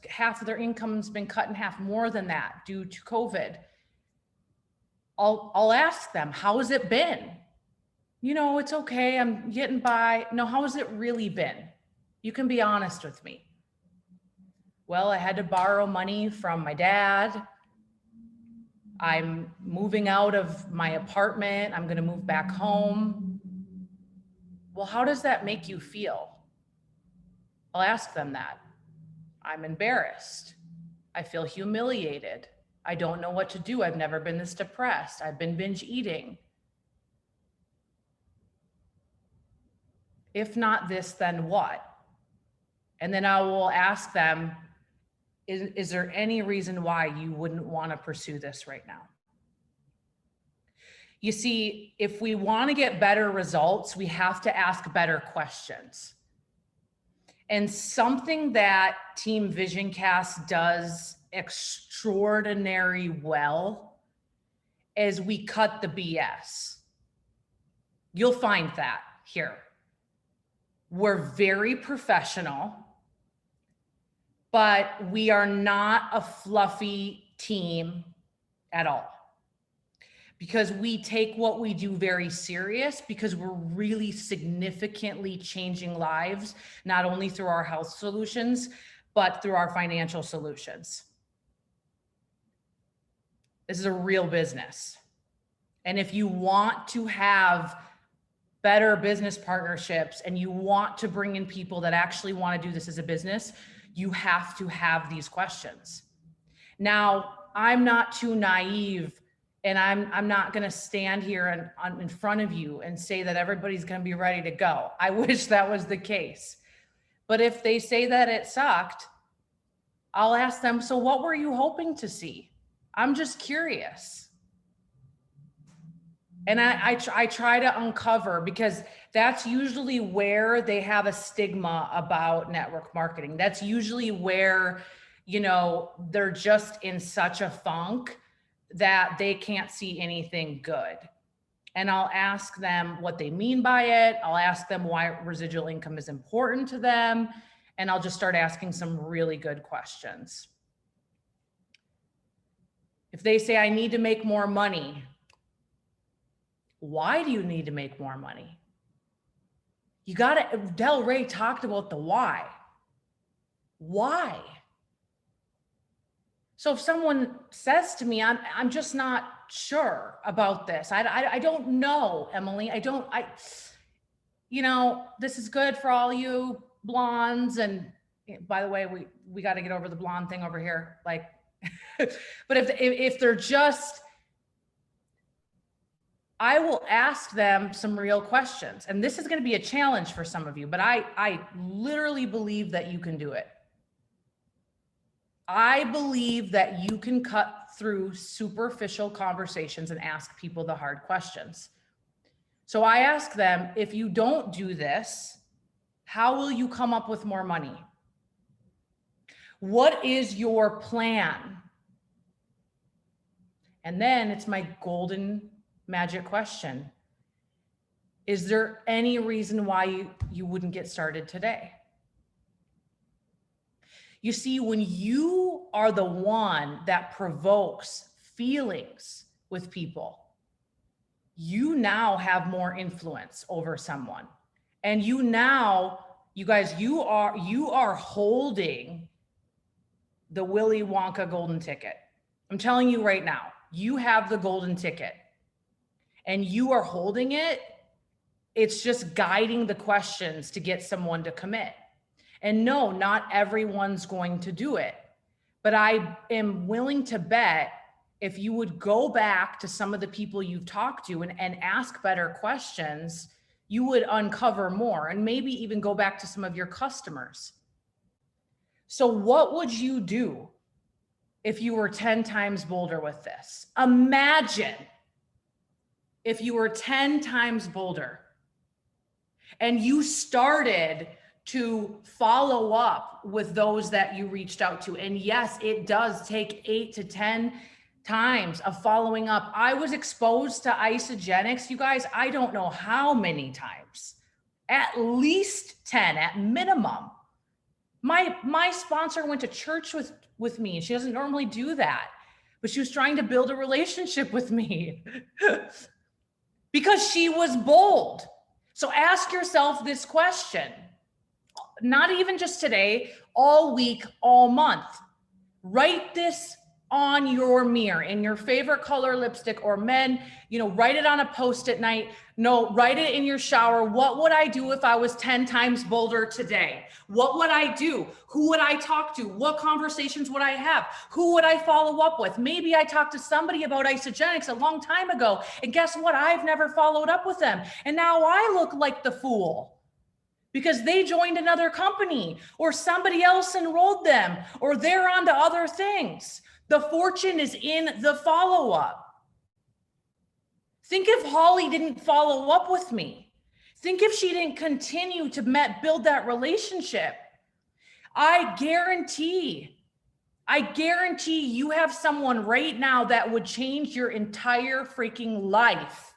half of their income's been cut in half, more than that due to COVID. I'll ask them, how has it been? It's okay, I'm getting by. No, how has it really been? You can be honest with me. Well, I had to borrow money from my dad. I'm moving out of my apartment. I'm going to move back home. Well, how does that make you feel? I'll ask them that. I'm embarrassed. I feel humiliated. I don't know what to do. I've never been this depressed. I've been binge eating. If not this, then what? And then I will ask them, is there any reason why you wouldn't want to pursue this right now? You see, if we want to get better results, we have to ask better questions. And something that Team VisionCast does extraordinary well is we cut the BS. You'll find that here. We're very professional, but we are not a fluffy team at all. Because we take what we do very serious, because we're really significantly changing lives, not only through our health solutions, but through our financial solutions. This is a real business. And if you want to have better business partnerships and you want to bring in people that actually want to do this as a business, you have to have these questions. Now, I'm not too naive, and I'm not going to stand here in front of you and say that everybody's going to be ready to go. I wish that was the case. But if they say that it sucked, I'll ask them, so what were you hoping to see? I'm just curious. And I try to uncover, because that's usually where they have a stigma about network marketing. That's usually where, you know, they're just in such a funk that they can't see anything good. And I'll ask them what they mean by it. I'll ask them why residual income is important to them. And I'll just start asking some really good questions. If they say, I need to make more money, why do you need to make more money? Del Rey talked about the why. Why? So if someone says to me, I'm just not sure about this. I don't know, Emily. You know, this is good for all you blondes. And by the way, we got to get over the blonde thing over here. Like, but if they're just, I will ask them some real questions. And this is going to be a challenge for some of you, but I literally believe that you can do it. I believe that you can cut through superficial conversations and ask people the hard questions. So I ask them, if you don't do this, how will you come up with more money? What is your plan? And then it's my golden magic question. Is there any reason why you wouldn't get started today? You see, when you are the one that provokes feelings with people, you now have more influence over someone. And you guys, you are holding the Willy Wonka golden ticket. I'm telling you right now, you have the golden ticket and you are holding it. It's just guiding the questions to get someone to commit. And no, not everyone's going to do it. But I am willing to bet if you would go back to some of the people you've talked to and ask better questions, you would uncover more, and maybe even go back to some of your customers. So what would you do if you were 10 times bolder with this? Imagine if you were 10 times bolder and you started to follow up with those that you reached out to. And yes, it does take 8 to 10 times of following up. I was exposed to Isagenix, you guys, I don't know how many times, at least 10 at minimum. My sponsor went to church with me. She doesn't normally do that, but she was trying to build a relationship with me because she was bold. So ask yourself this question. not even just today, all week, all month. Write this on your mirror in your favorite color lipstick, or men, write it on a post-it note. No, write it in your shower. What would I do if I was 10 times bolder today? What would I do? Who would I talk to? What conversations would I have? Who would I follow up with? Maybe I talked to somebody about Isagenix a long time ago, and guess what? I've never followed up with them. And now I look like the fool because they joined another company, or somebody else enrolled them, or they're on to other things. The fortune is in the follow-up. Think if Holly didn't follow up with me. Think if she didn't continue to build that relationship. I guarantee you have someone right now that would change your entire freaking life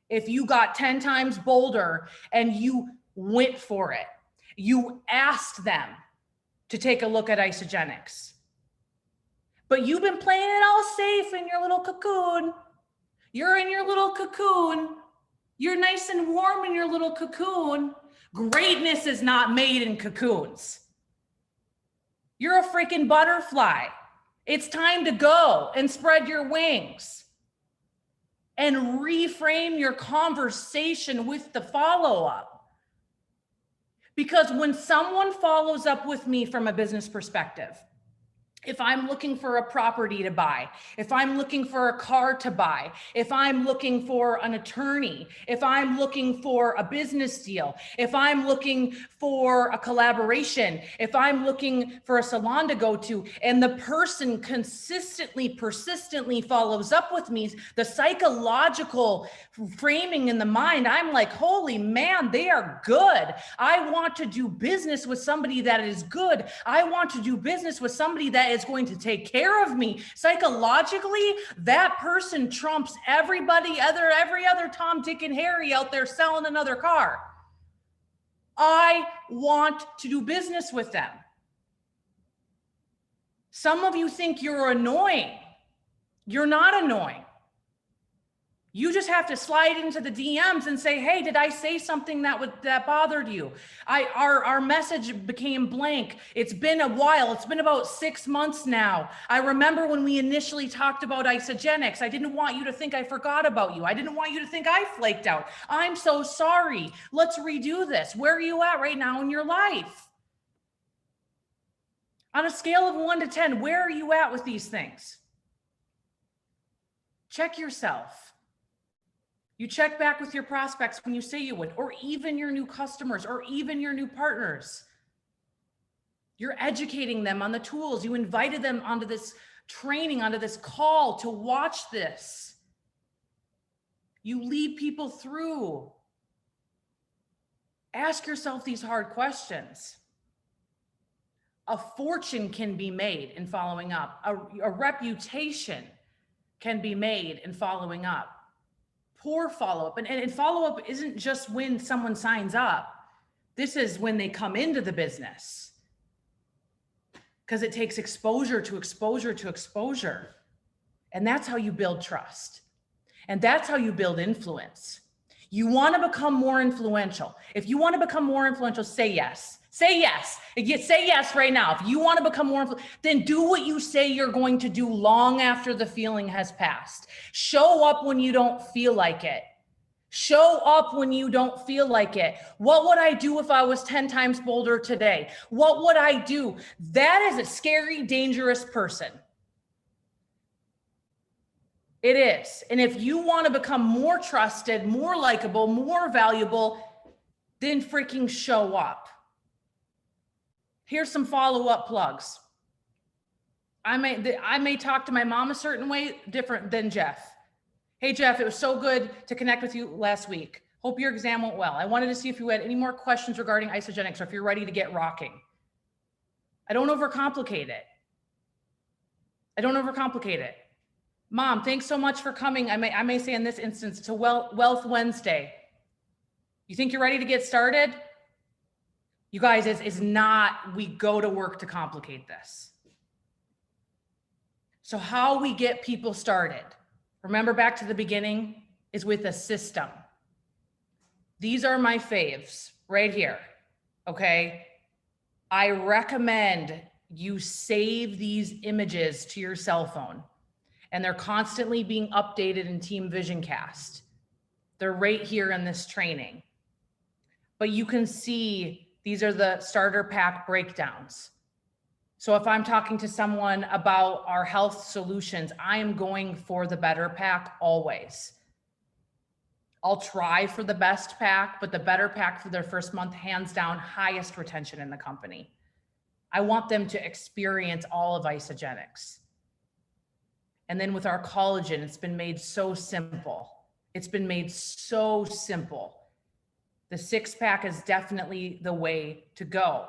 if you got 10 times bolder and you went for it. You asked them to take a look at Isagenix. But you've been playing it all safe in your little cocoon. You're in your little cocoon. You're nice and warm in your little cocoon. Greatness is not made in cocoons. You're a freaking butterfly. It's time to go and spread your wings and reframe your conversation with the follow-up. Because when someone follows up with me from a business perspective, if I'm looking for a property to buy, if I'm looking for a car to buy, if I'm looking for an attorney, if I'm looking for a business deal, if I'm looking for a collaboration, if I'm looking for a salon to go to, and the person consistently, persistently follows up with me, the psychological framing in the mind, I'm like, holy man, they are good. I want to do business with somebody that is good. I want to do business with somebody that is going to take care of me. Psychologically, that person trumps every other Tom, Dick, and Harry out there selling another car. I want to do business with them. Some of you think you're annoying. You're not annoying. You just have to slide into the DMs and say, hey, did I say something that bothered you? Our message became blank. It's been a while. It's been about 6 months now. I remember when we initially talked about Isagenix. I didn't want you to think I forgot about you. I didn't want you to think I flaked out. I'm so sorry. Let's redo this. Where are you at right now in your life? On a scale of 1 to 10, where are you at with these things? Check yourself. You check back with your prospects when you say you would, or even your new customers, or even your new partners. You're educating them on the tools. You invited them onto this training, onto this call to watch this. You lead people through. Ask yourself these hard questions. A fortune can be made in following up. A reputation can be made in following up. Poor follow-up. And follow-up isn't just when someone signs up. This is when they come into the business. Because it takes exposure to exposure to exposure. And that's how you build trust. And that's how you build influence. You want to become more influential. If you want to become more influential, say yes. Say yes. Say yes right now. If you want to become more influential, then do what you say you're going to do long after the feeling has passed. Show up when you don't feel like it. Show up when you don't feel like it. What would I do if I was 10 times bolder today? What would I do? That is a scary, dangerous person. It is. And if you want to become more trusted, more likable, more valuable, then freaking show up. Here's some follow-up plugs. I may talk to my mom a certain way, different than Jeff. Hey, Jeff, it was so good to connect with you last week. Hope your exam went well. I wanted to see if you had any more questions regarding Isagenix or if you're ready to get rocking. I don't overcomplicate it. Mom, thanks so much for coming. I may say in this instance to Wealth Wednesday. You think you're ready to get started? You guys, it's not, we go to work to complicate this. So how we get people started, remember back to the beginning, is with a system. These are my faves right here, okay? I recommend you save these images to your cell phone, and they're constantly being updated in Team VisionCast. They're right here in this training. But you can see these are the starter pack breakdowns. So if I'm talking to someone about our health solutions, I am going for the better pack always. I'll try for the best pack, but the better pack for their first month, hands down, highest retention in the company. I want them to experience all of Isogenics. And then with our collagen, it's been made so simple. It's been made so simple. The 6-pack is definitely the way to go.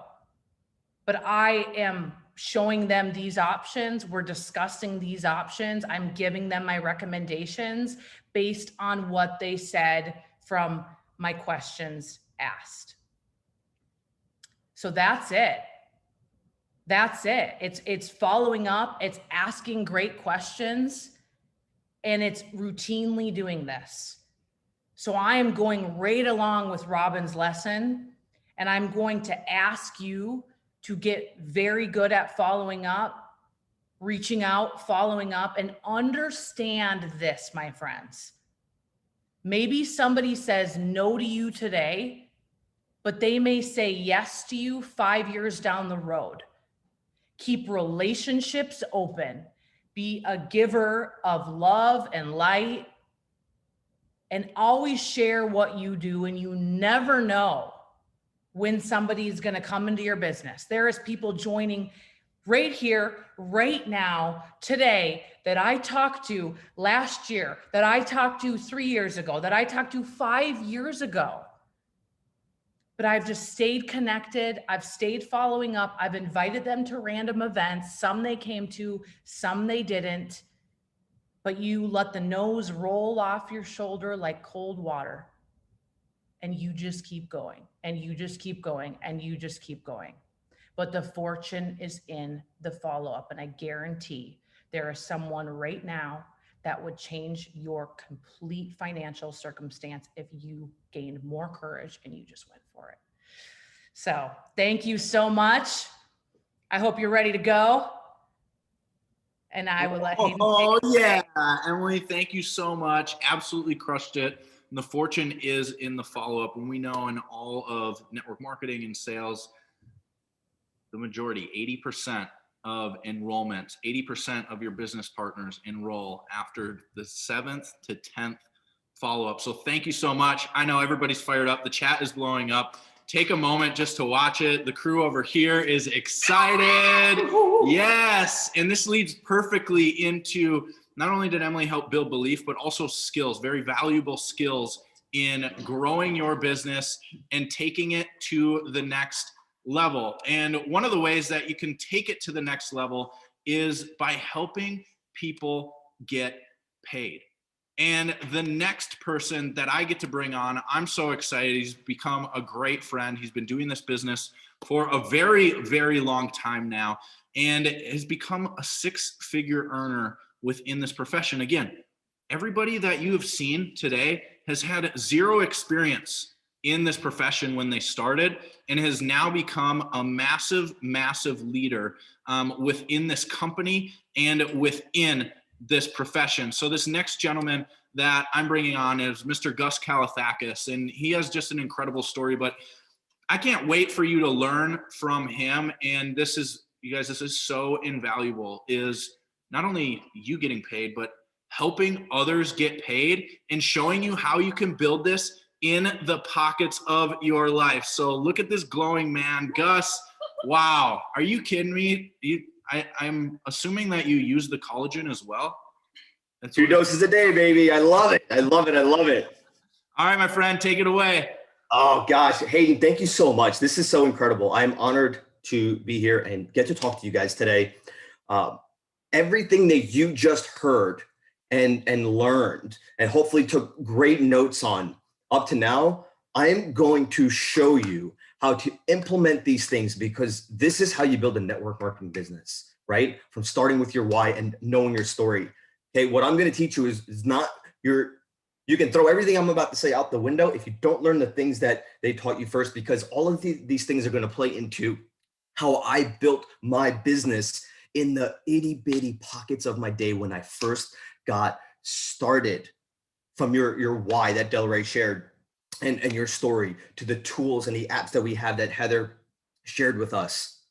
But I am showing them these options. We're discussing these options. I'm giving them my recommendations based on what they said from my questions asked. So that's it. That's it. It's following up, it's asking great questions, and it's routinely doing this. So I am going right along with Robin's lesson, and I'm going to ask you to get very good at following up, reaching out, following up, and understand this, my friends. Maybe somebody says no to you today, but they may say yes to you 5 years down the road. Keep relationships open. Be a giver of love and light, and always share what you do. And you never know when somebody is going to come into your business. There is people joining right here, right now, today, that I talked to last year, that I talked to 3 years ago, that I talked to 5 years ago. But I've just stayed connected. I've stayed following up. I've invited them to random events. Some they came to, some they didn't. But you let the nose roll off your shoulder like cold water. And you just keep going, and you just keep going, and you just keep going. But the fortune is in the follow-up. And I guarantee there is someone right now that would change your complete financial circumstance if you gained more courage and you just went for it. So thank you so much. I hope you're ready to go. And I will let Hayden. Oh, yeah. Emily, thank you so much. Absolutely crushed it. And the fortune is in the follow-up. And we know in all of network marketing and sales, the majority, 80% of enrollments, 80% of your business partners enroll after the 7th to 10th follow-up. So thank you so much. I know everybody's fired up. The chat is blowing up. Take a moment just to watch it. The crew over here is excited. Yes. And this leads perfectly into, not only did Emily help build belief, but also skills, very valuable skills in growing your business and taking it to the next level. And one of the ways that you can take it to the next level is by helping people get paid. And the next person that I get to bring on, I'm so excited. He's become a great friend. He's been doing this business for a very, very long time now, and has become a 6-figure earner within this profession. Again, everybody that you have seen today has had zero experience in this profession when they started, and has now become a massive, massive leader within this company and within this profession. So this next gentleman that I'm bringing on is Mr. Gus Kalathakis, and he has just an incredible story, but I can't wait for you to learn from him. And this is, you guys, this is so invaluable, is not only you getting paid, but helping others get paid and showing you how you can build this in the pockets of your life. So look at this glowing man, Gus. Wow. Are you kidding me? I'm assuming that you use the collagen as well. That's 2 doses a day, baby. I love it. I love it. I love it. All right, my friend, take it away. Oh gosh, Hayden, thank you so much. This is so incredible. I'm honored to be here and get to talk to you guys today. Everything that you just heard and learned, and hopefully took great notes on up to now, I'm going to show you how to implement these things, because this is how you build a network marketing business, right? From starting with your why and knowing your story. Okay, what I'm going to teach you is not you can throw everything I'm about to say out the window if you don't learn the things that they taught you first, because all of these things are going to play into how I built my business in the itty bitty pockets of my day when I first got started, from your why that Delray shared and your story, to the tools and the apps that we have that Heather shared with us,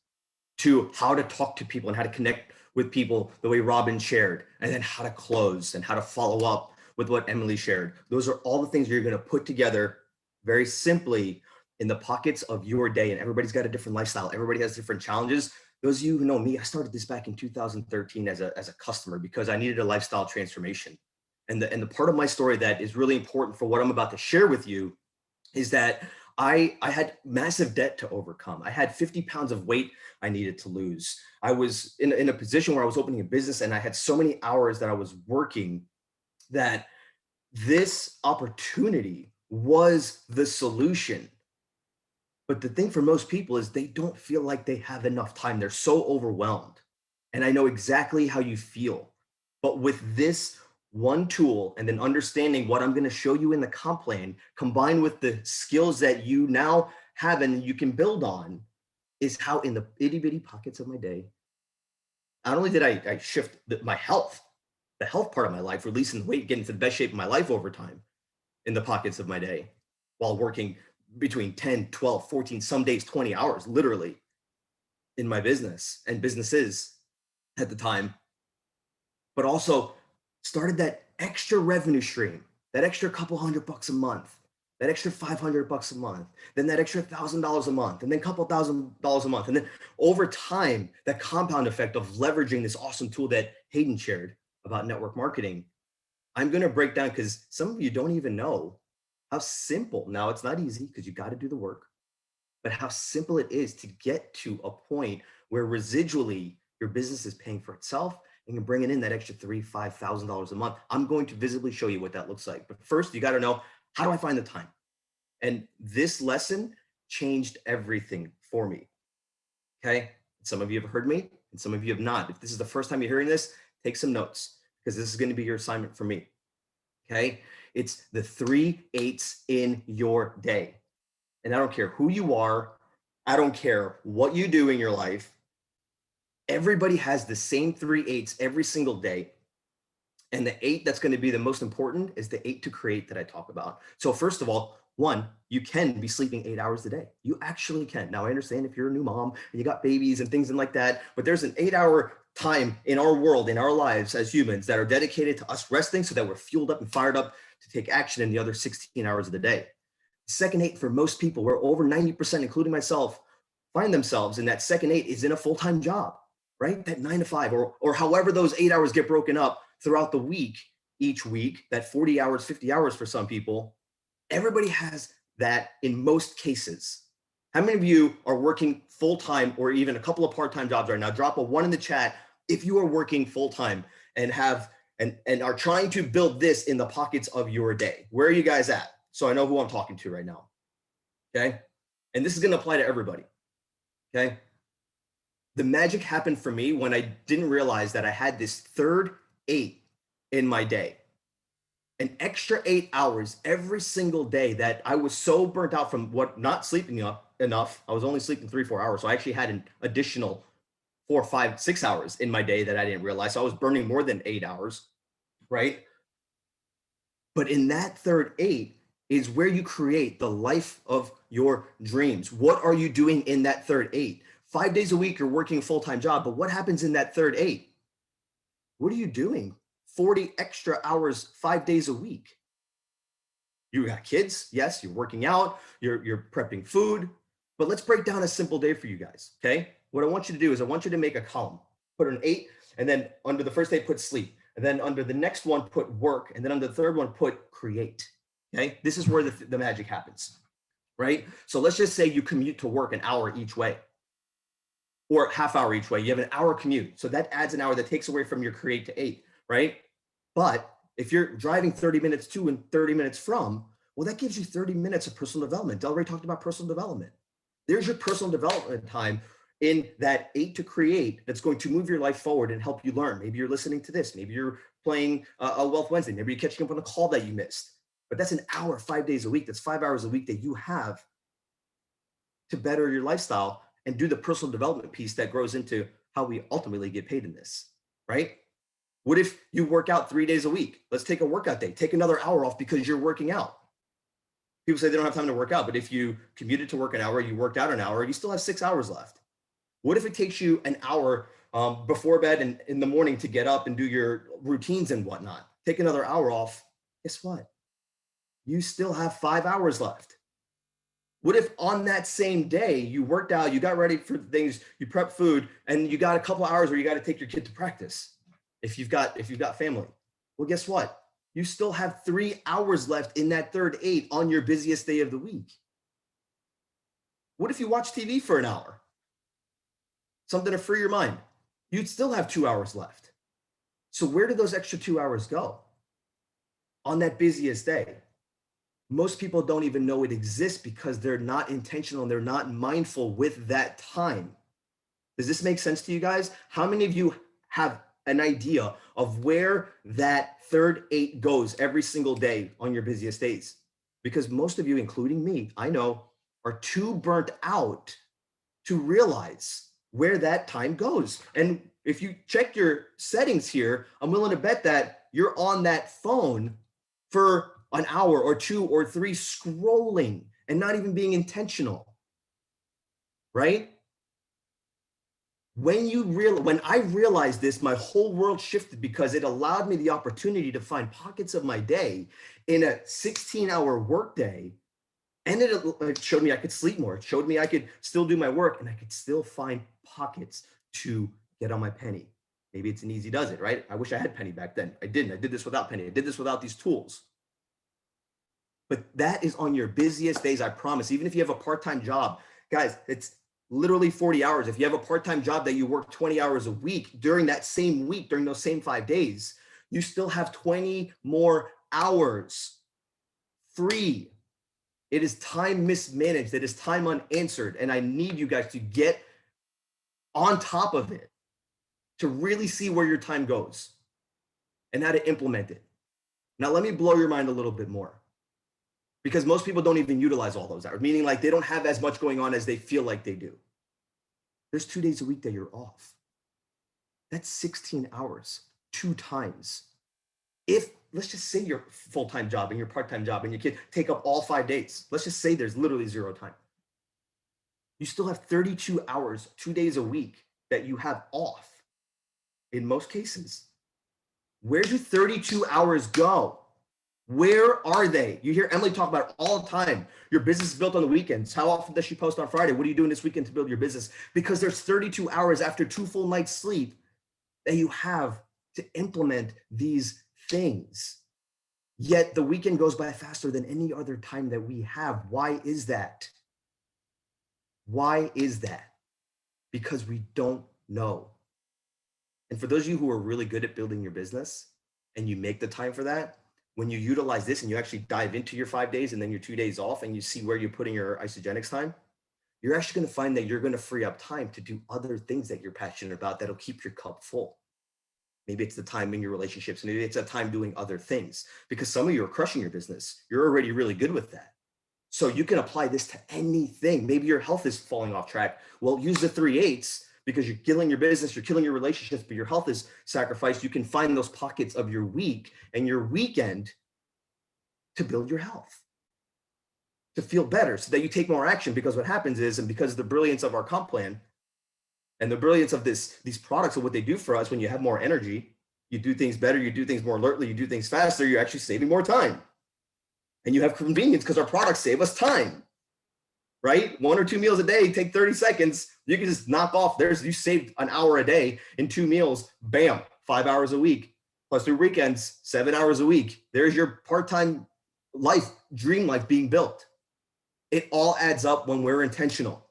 to how to talk to people and how to connect with people the way Robin shared, and then how to close and how to follow up with what Emily shared. Those are all the things you're going to put together very simply in the pockets of your day. And everybody's got a different lifestyle. Everybody has different challenges. Those of you who know me, I started this back in 2013 as a customer because I needed a lifestyle transformation. And the part of my story that is really important for what I'm about to share with you is that I had massive debt to overcome. I had 50 pounds of weight I needed to lose. I was in a position where I was opening a business and I had so many hours that I was working that this opportunity was the solution. But the thing for most people is they don't feel like they have enough time. They're so overwhelmed. And I know exactly how you feel. But with this one tool and then understanding what I'm going to show you in the comp plan, combined with the skills that you now have and you can build on, is how in the itty bitty pockets of my day, not only did I shift my health, the health part of my life, releasing the weight, getting to the best shape of my life over time in the pockets of my day, while working between 10, 12, 14, some days 20 hours, literally, in my business and businesses at the time, but also started that extra revenue stream, that extra couple $100 a month, that extra $500 a month, then that extra $1,000 a month, and then couple $1,000 a month. And then over time, that compound effect of leveraging this awesome tool that Hayden shared about network marketing, I'm going to break down, because some of you don't even know how simple. Now, it's not easy because you got to do the work, but how simple it is to get to a point where residually your business is paying for itself and you're bringing in that extra $3,000, $5,000 a month. I'm going to visibly show you what that looks like. But first, you got to know, how do I find the time? And this lesson changed everything for me. Okay. Some of you have heard me and some of you have not. If this is the first time you're hearing this, take some notes, because this is going to be your assignment for me. Okay. It's the 3 8s in your day. And I don't care who you are. I don't care what you do in your life. Everybody has the same 3 8s every single day. And the 8 that's going to be the most important is the 8 to create that I talk about. So first of all, one, you can be sleeping 8 hours a day. You actually can. Now, I understand if you're a new mom and you got babies and things like that, but there's an 8-hour time in our world, in our lives as humans, that are dedicated to us resting so that we're fueled up and fired up to take action in the other 16 hours of the day. The second 8 for most people, where over 90%, including myself, find themselves in that second 8 is in a full-time job, right? That 9 to 5, or however those 8 hours get broken up throughout the week, each week, that 40 hours, 50 hours for some people. Everybody has that in most cases. How many of you are working full-time or even a couple of part-time jobs right now? Drop a 1 in the chat if you are working full-time and have and are trying to build this in the pockets of your day. Where are you guys at? So I know who I'm talking to right now. Okay. And this is going to apply to everybody. Okay. The magic happened for me when I didn't realize that I had this third 8 in my day. An extra 8 hours every single day that I was so burnt out from not sleeping enough. I was only sleeping 3-4 hours. So I actually had an additional 4, 5, 6 hours in my day that I didn't realize. So I was burning more than 8 hours, right? But in that third 8 is where you create the life of your dreams. What are you doing in that third 8? 5 days a week, you're working a full-time job, but what happens in that third 8? What are you doing 40 extra hours, 5 days a week? You got kids, yes, you're working out, you're prepping food, but let's break down a simple day for you guys, okay? What I want you to do is I want you to make a column, put an 8, and then under the first 8, put sleep. And then under the next one, put work. And then under the third one, put create, okay? This is where the magic happens, right? So let's just say you commute to work an hour each way, or half hour each way. You have an hour commute. So that adds an hour that takes away from your create to 8, right? But if you're driving 30 minutes to and 30 minutes from, well, that gives you 30 minutes of personal development. Delray talked about personal development. There's your personal development time in that 8 to create that's going to move your life forward and help you learn. Maybe you're listening to this. Maybe you're playing a Wealth Wednesday. Maybe you're catching up on a call that you missed. But that's an hour, 5 days a week. That's 5 hours a week that you have to better your lifestyle and do the personal development piece that grows into how we ultimately get paid in this, right? What if you work out 3 days a week? Let's take a workout day. Take another hour off because you're working out. People say they don't have time to work out, but if you commuted to work an hour, you worked out an hour, you still have 6 hours left. What if it takes you an hour before bed and in the morning to get up and do your routines and whatnot? Take another hour off. Guess what? You still have 5 hours left. What if on that same day you worked out, you got ready for things, you prep food, and you got a couple hours where you got to take your kid to practice if you've got family? Well, guess what? You still have 3 hours left in that third 8 on your busiest day of the week. What if you watch TV for an hour? Something to free your mind. You'd still have 2 hours left. So where do those extra 2 hours go on that busiest day? Most people don't even know it exists because they're not intentional and they're not mindful with that time. Does this make sense to you guys? How many of you have an idea of where that third 8 goes every single day on your busiest days? Because most of you, including me, I know, are too burnt out to realize where that time goes. And if you check your settings here, I'm willing to bet that you're on that phone for an hour or 2 or 3 scrolling and not even being intentional, right? When I realized this, my whole world shifted because it allowed me the opportunity to find pockets of my day in a 16-hour workday. And it showed me I could sleep more. It showed me I could still do my work and I could still find pockets to get on my penny. Maybe it's an easy does it, right? I wish I had penny back then. I didn't. I did this without penny. I did this without these tools. But that is on your busiest days, I promise. Even if you have a part-time job, guys, it's literally 40 hours. If you have a part-time job that you work 20 hours a week during that same week, during those same 5 days, you still have 20 more hours free. It is time mismanaged. It is time unanswered. And I need you guys to get on top of it to really see where your time goes and how to implement it. Now, let me blow your mind a little bit more, because most people don't even utilize all those hours, meaning like they don't have as much going on as they feel like they do. There's 2 days a week that you're off. That's 16 hours, 2 times. If, let's just say your full-time job and your part-time job and your kid take up all 5 days, let's just say there's literally 0 time. You still have 32 hours, 2 days a week that you have off in most cases. Where do 32 hours go? Where are they? You hear Emily talk about it all the time. Your business is built on the weekends. How often does she post on Friday? What are you doing this weekend to build your business? Because there's 32 hours after 2 full nights sleep that you have to implement these things. Yet the weekend goes by faster than any other time that we have. Why is that? Why is that? Because we don't know. And for those of you who are really good at building your business and you make the time for that, when you utilize this and you actually dive into your 5 days and then your 2 days off and you see where you're putting your isogenics time, you're actually going to find that you're going to free up time to do other things that you're passionate about that'll keep your cup full. Maybe it's the time in your relationships. Maybe it's a time doing other things, because some of you are crushing your business. You're already really good with that. So you can apply this to anything. Maybe your health is falling off track. Well, use the 3/8 because you're killing your business, you're killing your relationships, but your health is sacrificed. You can find those pockets of your week and your weekend to build your health, to feel better so that you take more action. Because what happens is, and because of the brilliance of our comp plan and the brilliance of these products and what they do for us, when you have more energy, you do things better, you do things more alertly, you do things faster, you're actually saving more time. And you have convenience because our products save us time, right? 1 or 2 meals a day, take 30 seconds. You can just knock off, you saved an hour a day in 2 meals, bam, 5 hours a week. Plus through weekends, 7 hours a week. There's your part-time life, dream life being built. It all adds up when we're intentional.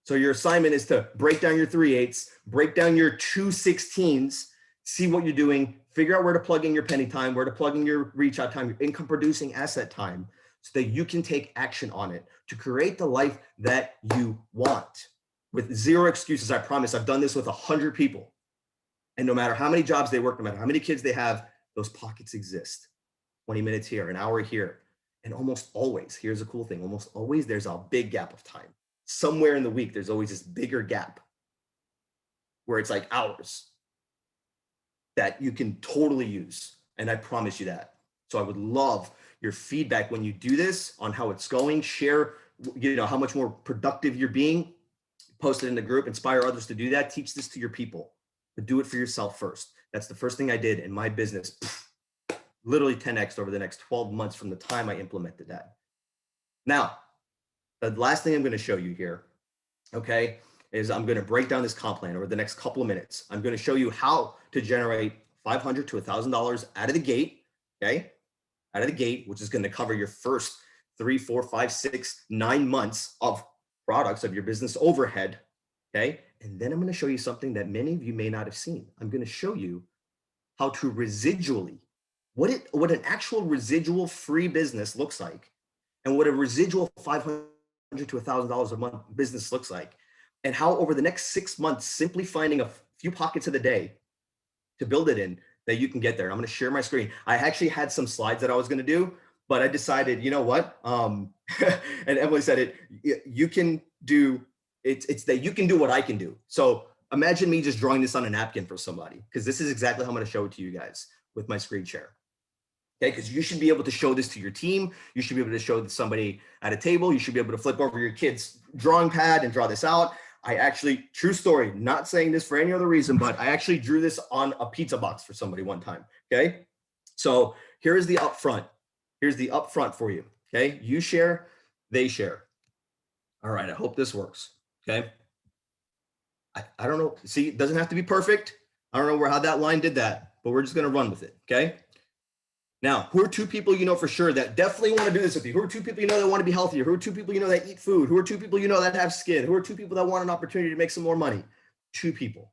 So your assignment is to break down your 3/8, break down your 2/16s, see what you're doing, figure out where to plug in your penny time, where to plug in your reach out time, your income producing asset time, so that you can take action on it to create the life that you want with 0 excuses. I promise. I've done this with 100 people. And no matter how many jobs they work, no matter how many kids they have, those pockets exist. 20 minutes here, an hour here. And almost always, here's a cool thing, almost always there's a big gap of time. somewhere in the week, there's always this bigger gap where it's like hours that you can totally use. And I promise you that. So I would love your feedback when you do this on how it's going. Share, how much more productive you're being. Post it in the group, inspire others to do that. Teach this to your people, but do it for yourself first. That's the first thing I did in my business. Literally 10x over the next 12 months from the time I implemented that. Now, the last thing I'm going to show you here, okay, is I'm going to break down this comp plan over the next couple of minutes. I'm going to show you how to generate $500 to $1,000 out of the gate, okay, out of the gate, which is going to cover your first 3, 4, 5, 6, 9 months of products of your business overhead, okay? And then I'm going to show you something that many of you may not have seen. I'm going to show you how to residually, what an actual residual free business looks like, and what a residual $500 to $1,000 a month business looks like, and how over the next 6 months, simply finding a few pockets of the day to build it in, that you can get there. I'm going to share my screen. I actually had some slides that I was going to do, but I decided, you know what? And Emily said it, you can do, it's that you can do what I can do. So imagine me just drawing this on a napkin for somebody, because this is exactly how I'm going to show it to you guys with my screen share. Okay, because you should be able to show this to your team. You should be able to show this to somebody at a table. You should be able to flip over your kid's drawing pad and draw this out. I actually, true story, not saying this for any other reason, but I actually drew this on a pizza box for somebody one time, okay? So here's the upfront. Here's the upfront for you, okay? You share, they share. All right, I hope this works, okay? I don't know, see, it doesn't have to be perfect. I don't know how that line did that, but we're just gonna run with it, okay? Now, who are 2 people you know for sure that definitely want to do this with you? Who are 2 people you know that want to be healthier? Who are 2 people you know that eat food? Who are 2 people you know that have skin? Who are 2 people that want an opportunity to make some more money? 2 people,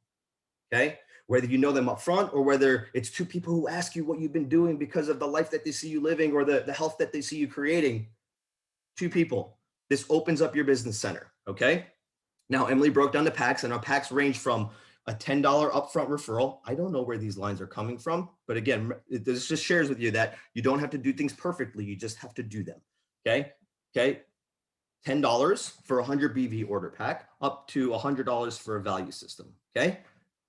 okay? Whether you know them up front or whether it's 2 people who ask you what you've been doing because of the life that they see you living or the health that they see you creating. 2 people. This opens up your business center, okay? Now, Emily broke down the packs, and our packs range from a $10 upfront referral. I don't know where these lines are coming from, but again, this just shares with you that you don't have to do things perfectly. You just have to do them. Okay. Okay. $10 for a 100 BV order pack, up to $100 for a value system. Okay.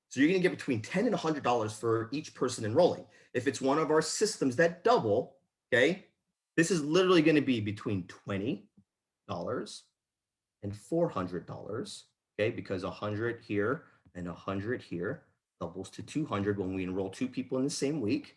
So you're going to get between $10 and $100 for each person enrolling. If it's one of our systems that double, okay, this is literally going to be between $20 and $400. Okay. Because 100 here and 100 here doubles to 200 when we enroll 2 people in the same week,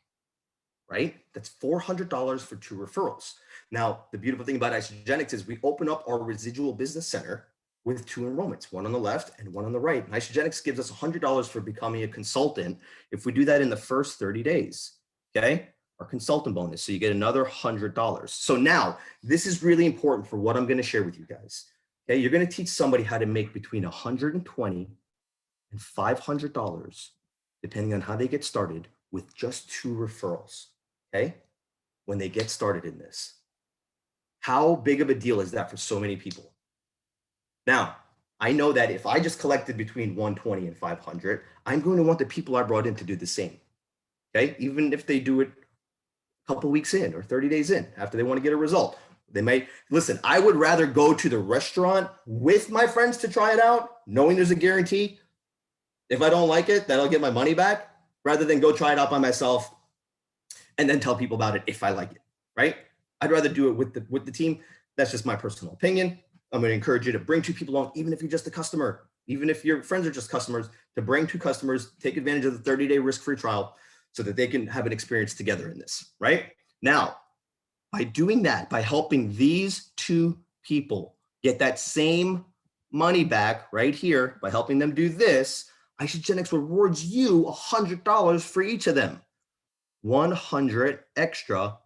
right? That's $400 for 2 referrals. Now, the beautiful thing about Isogenics is we open up our residual business center with 2 enrollments, one on the left and one on the right. And Isogenics gives us $100 for becoming a consultant if we do that in the first 30 days, okay? Our consultant bonus, so you get another $100. So now, this is really important for what I'm gonna share with you guys, okay? You're gonna teach somebody how to make between $120 and $500, depending on how they get started, with just 2 referrals, okay? When they get started in this. How big of a deal is that for so many people? Now, I know that if I just collected between 120 and 500, I'm going to want the people I brought in to do the same, okay? Even if they do it a couple weeks in or 30 days in, after they want to get a result. They might, listen, I would rather go to the restaurant with my friends to try it out, knowing there's a guarantee. If I don't like it, then I'll get my money back, rather than go try it out by myself and then tell people about it if I like it, right? I'd rather do it with the team. That's just my personal opinion. I'm going to encourage you to bring 2 people along, even if you're just a customer, even if your friends are just customers, to bring 2 customers, take advantage of the 30-day risk-free trial so that they can have an experience together in this, right? Now, by doing that, by helping these 2 people get that same money back right here, by helping them do this, Isogenics rewards you $100 for each of them. 100 extra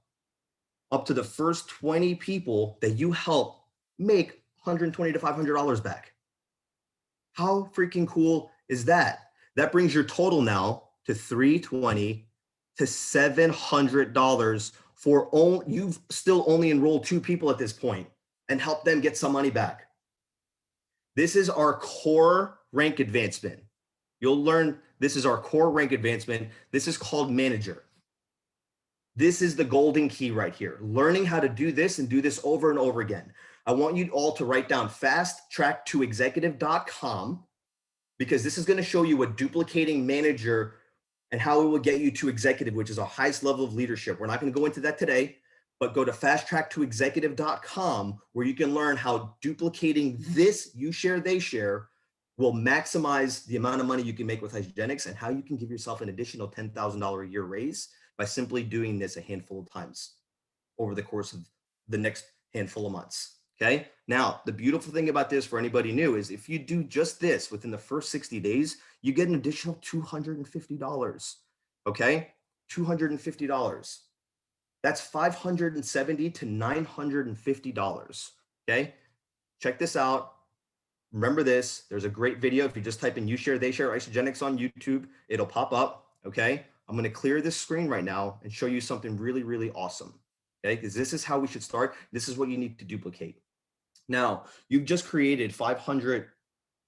up to the first 20 people that you help make $120 to $500 back. How freaking cool is that? That brings your total now to $320 to $700 for you've still only enrolled 2 people at this point and help them get some money back. This is our core rank advancement. You'll learn this is our core rank advancement. This is called manager. This is the golden key right here. Learning how to do this and do this over and over again. I want you all to write down fasttracktoexecutive.com, because this is going to show you a duplicating manager and how it will get you to executive, which is our highest level of leadership. We're not going to go into that today, but go to fasttracktoexecutive.com, where you can learn how duplicating this you share, they share will maximize the amount of money you can make with Hygienics, and how you can give yourself an additional $10,000 a year raise by simply doing this a handful of times over the course of the next handful of months. Okay. Now, the beautiful thing about this for anybody new is if you do just this within the first 60 days, you get an additional $250. Okay. $250. That's $570 to $950. Okay. Check this out. Remember this. There's a great video. If you just type in you share, they share Isagenix on YouTube, it'll pop up. Okay. I'm going to clear this screen right now and show you something really, really awesome. Okay. Because this is how we should start. This is what you need to duplicate. Now, you've just created $570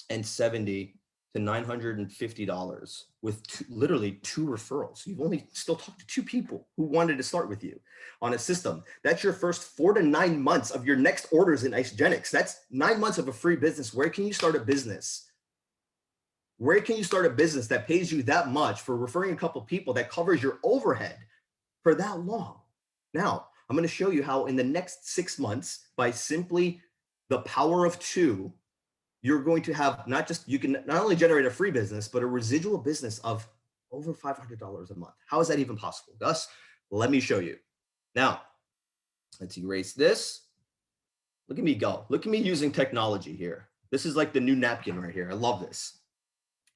to $950 with literally 2 referrals. You've only still talked to 2 people who wanted to start with you on a system. That's your first 4 to 9 months of your next orders in Isagenix. That's 9 months of a free business. Where can you start a business? Where can you start a business that pays you that much for referring a couple people that covers your overhead for that long? Now, I'm going to show you how in the next 6 months, by simply the power of 2, you're going to have you can not only generate a free business, but a residual business of over $500 a month. How is that even possible, Gus? Let me show you. Now, let's erase this. Look at me go. Look at me using technology here. This is like the new napkin right here. I love this.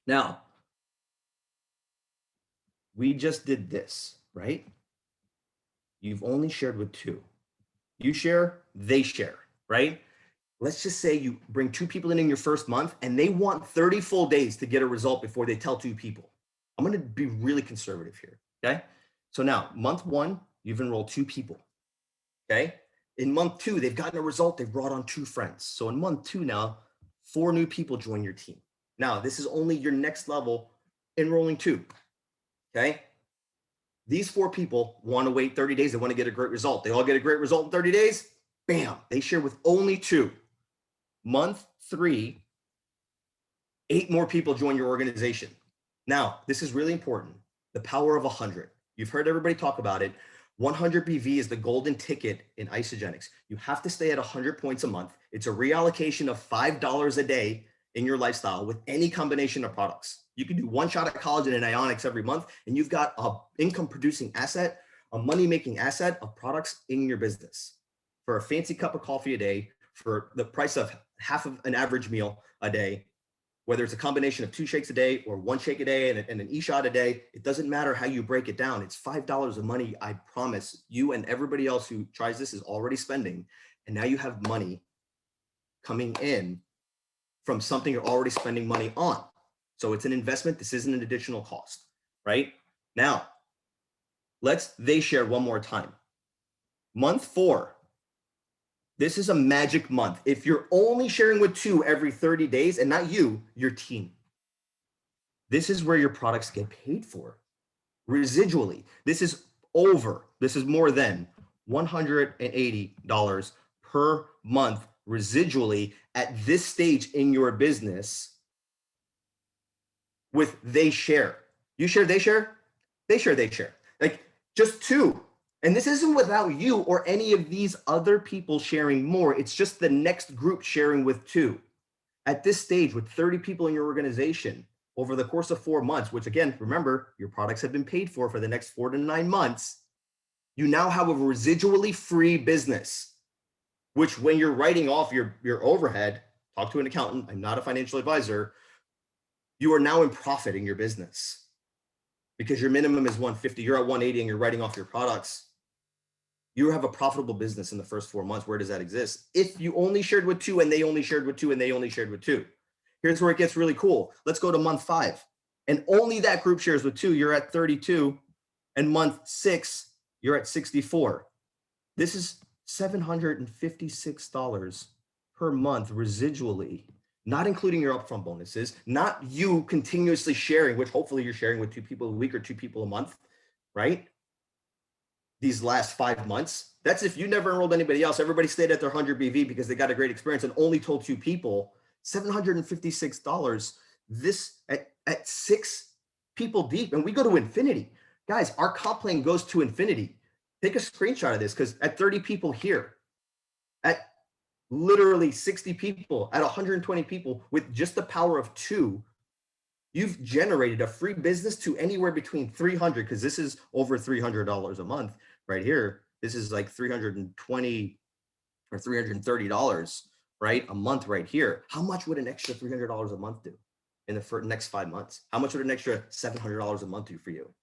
Now, we just did this, right? You've only shared with 2. You share, they share, right? Let's just say you bring 2 people in your first month and they want 30 full days to get a result before they tell 2 people. I'm going to be really conservative here. Okay. So now month 1, you've enrolled 2 people. Okay. In month 2, they've gotten a result. They've brought on 2 friends. So in month 2 now, 4 new people join your team. Now this is only your next level, enrolling 2. Okay. These 4 people want to wait 30 days. They want to get a great result. They all get a great result in 30 days. Bam. They share with only 2. Month 3, 8 more people join your organization. Now, this is really important. The power of 100. You've heard everybody talk about it. 100 BV is the golden ticket in Isagenix. You have to stay at 100 points a month. It's a reallocation of $5 a day in your lifestyle with any combination of products. You can do 1 shot at collagen and ionics every month, and you've got an income producing asset, a money making asset of products in your business for a fancy cup of coffee a day, for the price of half of an average meal a day, whether it's a combination of 2 shakes a day or 1 shake a day and an e-shot a day. It doesn't matter how you break it down. It's $5 of money. I promise you and everybody else who tries this is already spending. And now you have money coming in from something you're already spending money on. So it's an investment. This isn't an additional cost, right? Now, they share one more time. Month 4. This is a magic month. If you're only sharing with 2 every 30 days, and not you, your team, this is where your products get paid for residually. This is more than $180 per month residually at this stage in your business with they share. You share, they share, they share, they share. Like just 2. And this isn't without you or any of these other people sharing more. It's just the next group sharing with 2. At this stage, with 30 people in your organization over the course of 4 months, which again, remember, your products have been paid for the next 4 to 9 months, you now have a residually free business, which when you're writing off your overhead, talk to an accountant, I'm not a financial advisor, you are now in profit in your business because your minimum is 150, you're at 180 and you're writing off your products. You have a profitable business in the first 4 months. Where does that exist? If you only shared with 2 and they only shared with 2 and they only shared with 2. Here's where it gets really cool. Let's go to month 5 and only that group shares with 2. You're at 32, and month 6, you're at 64. This is $756 per month residually, not including your upfront bonuses, not you continuously sharing, which hopefully you're sharing with 2 people a week or 2 people a month, right? these last 5 months. That's if you never enrolled anybody else. Everybody stayed at their 100 BV because they got a great experience and only told 2 people. $756 this at 6 people deep, and we go to infinity. Guys, our comp plan goes to infinity. Take a screenshot of this, because at 30 people here, at literally 60 people, at 120 people, with just the power of 2, you've generated a free business to anywhere between 300, because this is over $300 a month right here. This is like $320 or $330, right? A month right here. How much would an extra $300 a month do in the next 5 months? How much would an extra $700 a month do for you?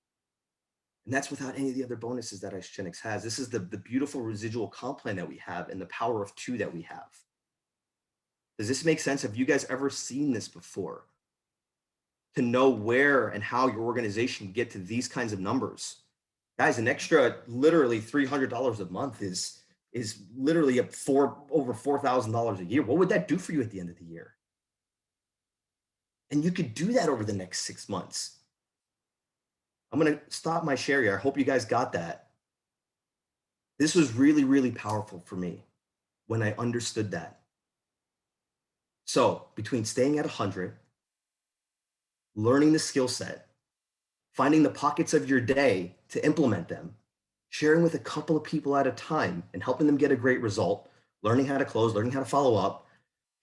And that's without any of the other bonuses that Isagenix has. This is the beautiful residual comp plan that we have and the power of 2 that we have. Does this make sense? Have you guys ever seen this before? To know where and how your organization get to these kinds of numbers. Guys, an extra literally $300 a month is literally over $4,000 a year. What would that do for you at the end of the year? And you could do that over the next 6 months. I'm going to stop my share here. I hope you guys got that. This was really, really powerful for me when I understood that. So between staying at 100, learning the skill set, finding the pockets of your day to implement them, sharing with a couple of people at a time and helping them get a great result, learning how to close, learning how to follow up,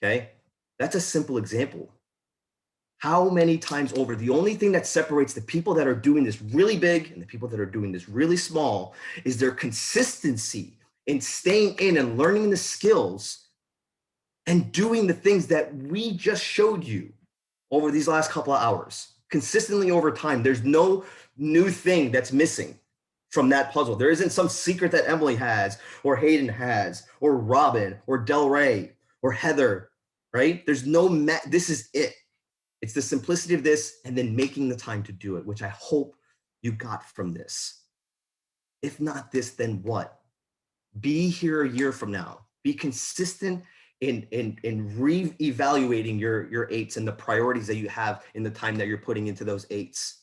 okay? That's a simple example. How many times over, the only thing that separates the people that are doing this really big and the people that are doing this really small is their consistency in staying in and learning the skills and doing the things that we just showed you over these last couple of hours, consistently over time. There's no new thing that's missing from that puzzle. There isn't some secret that Emily has, or Hayden has, or Robin, or Del Rey, or Heather, right? There's no, this is it. It's the simplicity of this and then making the time to do it, which I hope you got from this. If not this, then what? Be here a year from now. Be consistent in re-evaluating your 8s and the priorities that you have in the time that you're putting into those 8s.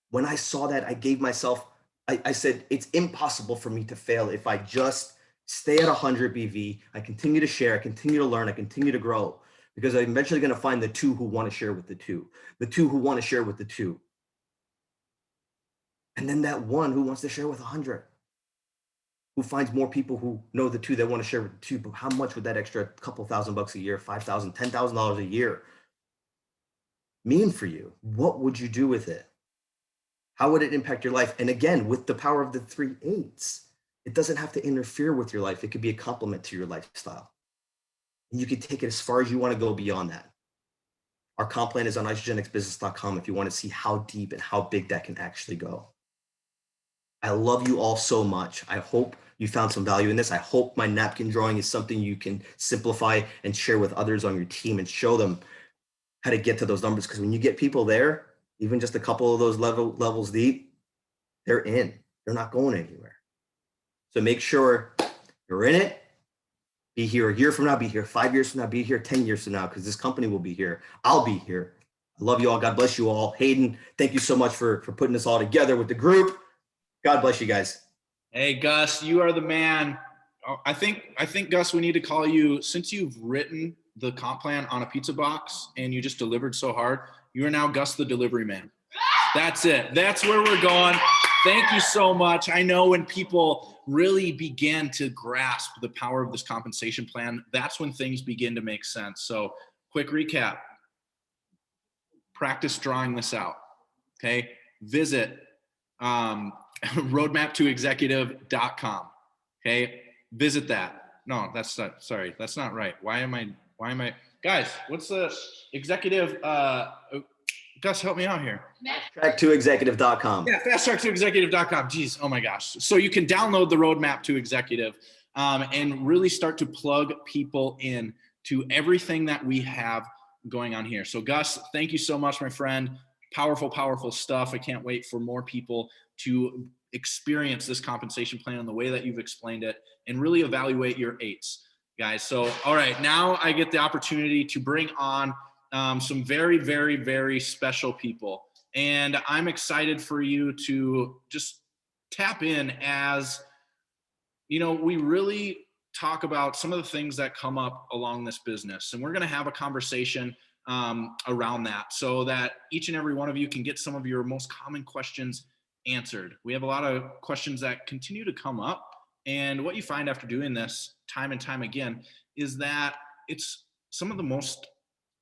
When I saw that, I gave myself, I said, it's impossible for me to fail if I just stay at 100 BV. I continue to share, I continue to learn, I continue to grow, because I'm eventually going to find the 2 who want to share with the 2 who want to share with the 2. And then that 1 who wants to share with 100. Who finds more people who know the 2 that want to share with the 2, but how much would that extra couple $1,000 a year, $5,000, $10,000 a year mean for you? What would you do with it? How would it impact your life? And again, with the power of the 3 8s, it doesn't have to interfere with your life. It could be a complement to your lifestyle. And you can take it as far as you want to go beyond that. Our comp plan is on isagenixbusiness.com if you want to see how deep and how big that can actually go. I love you all so much. I hope you found some value in this. I hope my napkin drawing is something you can simplify and share with others on your team and show them how to get to those numbers. Because when you get people there, even just a couple of those levels deep, they're in. They're not going anywhere. So make sure you're in it. Be here a year from now, be here 5 years from now, be here 10 years from now, because this company will be here. I'll be here. I love you all. God bless you all. Hayden, thank you so much for putting this all together with the group. God bless you guys. Hey, Gus, you are the man. I think, Gus, we need to call you, since you've written the comp plan on a pizza box and you just delivered so hard, you are now Gus the delivery man. That's it. That's where we're going. Thank you so much. I know when people really begin to grasp the power of this compensation plan, that's when things begin to make sense. So quick recap. Practice drawing this out. Okay. Visit roadmap2executive.com. Okay. Visit that. No, that's not, sorry. That's not right. Why am I, guys, what's the executive, Gus, help me out here. Track2executive.com. Yeah, fasttrack2executive.com. Geez, oh my gosh. So you can download the roadmap to executive and really start to plug people in to everything that we have going on here. So Gus, thank you so much, my friend. Powerful, powerful stuff. I can't wait for more people to experience this compensation plan in the way that you've explained it and really evaluate your 8s, guys. So, all right, now I get the opportunity to bring on some very, very, very special people. And I'm excited for you to just tap in as, you know, we really talk about some of the things that come up along this business. And we're going to have a conversation around that so that each and every one of you can get some of your most common questions answered. We have a lot of questions that continue to come up. And what you find after doing this time and time again is that it's some of the most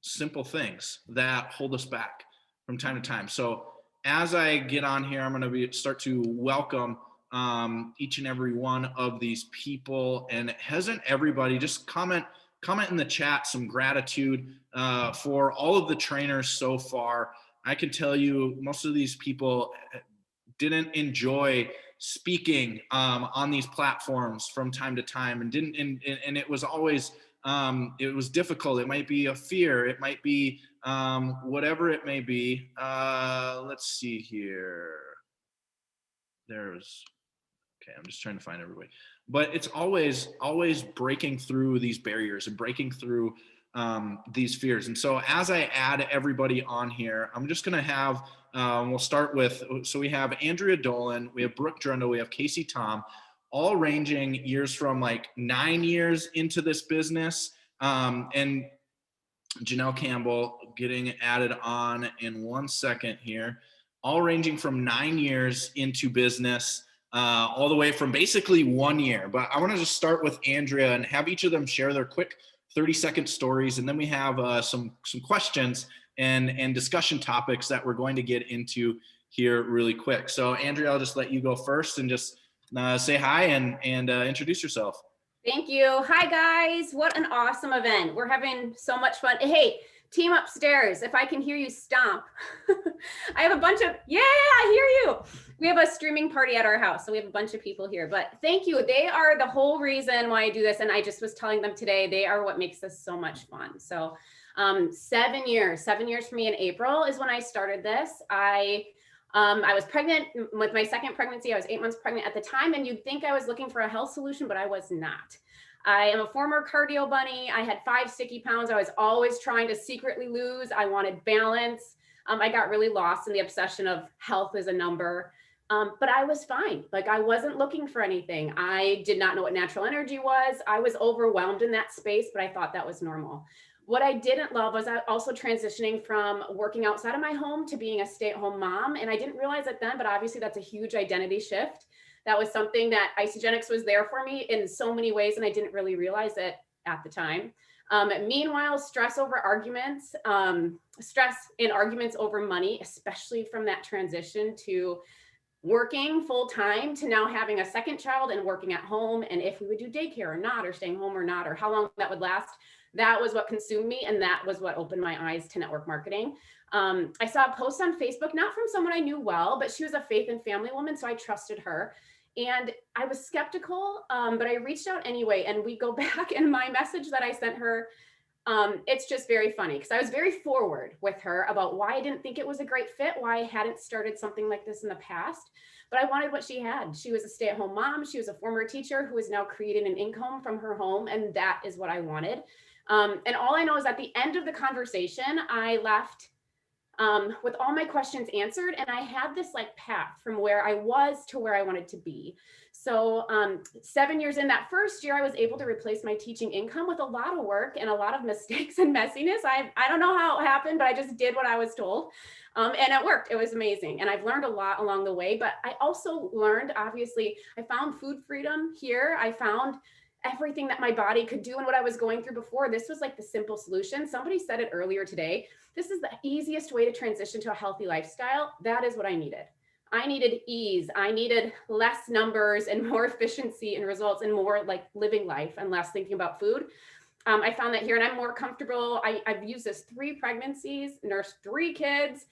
simple things that hold us back from time to time. So as I get on here, I'm going to start to welcome each and every one of these people. And hasn't everybody just comment in the chat some gratitude for all of the trainers so far. I can tell you most of these people didn't enjoy speaking on these platforms from time to time, and and it was always it was difficult. It might be a fear, it might be whatever it may be. Let's see here. Okay, I'm just trying to find everybody. But it's always breaking through these barriers and breaking through these fears. And so as I add everybody on here, I'm just going to have, we'll start with, so we have Andrea Dolan, we have Brooke Drundle, we have Casey Tom, all ranging years from like 9 years into this business. And Janelle Campbell getting added on in 1 second here, all ranging from 9 years into business, all the way from basically 1 year. But I want to just start with Andrea and have each of them share their quick 30-second stories. And then we have some questions and discussion topics that we're going to get into here really quick. So Andrea, I'll just let you go first and just say hi and introduce yourself. Thank you. Hi guys. What an awesome event. We're having so much fun. Hey, team upstairs, if I can hear you stomp. I have a bunch of, yeah, I hear you. We have a streaming party at our house, so we have a bunch of people here, but thank you. They are the whole reason why I do this. And I just was telling them today, they are what makes this so much fun. So 7 years for me in April is when I started this. I was pregnant with my second pregnancy. I was 8 months pregnant at the time, and you'd think I was looking for a health solution, but I was not. I am a former cardio bunny. I had 5 sticky pounds. I was always trying to secretly lose. I wanted balance. I got really lost in the obsession of health as a number, but I was fine. Like, I wasn't looking for anything. I did not know what natural energy was. I was overwhelmed in that space, but I thought that was normal. What I didn't love was also transitioning from working outside of my home to being a stay-at-home mom. And I didn't realize it then, but obviously that's a huge identity shift. That was something that Isagenix was there for me in so many ways, and I didn't really realize it at the time. Meanwhile, stress in arguments over money, especially from that transition to working full time to now having a second child and working at home, and if we would do daycare or not, or staying home or not, or how long that would last. That was what consumed me, and that was what opened my eyes to network marketing. I saw a post on Facebook, not from someone I knew well, but she was a faith and family woman, so I trusted her. And I was skeptical, but I reached out anyway, and we go back in my message that I sent her. It's just very funny because I was very forward with her about why I didn't think it was a great fit, why I hadn't started something like this in the past, but I wanted what she had. She was a stay-at-home mom. She was a former teacher who is now creating an income from her home, and that is what I wanted. And all I know is at the end of the conversation, I left with all my questions answered, and I had this like path from where I was to where I wanted to be. So 7 years in, that first year, I was able to replace my teaching income with a lot of work and a lot of mistakes and messiness. I don't know how it happened, but I just did what I was told. And it worked. It was amazing. And I've learned a lot along the way, but I also learned, obviously, I found food freedom here. I found everything that my body could do and what I was going through before. This was like the simple solution. Somebody said it earlier today. This is the easiest way to transition to a healthy lifestyle. That is what I needed. I needed ease. I needed less numbers and more efficiency and results and more like living life and less thinking about food. I found that here, and I'm more comfortable. I've used this 3 pregnancies, nursed 3 kids.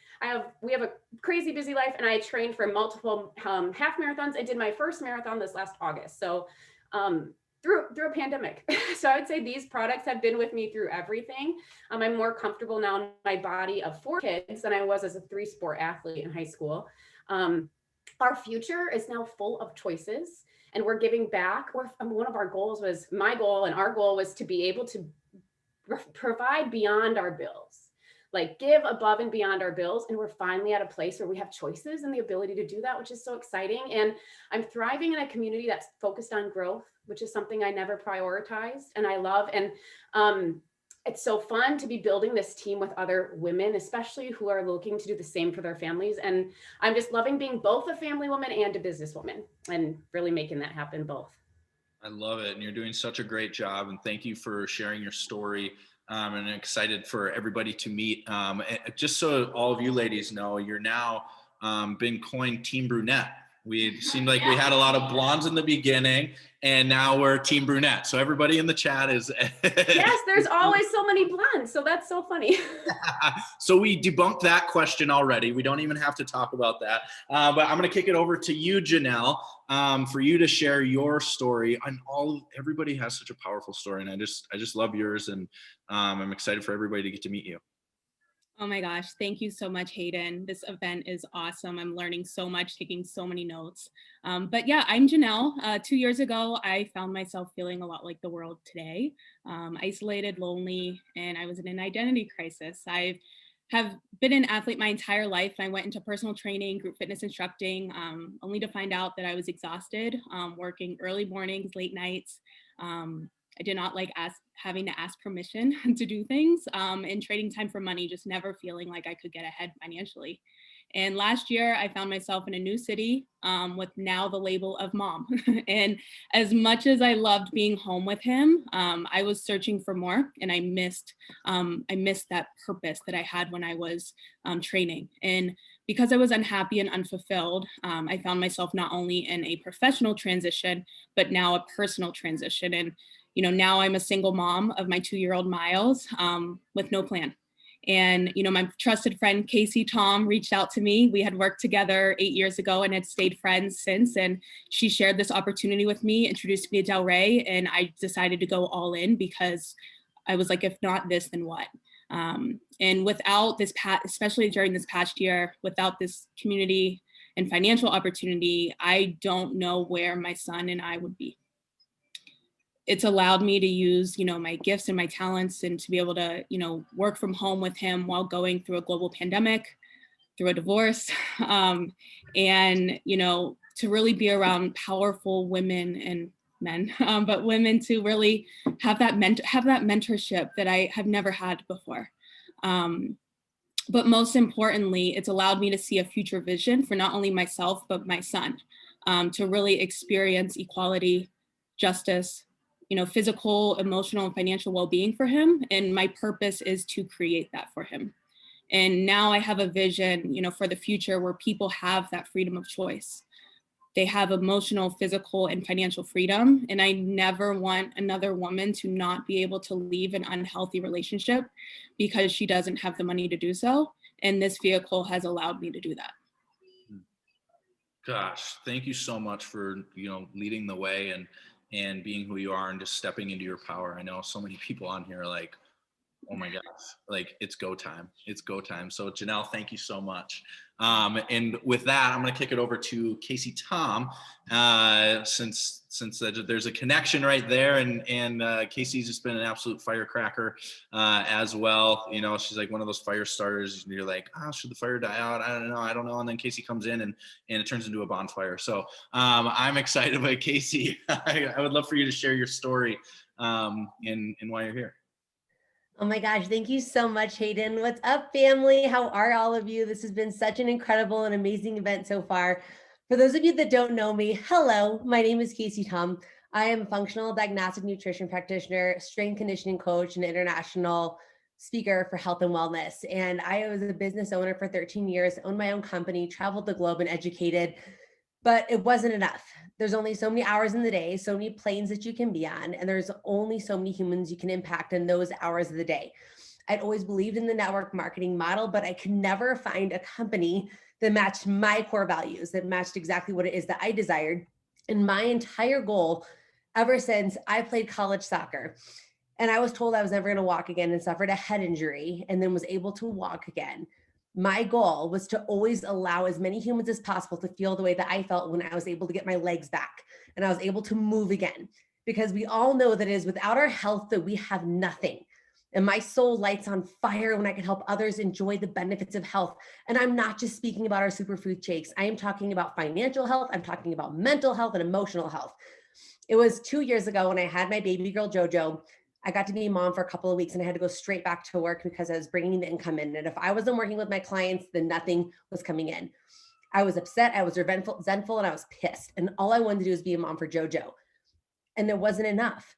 We have a crazy busy life, and I trained for multiple half marathons. I did my first marathon this last August. So through a pandemic. So I would say these products have been with me through everything. I'm more comfortable now in my body of 4 kids than I was as a 3-sport athlete in high school. Our future is now full of choices, and we're giving back. One of our goals was, my goal and our goal was to be able to provide beyond our bills. like give above and beyond our bills. And we're finally at a place where we have choices and the ability to do that, which is so exciting. And I'm thriving in a community that's focused on growth, which is something I never prioritized and I love. And it's so fun to be building this team with other women, especially who are looking to do the same for their families. And I'm just loving being both a family woman and a businesswoman and really making that happen both. I love it. And you're doing such a great job. And thank you for sharing your story. And I'm excited for everybody to meet. And just so all of you ladies know, you're now been coined Team Brunette. We seemed like we had a lot of blondes in the beginning, and now we're Team Brunette. So everybody in the chat is. Yes, there's always so many blondes. So that's so funny. So we debunked that question already. We don't even have to talk about that. But I'm going to kick it over to you, Janelle, for you to share your story. And everybody has such a powerful story, and I just love yours, and I'm excited for everybody to get to meet you. Oh my gosh, thank you so much, Hayden. This event is awesome. I'm learning so much, taking so many notes. But yeah, I'm Janelle. 2 years ago, I found myself feeling a lot like the world today, isolated, lonely, and I was in an identity crisis. I have been an athlete my entire life. I went into personal training, group fitness instructing, only to find out that I was exhausted, working early mornings, late nights. I did not like having to ask permission to do things, and trading time for money, just never feeling like I could get ahead financially. And last year I found myself in a new city with now the label of mom. And as much as I loved being home with him, I was searching for more, and I missed that purpose that I had when I was training. And because I was unhappy and unfulfilled, I found myself not only in a professional transition, but now a personal transition. And now I'm a single mom of my 2-year-old Miles, with no plan. And, my trusted friend, Casey Tom, reached out to me. We had worked together 8 years ago and had stayed friends since. And she shared this opportunity with me, introduced me to Delray, and I decided to go all in because I was like, if not this, then what? And without this, especially during this past year, without this community and financial opportunity, I don't know where my son and I would be. It's allowed me to use, my gifts and my talents, and to be able to, work from home with him while going through a global pandemic, through a divorce, and, to really be around powerful women and men, but women to really have that mentorship that I have never had before. But most importantly, it's allowed me to see a future vision for not only myself, but my son, to really experience equality, justice, physical, emotional, and financial well-being for him. And my purpose is to create that for him. And now I have a vision, for the future where people have that freedom of choice. They have emotional, physical, and financial freedom. And I never want another woman to not be able to leave an unhealthy relationship because she doesn't have the money to do so. And this vehicle has allowed me to do that. Gosh, thank you so much for, leading the way and being who you are and just stepping into your power. I know so many people on here are like, oh my gosh, like it's go time. It's go time. So Janelle, thank you so much. And with that, I'm going to kick it over to Casey Tom, since there's a connection right there, and Casey's just been an absolute firecracker as well. She's like one of those fire starters, and you're like, should the fire die out? I don't know. And then Casey comes in and it turns into a bonfire. So I'm excited about Casey. I would love for you to share your story and why you're here. Oh my gosh, thank you so much, Hayden. What's up, family? How are all of you? This has been such an incredible and amazing event so far. For those of you that don't know me, hello, my name is Casey Tom. I am a functional diagnostic nutrition practitioner, strength conditioning coach, and international speaker for health and wellness. And I was a business owner for 13 years, owned my own company, traveled the globe and educated, but it wasn't enough. There's only so many hours in the day, so many planes that you can be on, and there's only so many humans you can impact in those hours of the day. I'd always believed in the network marketing model, but I could never find a company that matched my core values, that matched exactly what it is that I desired. And my entire goal, ever since I played college soccer, and I was told I was never gonna walk again and suffered a head injury and then was able to walk again. My goal was to always allow as many humans as possible to feel the way that I felt when I was able to get my legs back and I was able to move again. Because we all know that it is without our health that we have nothing. And my soul lights on fire when I can help others enjoy the benefits of health. And I'm not just speaking about our superfood shakes. I am talking about financial health. I'm talking about mental health and emotional health. It was 2 years ago when I had my baby girl, JoJo. I got to be a mom for a couple of weeks and I had to go straight back to work because I was bringing the income in. And if I wasn't working with my clients, then nothing was coming in. I was upset, I was resentful, and I was pissed. And all I wanted to do was be a mom for JoJo. And it wasn't enough.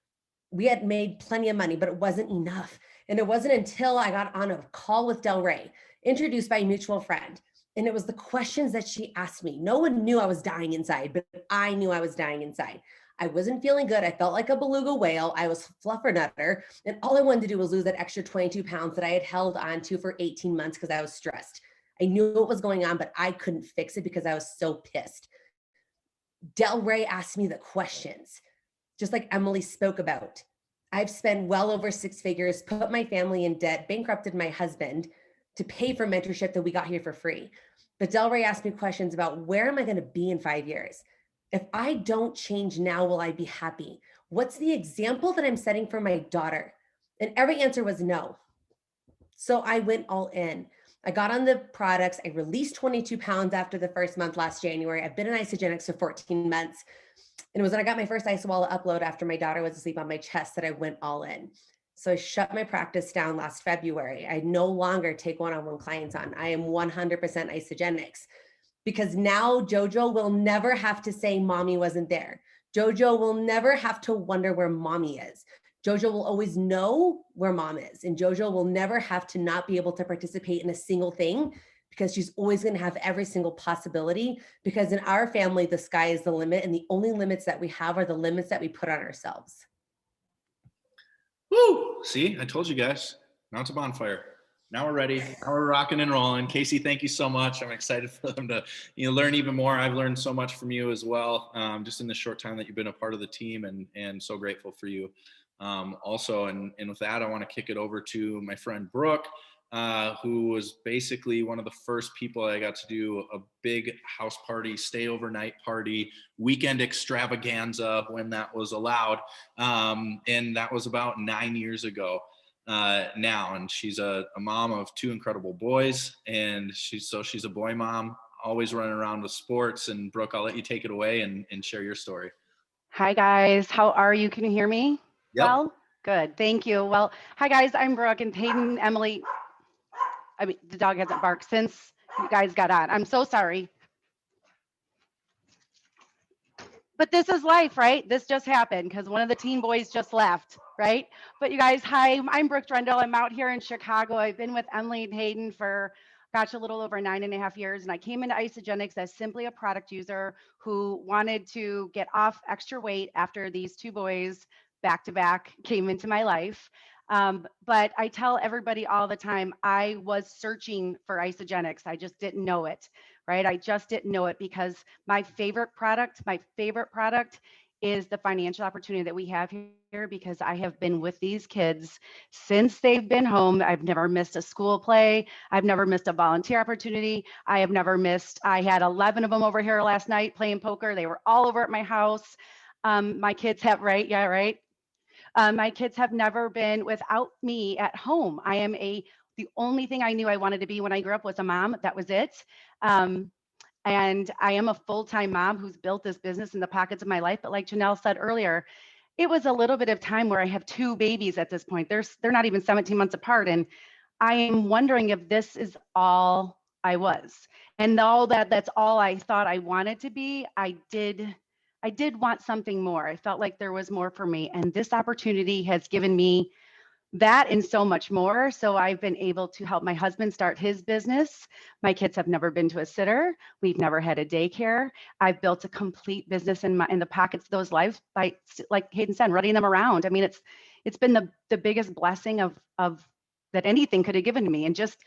We had made plenty of money, but it wasn't enough. And it wasn't until I got on a call with Del Rey, introduced by a mutual friend. And it was the questions that she asked me. No one knew I was dying inside, but I knew I was dying inside. I wasn't feeling good. I felt like a beluga whale. I was fluffernutter. And all I wanted to do was lose that extra 22 pounds that I had held on to for 18 months because I was stressed. I knew what was going on, but I couldn't fix it because I was so pissed. Del Rey asked me the questions, just like Emily spoke about. I've spent well over 6 figures, put my family in debt, bankrupted my husband to pay for mentorship that we got here for free. But Del Rey asked me questions about where am I going to be in 5 years? If I don't change now, will I be happy? What's the example that I'm setting for my daughter? And every answer was no. So I went all in. I got on the products. I released 22 pounds after the first month last January. I've been in Isagenix for 14 months. And it was when I got my first Isawalla upload after my daughter was asleep on my chest that I went all in. So I shut my practice down last February. I no longer take one-on-one clients on. I am 100% Isagenix. Because now JoJo will never have to say mommy wasn't there. JoJo will never have to wonder where mommy is. JoJo will always know where mom is. And JoJo will never have to not be able to participate in a single thing because she's always going to have every single possibility. Because in our family, the sky is the limit. And the only limits that we have are the limits that we put on ourselves. Woo! See, I told you guys. Now it's a bonfire. Now we're ready. Now we're rocking and rolling. Casey, thank you so much. I'm excited for them to learn even more. I've learned so much from you as well, just in the short time that you've been a part of the team, and so grateful for you. Also, and with that, I want to kick it over to my friend Brooke, who was basically one of the first people I got to do a big house party, stay overnight party, weekend extravaganza when that was allowed. And that was about 9 years ago. Now, and she's a mom of 2 incredible boys, and she's a boy mom, always running around with sports. And Brooke, I'll let you take it away and share your story. Hi guys, how are you? Can you hear me? Yep. Well, good, thank you. Well, hi guys, I'm Brooke, and Hayden, Emily, the dog hasn't barked since you guys got on. I'm so sorry. But this is life, right? This just happened because one of the teen boys just left, right? But you guys, hi, I'm Brooke Drendel. I'm out here in Chicago. I've been with Emily and Hayden for, gosh, a little over 9.5 years. And I came into Isagenix as simply a product user who wanted to get off extra weight after these 2 boys back to back came into my life. But I tell everybody all the time, I was searching for Isagenix. I just didn't know it, right? I just didn't know it because my favorite product is the financial opportunity that we have here, because I have been with these kids since they've been home. I've never missed a school play. I've never missed a volunteer opportunity. I had 11 of them over here last night playing poker. They were all over at my house. My kids have, right? Yeah, right. My kids have never been without me at home. I am the only thing I knew I wanted to be when I grew up was a mom. That was it. And I am a full-time mom who's built this business in the pockets of my life. But like Janelle said earlier, it was a little bit of time where I have 2 babies at this point. They're not even 17 months apart. And I am wondering if this is all I was. And that's all I thought I wanted to be. I did want something more. I felt like there was more for me. And this opportunity has given me that and so much more. So I've been able to help my husband start his business. My kids have never been to a sitter. We've never had a daycare. I've built a complete business in the pockets of those lives by, like Hayden said, running them around. I mean, it's been the biggest blessing of that anything could have given to me. And just,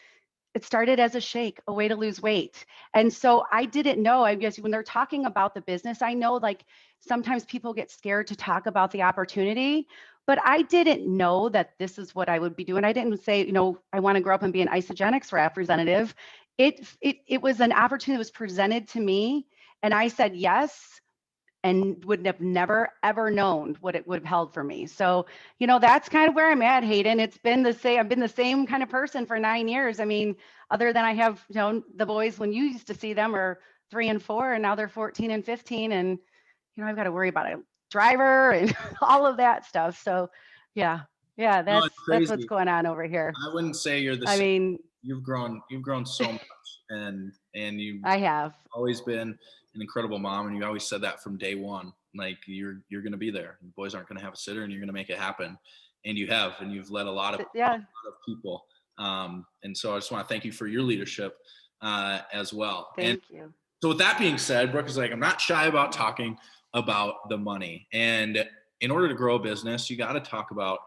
it started as a shake, a way to lose weight. And so I didn't know, I guess when they're talking about the business, I know like sometimes people get scared to talk about the opportunity, but I didn't know that this is what I would be doing. I didn't say, I want to grow up and be an Isagenix representative. It was an opportunity that was presented to me, and I said yes. and would have never, ever known what it would have held for me. So, you know, that's kind of where I'm at, Hayden. It's been the same. I've been the same kind of person for 9 years. I mean, other than I have, you know, the boys when you used to see them are 3 and 4, and now they're 14 and 15. And, you know, I've got to worry about a driver and all of that stuff. So yeah, No, it's that's what's crazy. going on over here. I wouldn't say you're the I same. mean, You've grown so much, and you I have. always been an incredible mom, and you always said that from day one. Like you're going to be there. The boys aren't going to have a sitter, and you're going to make it happen. And you have, and you've led a lot of people. And so I just want to thank you for your leadership as well. Thank you. So with that being said, Brooke is like, I'm not shy about talking about the money. And in order to grow a business, you got to talk about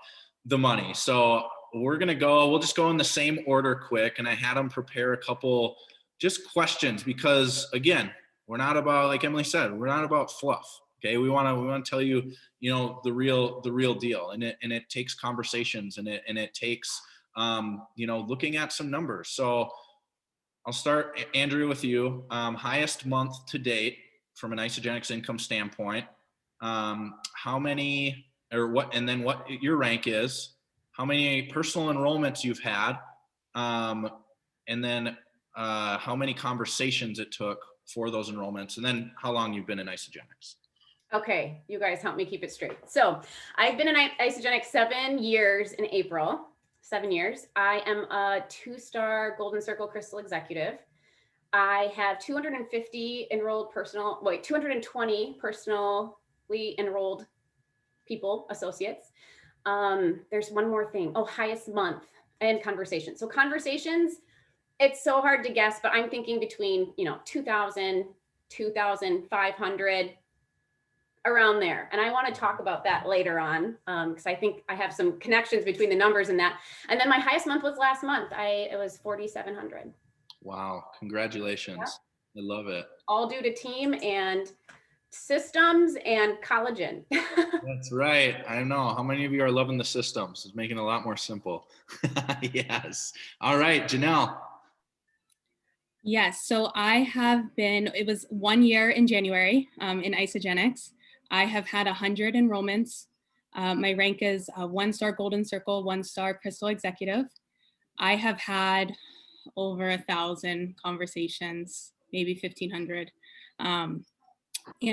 the money. So we'll just go in the same order quick. And I had them prepare a couple just questions because again, we're not about, like Emily said, we're not about fluff. Okay. We want to tell you, you know, the real deal. And it takes conversations and it takes, you know, looking at some numbers. So I'll start, Andrew, with you. Highest month to date from an Isagenix income standpoint. How many or what, and then what your rank is, how many personal enrollments you've had, and then how many conversations it took for those enrollments, and then how long you've been in Isagenix. Okay, you guys help me keep it straight. So I've been in Isagenix 7 years in April, 7 years. I am a 2-star Golden Circle Crystal Executive. I have 220 personally enrolled people, associates. There's one more thing. Oh, highest month and conversations. So conversations, it's so hard to guess, but I'm thinking between, 2,000, 2,500, around there. And I want to talk about that later on because I think I have some connections between the numbers and that. And then my highest month was last month. It was 4,700. Wow. Congratulations. Yeah. I love it. All due to team and systems and collagen. That's right. I know. How many of you are loving the systems? It's making it a lot more simple. Yes. All right, Janelle. Yes. So it was 1 year in January in Isagenix. I have had 100 enrollments. My rank is 1-star Golden Circle, 1-star Crystal Executive. I have had over 1,000 conversations, maybe 1,500. And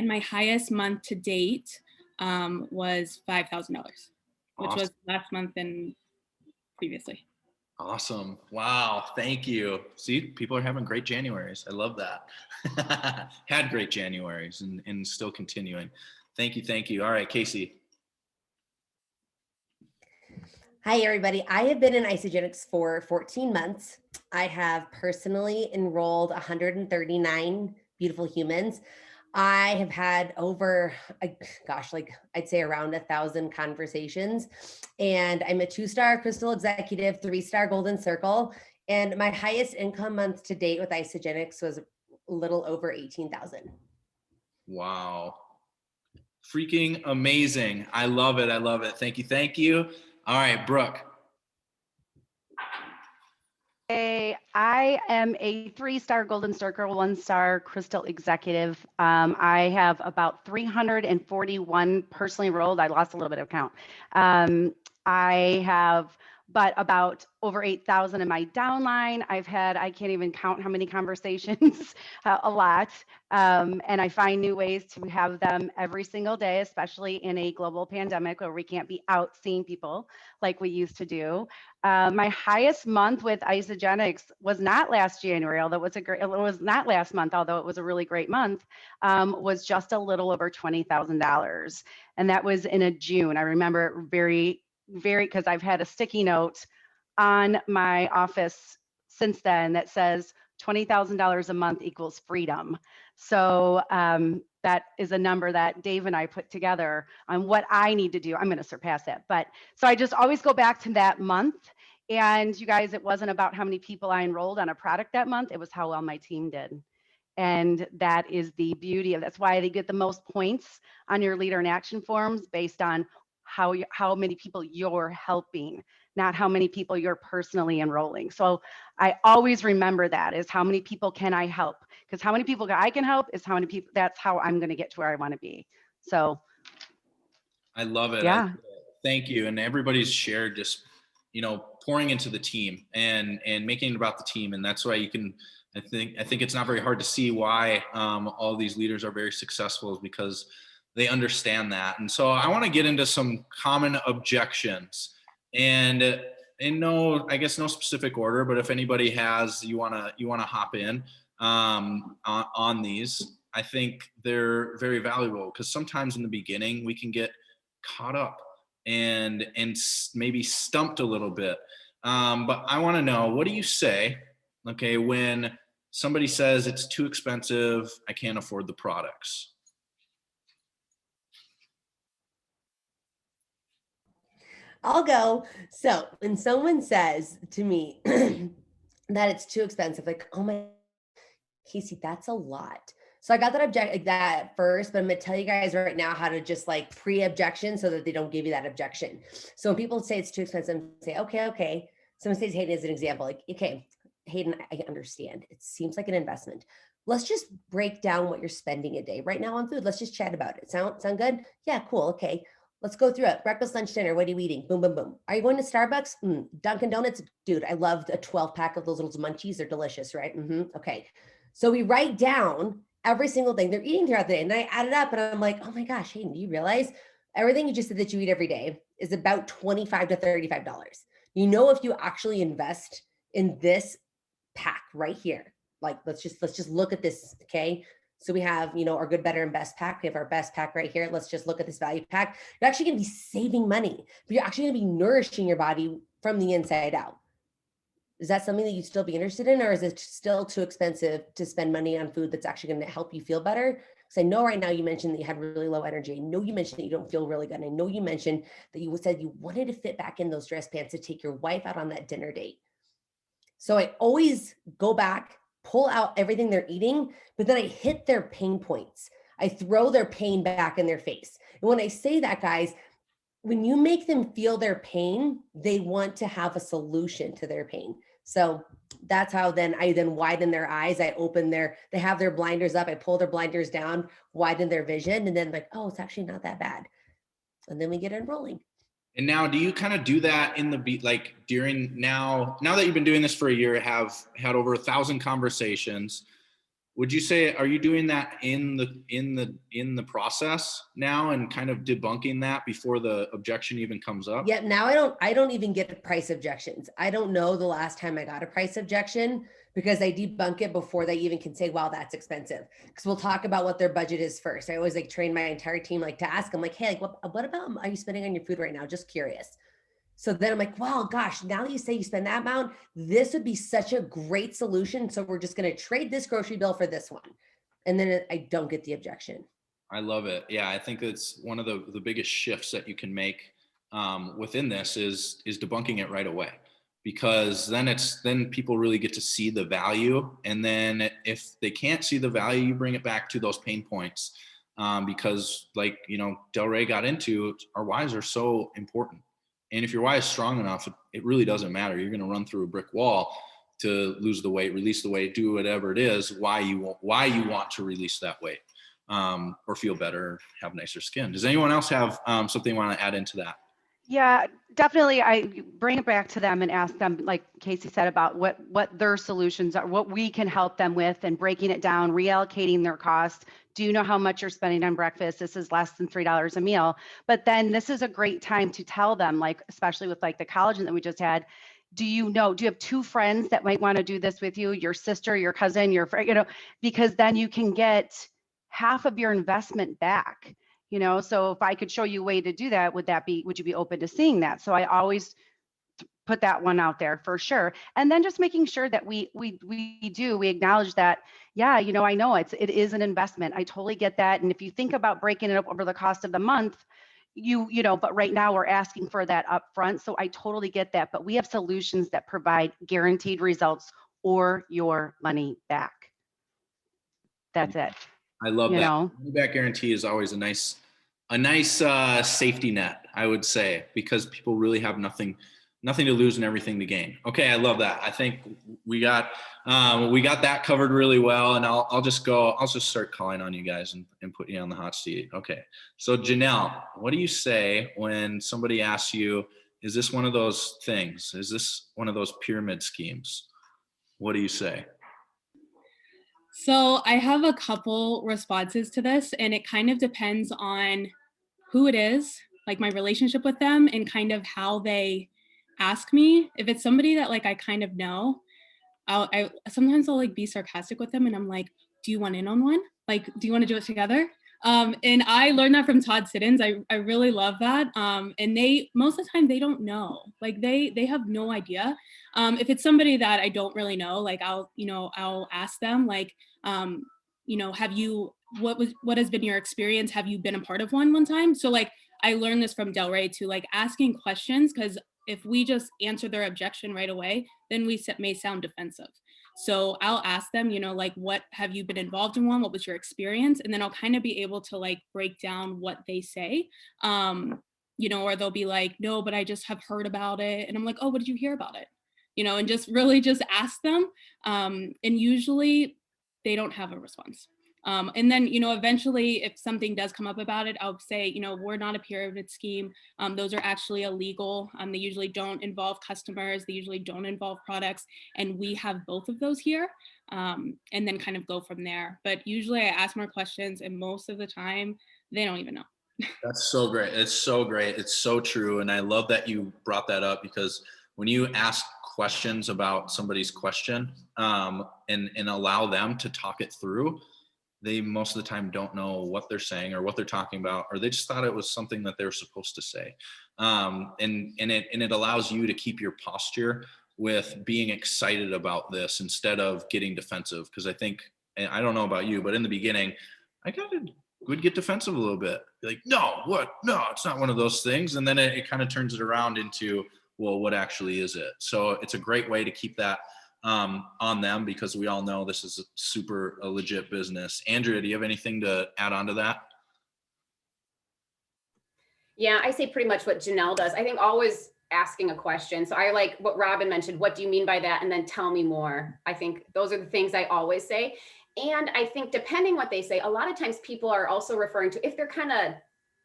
my highest month to date was $5,000, which was last month and previously. Awesome. Wow. Thank you. See, people are having great Januaries. I love that. Had great Januaries and still continuing. Thank you. Thank you. All right, Casey. Hi, everybody. I have been in Isagenix for 14 months. I have personally enrolled 139 beautiful humans. I have had over, I'd say around 1,000 conversations. And I'm a 2-star Crystal Executive, 3-star Golden Circle. And my highest income month to date with Isagenix was a little over 18,000. Wow. Freaking amazing. I love it. I love it. Thank you. Thank you. All right, Brooke. Hey, I am a 3-star Golden Circle, 1-star Crystal Executive. I have about 341 personally enrolled. I lost a little bit of count. I have about over 8,000 in my downline. I can't even count how many conversations, a lot. And I find new ways to have them every single day, especially in a global pandemic where we can't be out seeing people like we used to do. My highest month with Isagenix was not last January, although it was not last month, although it was a really great month, was just a little over $20,000. And that was in a June. I remember it very, because I've had a sticky note on my office since then that says $20,000 a month equals freedom. So that is a number that Dave and I put together on what I need to do. I'm going to surpass that. But so I just always go back to that month. And you guys, it wasn't about how many people I enrolled on a product that month. It was how well my team did. And that is the beauty of that's why they get the most points on your leader in action forms based on how many people you're helping, not how many people you're personally enrolling. So I always remember that is how many people can I help? Because how many people I can help is how many people, that's how I'm going to get to where I want to be. So I love it. yeah. Thank you. And everybody's shared just, you know, pouring into the team and making it about the team. And that's why you can, I think it's not very hard to see why all these leaders are very successful, is because they understand that. And so I want to get into some common objections, and in I guess no specific order, but if anybody has, you want to hop in on these. I think they're very valuable, because sometimes in the beginning we can get caught up and maybe stumped a little bit. But I want to know, what do you say, okay, when somebody says it's too expensive, I can't afford the products? I'll go. So when someone says to me that it's too expensive, like, oh my, Casey, that's a lot. So I got that like that at first, but I'm going to tell you guys right now how to just like pre-objection so that they don't give you that objection. So when people say it's too expensive, say, okay. Someone says Hayden as an example, like, okay, Hayden, I understand. It seems like an investment. Let's just break down what you're spending a day right now on food. Let's just chat about it. Sound good? Yeah, cool. Okay. Let's go through it. Breakfast, lunch, dinner. What are you eating? Boom, boom, boom. Are you going to Starbucks? Dunkin' Donuts? Dude, I loved a 12 pack of those little munchies. They're delicious, right? Okay. So we write down every single thing they're eating throughout the day. And then I add it up and I'm like, oh my gosh, Hayden, do you realize everything you just said that you eat every day is about $25 to $35? You know, if you actually invest in this pack right here, like let's just look at this, okay? So we have, you know, our good, better, and best pack. We have our best pack right here. Let's just look at this value pack. You're actually going to be saving money, but you're actually going to be nourishing your body from the inside out. Is that something that you'd still be interested in, or is it still too expensive to spend money on food that's actually going to help you feel better? Because I know right now you mentioned that you had really low energy. I know you mentioned that you don't feel really good. I know you mentioned that you said you wanted to fit back in those dress pants to take your wife out on that dinner date. So I always go back, pull out everything they're eating, but then I hit their pain points. I throw their pain back in their face. And when I say that, guys, when you make them feel their pain, they want to have a solution to their pain. So that's how I widen their eyes. They have their blinders up. I pull their blinders down, widen their vision, and then like, oh, it's actually not that bad. And then we get enrolling. And now, do you kind of do that in during now that you've been doing this for a year, have had over 1,000 conversations? Would you say, are you doing that in the process now and kind of debunking that before the objection even comes up? Yeah, now I don't even get price objections. I don't know the last time I got a price objection, because I debunk it before they even can say, wow, that's expensive. Because we'll talk about what their budget is first. I always like train my entire team like to ask them like, hey, like, what about are you spending on your food right now? Just curious. So then I'm like, wow, gosh, now that you say you spend that amount, this would be such a great solution. So we're just going to trade this grocery bill for this one. And then I don't get the objection. I love it. Yeah, I think it's one of the biggest shifts that you can make within this is debunking it right away, because then people really get to see the value. And then if they can't see the value, you bring it back to those pain points, because like, you know, Del Rey got into, our whys are so important. And if your why is strong enough, it really doesn't matter. You're going to run through a brick wall to lose the weight, release the weight, do whatever it is, why you want to release that weight, or feel better, have nicer skin. Does anyone else have something you want to add into that? Yeah, definitely. I bring it back to them and ask them, like Casey said, about what their solutions are, what we can help them with, and breaking it down, reallocating their cost. Do you know how much you're spending on breakfast? This is less than $3 a meal. But then this is a great time to tell them, like, especially with like the collagen that we just had, do you have 2 friends that might want to do this with you? Your sister, your cousin, your friend, you know, because then you can get half of your investment back. You know, so if I could show you a way to do that, would you be open to seeing that? So I always put that one out there for sure. And then just making sure that we acknowledge that, yeah, you know, I know it is an investment. I totally get that. And if you think about breaking it up over the cost of the month, you know, but right now we're asking for that upfront. So I totally get that. But we have solutions that provide guaranteed results or your money back. That's it. I love that. Money back guarantee is always a nice safety net, I would say, because people really have nothing nothing to lose and everything to gain. Okay, I love that. I think we got that covered really well. And I'll just start calling on you guys and put you on the hot seat. Okay, so Janelle, what do you say when somebody asks you, is this one of those things? Is this one of those pyramid schemes? What do you say? So I have a couple responses to this, and it kind of depends on who it is, like my relationship with them, and kind of how they ask me. If it's somebody that like I kind of know, I sometimes I'll like be sarcastic with them, and I'm like, do you want in on one? Like, do you want to do it together? And I learned that from Todd Siddons. I really love that. And they, most of the time, they don't know. Like they have no idea. If it's somebody that I don't really know, like I'll ask them like, what has been your experience? Have you been a part of one time? So like, I learned this from Del Rey to like asking questions, because if we just answer their objection right away, then we may sound defensive. So I'll ask them, like, what have you been involved in one? What was your experience? And then I'll kind of be able to like break down what they say, or they'll be like, no, but I just have heard about it. And I'm like, oh, what did you hear about it? And just really just ask them. And usually they don't have a response. And then, eventually if something does come up about it, I'll say, we're not a pyramid scheme. Those are actually illegal. They usually don't involve customers. They usually don't involve products. And we have both of those here, and then kind of go from there. But usually I ask more questions, and most of the time they don't even know. That's so great. It's so great. It's so true. And I love that you brought that up, because when you ask questions about somebody's question, and allow them to talk it through, they most of the time don't know what they're saying or what they're talking about, or they just thought it was something that they were supposed to say. And it allows you to keep your posture with being excited about this instead of getting defensive. Because I think, and I don't know about you, but in the beginning, I would get defensive a little bit. Be like, no, it's not one of those things. And then it kind of turns it around into, well, what actually is it? So it's a great way to keep that on them, because we all know this is a legit business. Andrea, do you have anything to add on to that? Yeah, I say pretty much what Janelle does. I think always asking a question. So I like what Robin mentioned, what do you mean by that? And then tell me more. I think those are the things I always say. And I think depending what they say, a lot of times people are also referring to if they're kind of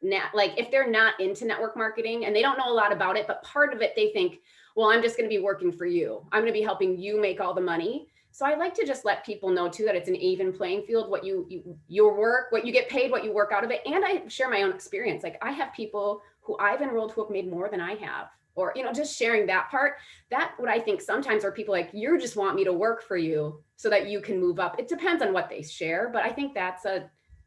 if they're not into network marketing and they don't know a lot about it, but part of it, they think, well, I'm just going to be working for you. I'm going to be helping you make all the money. So I like to just let people know too, that it's an even playing field, what your work, what you get paid, what you work out of it. And I share my own experience. Like I have people who I've enrolled who have made more than I have, or, just sharing that part. That what I think sometimes are people like, you just want me to work for you so that you can move up. It depends on what they share, but I think that's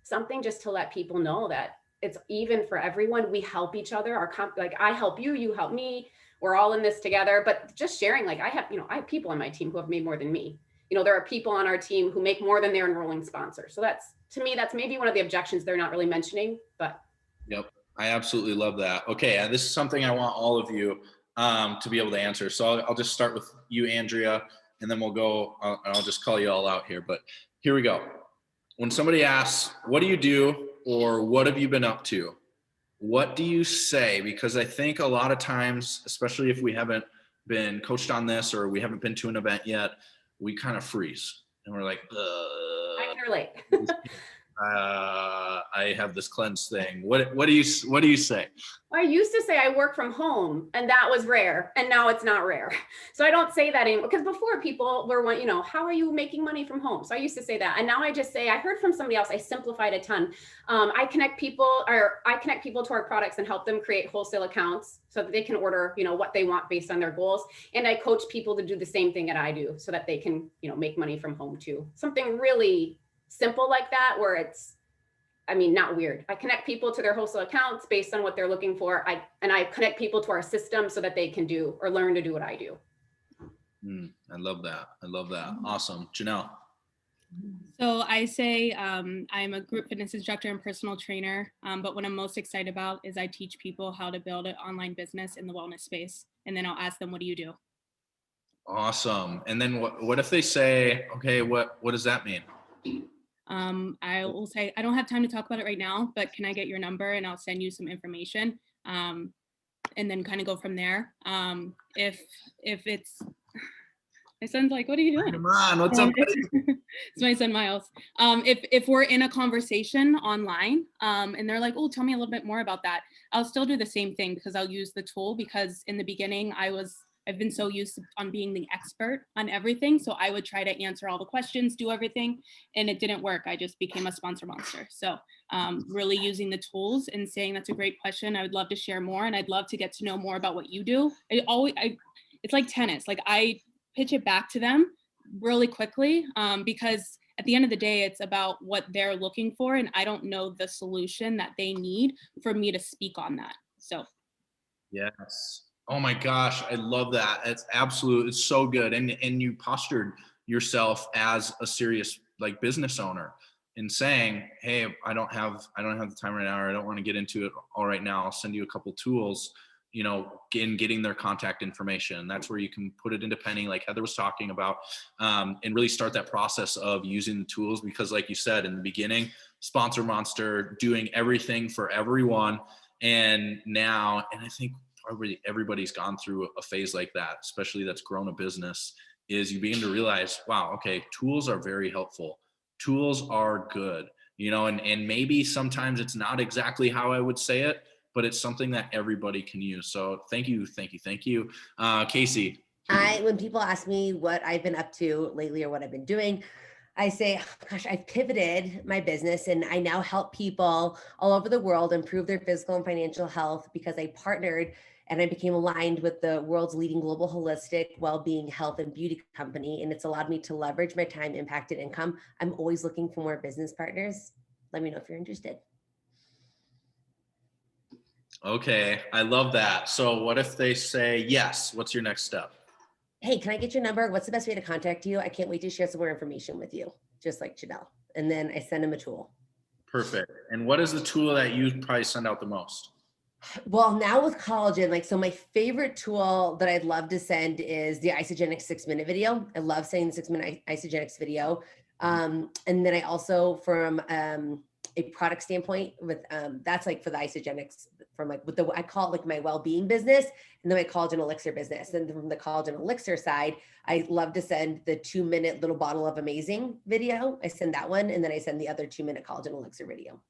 something just to let people know that it's even for everyone. We help each other. Like I help you, you help me. We're all in this together. But just sharing, like I have people on my team who have made more than me. There are people on our team who make more than their enrolling sponsor. So that's, to me, that's maybe one of the objections they're not really mentioning, but. Yep. I absolutely love that. Okay. And this is something I want all of you to be able to answer. So I'll just start with you, Andrea, and then we'll go, I'll just call you all out here, but here we go. When somebody asks, what do you do? Or what have you been up to? What do you say? Because I think a lot of times, especially if we haven't been coached on this or we haven't been to an event yet, we kind of freeze and we're like, I can relate. I have this cleanse thing. What do you say? I used to say I work from home, and that was rare, and now it's not rare. So I don't say that anymore, because before people were, how are you making money from home? So I used to say that, and now I just say, I heard from somebody else, I simplified a ton. I connect people to our products and help them create wholesale accounts so that they can order, what they want based on their goals. And I coach people to do the same thing that I do so that they can, make money from home too. Something really simple like that, where it's, not weird. I connect people to their wholesale accounts based on what they're looking for. I connect people to our system so that they can do or learn to do what I do. I love that. Awesome. Janelle. So I say I'm a group fitness instructor and personal trainer, but what I'm most excited about is I teach people how to build an online business in the wellness space. And then I'll ask them, what do you do? Awesome. And then what if they say, okay, what does that mean? I will say, I don't have time to talk about it right now, but can I get your number and I'll send you some information. and then kind of go from there. If it's, my son's like, what are you doing? Come on, what's up? It's my son Miles. If we're in a conversation online and they're like, oh, tell me a little bit more about that, I'll still do the same thing because I'll use the tool, because in the beginning I've been so used on being the expert on everything. So I would try to answer all the questions, do everything, and it didn't work. I just became a sponsor monster. So really using the tools and saying, that's a great question. I would love to share more, and I'd love to get to know more about what you do. It's like tennis. Like, I pitch it back to them really quickly because at the end of the day, it's about what they're looking for, and I don't know the solution that they need for me to speak on that. So. Yes. Oh my gosh, I love that. It's so good. And you postured yourself as a serious like business owner in saying, hey, I don't have the time right now, or I don't want to get into it all right now. I'll send you a couple tools, you know, in getting their contact information. That's where you can put it into penning, like Heather was talking about, and really start that process of using the tools. Because like you said in the beginning, sponsor monster, doing everything for everyone. And now, and I think probably everybody's gone through a phase like that, especially that's grown a business, is you begin to realize, wow, okay, tools are very helpful. Tools are good, you know, and maybe sometimes it's not exactly how I would say it, but it's something that everybody can use. So thank you. Casey. When people ask me what I've been up to lately or what I've been doing, I say, oh, gosh, I've pivoted my business and I now help people all over the world improve their physical and financial health because I partnered and I became aligned with the world's leading global holistic well-being, health, and beauty company. And it's allowed me to leverage my time, impact, and income. I'm always looking for more business partners. Let me know if you're interested. Okay, I love that. So what if they say yes? What's your next step? Hey, can I get your number? What's the best way to contact you? I can't wait to share some more information with you, just like Janelle. And then I send them a tool. Perfect. And what is the tool that you probably send out the most? Well, now with collagen, so my favorite tool that I'd love to send is the Isogenics 6-minute video. I love sending the 6-minute Isogenics video. And then I also, from a product standpoint, with that's like for the Isogenics, from like with the, I call it like my well-being business, and then my collagen elixir business. And from the collagen elixir side, I love to send the 2-minute little bottle of amazing video. I send that one, and then I send the other 2-minute collagen elixir video.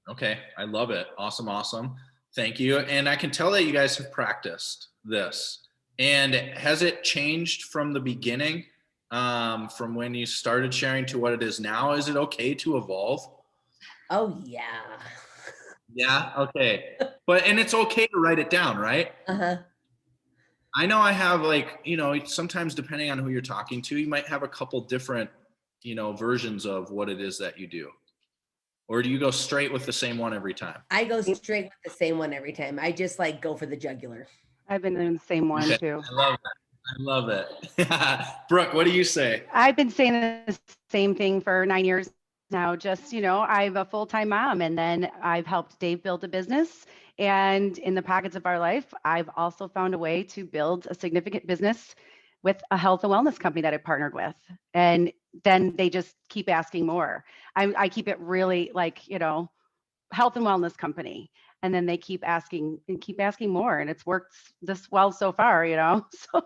Okay, I love it. Awesome. Thank you. And I can tell that you guys have practiced this. And has it changed from the beginning, from when you started sharing to what it is now? Is it okay to evolve? Oh, yeah. Yeah, okay. And it's okay to write it down, right? Uh-huh. I know I have sometimes depending on who you're talking to, you might have a couple different, versions of what it is that you do. Or do you go straight with the same one every time? I go straight with the same one every time. I just go for the jugular. I've been doing the same one too. I love it. Brooke, what do you say? I've been saying the same thing for 9 years now. Just, I'm a full-time mom, and then I've helped Dave build a business. And in the pockets of our life, I've also found a way to build a significant business with a health and wellness company that I partnered with. And then they just keep asking more. I keep it really health and wellness company. And then they keep asking more. And it's worked this well so far, So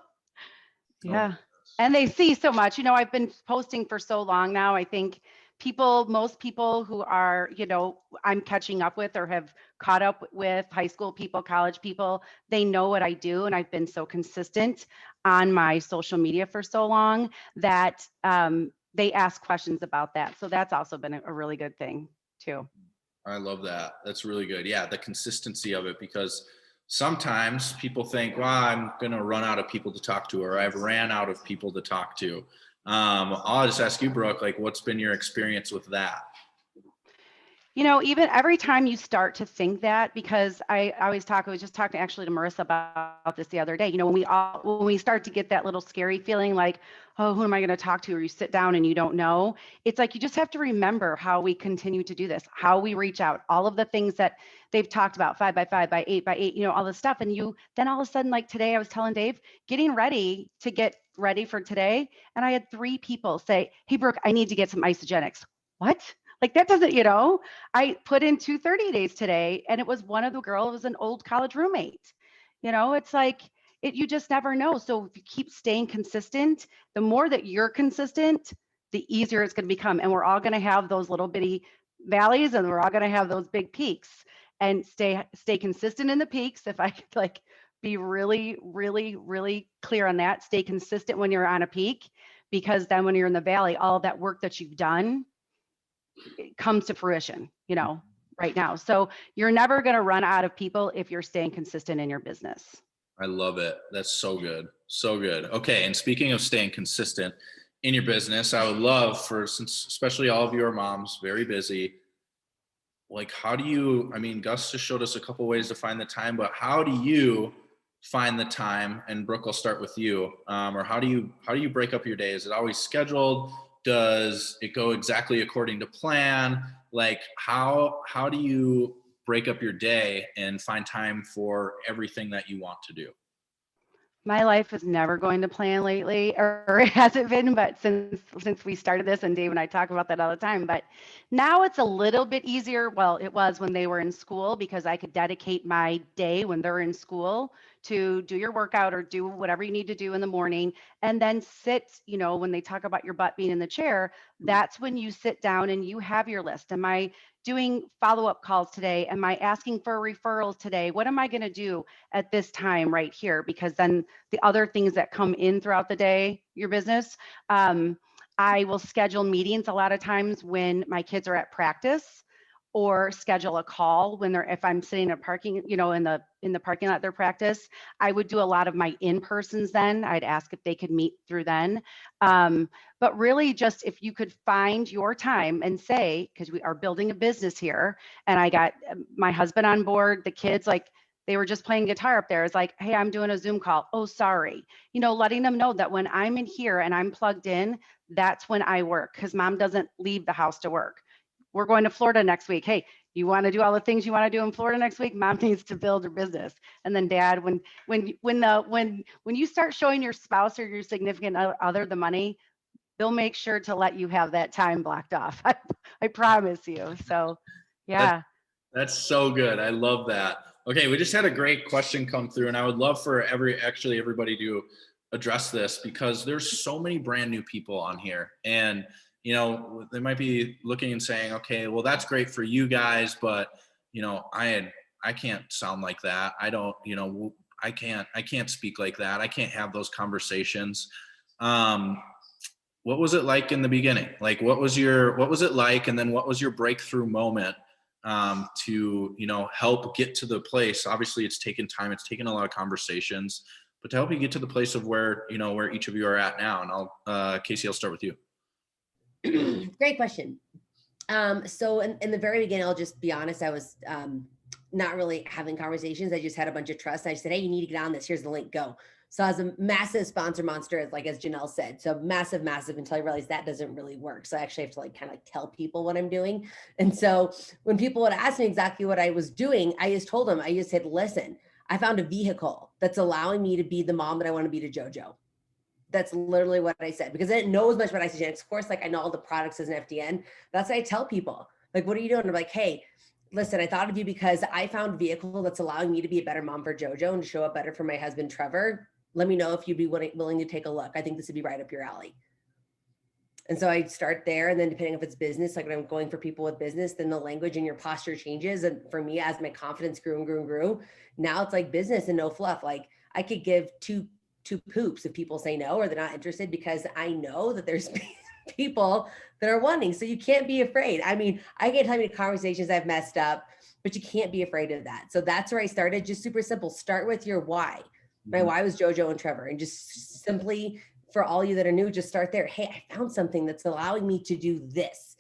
yeah. And they see so much, I've been posting for so long now. I think most people who are, I'm catching up with or have caught up with, high school people, college people, they know what I do. And I've been so consistent on my social media for so long that they ask questions about that. So that's also been a really good thing too. I love that. That's really good. Yeah, the consistency of it, because sometimes people think, well, I'm going to run out of people to talk to, or I've ran out of people to talk to. I'll just ask you, Brooke, what's been your experience with that? Even every time you start to think that, because I was just talking actually to Marissa about this the other day, when we start to get that little scary feeling like, oh, who am I going to talk to? Or you sit down and you don't know. It's like, you just have to remember how we continue to do this, how we reach out, all of the things that they've talked about, 5 by 5 by 8 by 8, all this stuff. And then all of a sudden, like today, I was telling Dave, getting ready to get ready for today. And I had 3 people say, hey, Brooke, I need to get some Isogenics. What? Like that doesn't, you know, I put in 230 days today and it was one of the girls, it was an old college roommate. You know, it's like you just never know. So if you keep staying consistent, the more that you're consistent, the easier it's going to become. And we're all going to have those little bitty valleys and we're all going to have those big peaks, and stay consistent in the peaks. If I could like be really, really, really clear on that, stay consistent when you're on a peak, because then when you're in the valley, all of that work that you've done, it comes to fruition, you know, right now. So you're never going to run out of people if you're staying consistent in your business. I love it. That's so good. So good. Okay. And speaking of staying consistent in your business, I would love for, since especially all of you are moms, very busy, like how do you, I mean, Gus just showed us a couple ways to find the time, but how do you find the time? And Brooke, I'll start with you. Or how do you break up your day? Is it always scheduled? Does it go exactly according to plan? Like how do you break up your day and find time for everything that you want to do? My life is never going to plan lately, or it hasn't been, but since we started this, and Dave and I talk about that all the time, but now it's a little bit easier. Well, it was when they were in school, because I could dedicate my day when they're in school to do your workout or do whatever you need to do in the morning, and then sit, you know, when they talk about your butt being in the chair, that's when you sit down and you have your list. Am I doing follow-up calls today? Am I asking for referrals today? What am I going to do at this time right here? Because then the other things that come in throughout the day, your business, I will schedule meetings a lot of times when my kids are at practice, or schedule a call when if I'm sitting in a parking, you know, in the parking lot, their practice. I would do a lot of my in-persons then. I'd ask if they could meet through then. But really just if you could find your time and say, because we are building a business here, and I got my husband on board, the kids, like they were just playing guitar up there. It's like, hey, I'm doing a Zoom call. Oh, sorry. You know, letting them know that when I'm in here and I'm plugged in, that's when I work, because mom doesn't leave the house to work. We're going to Florida next week. Hey, you want to do all the things you want to do in Florida next week? Mom needs to build her business. And then dad, when you start showing your spouse or your significant other the money, they'll make sure to let you have that time blocked off. I promise you. So yeah. That's so good. I love that. Okay, we just had a great question come through, and I would love for everybody to address this, because there's so many brand new people on here, and you know, they might be looking and saying, okay, well, that's great for you guys, but you know, I can't sound like that. I don't, you know, I can't speak like that. I can't have those conversations. What was it like in the beginning? Like, what was it like? And then what was your breakthrough moment to, you know, help get to the place? Obviously it's taken time, it's taken a lot of conversations, but to help you get to the place of where, you know, where each of you are at now. And Casey, I'll start with you. Great question. So in the very beginning, I'll just be honest, I was not really having conversations. I just had a bunch of trust. I said, hey, you need to get on this. Here's the link, go. So I was a massive sponsor monster, like as Janelle said. So massive, until I realized that doesn't really work. So I actually have to like kind of tell people what I'm doing. And so when people would ask me exactly what I was doing, I just told them, I just said, listen, I found a vehicle that's allowing me to be the mom that I want to be to JoJo. That's literally what I said, because I didn't know as much about ICGenix. Of course, like I know all the products as an FDN. That's what I tell people. Like, what are you doing? I'm like, hey, listen, I thought of you because I found a vehicle that's allowing me to be a better mom for JoJo and to show up better for my husband, Trevor. Let me know if you'd be willing to take a look. I think this would be right up your alley. And so I start there, and then depending if it's business, like when I'm going for people with business, then the language and your posture changes. And for me, as my confidence grew, now it's like business and no fluff. Like I could give two poops if people say no or they're not interested, because I know that there's people that are wanting. So you can't be afraid. I mean, I can't tell you conversations I've messed up, but you can't be afraid of that. So that's where I started. Just super simple. Start with your why. My why was JoJo and Trevor. And just simply, for all you that are new, just start there. Hey, I found something that's allowing me to do this.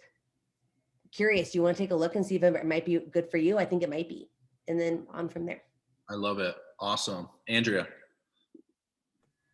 Curious, do you want to take a look and see if it might be good for you? I think it might be. And then on from there. I love it. Awesome. Andrea.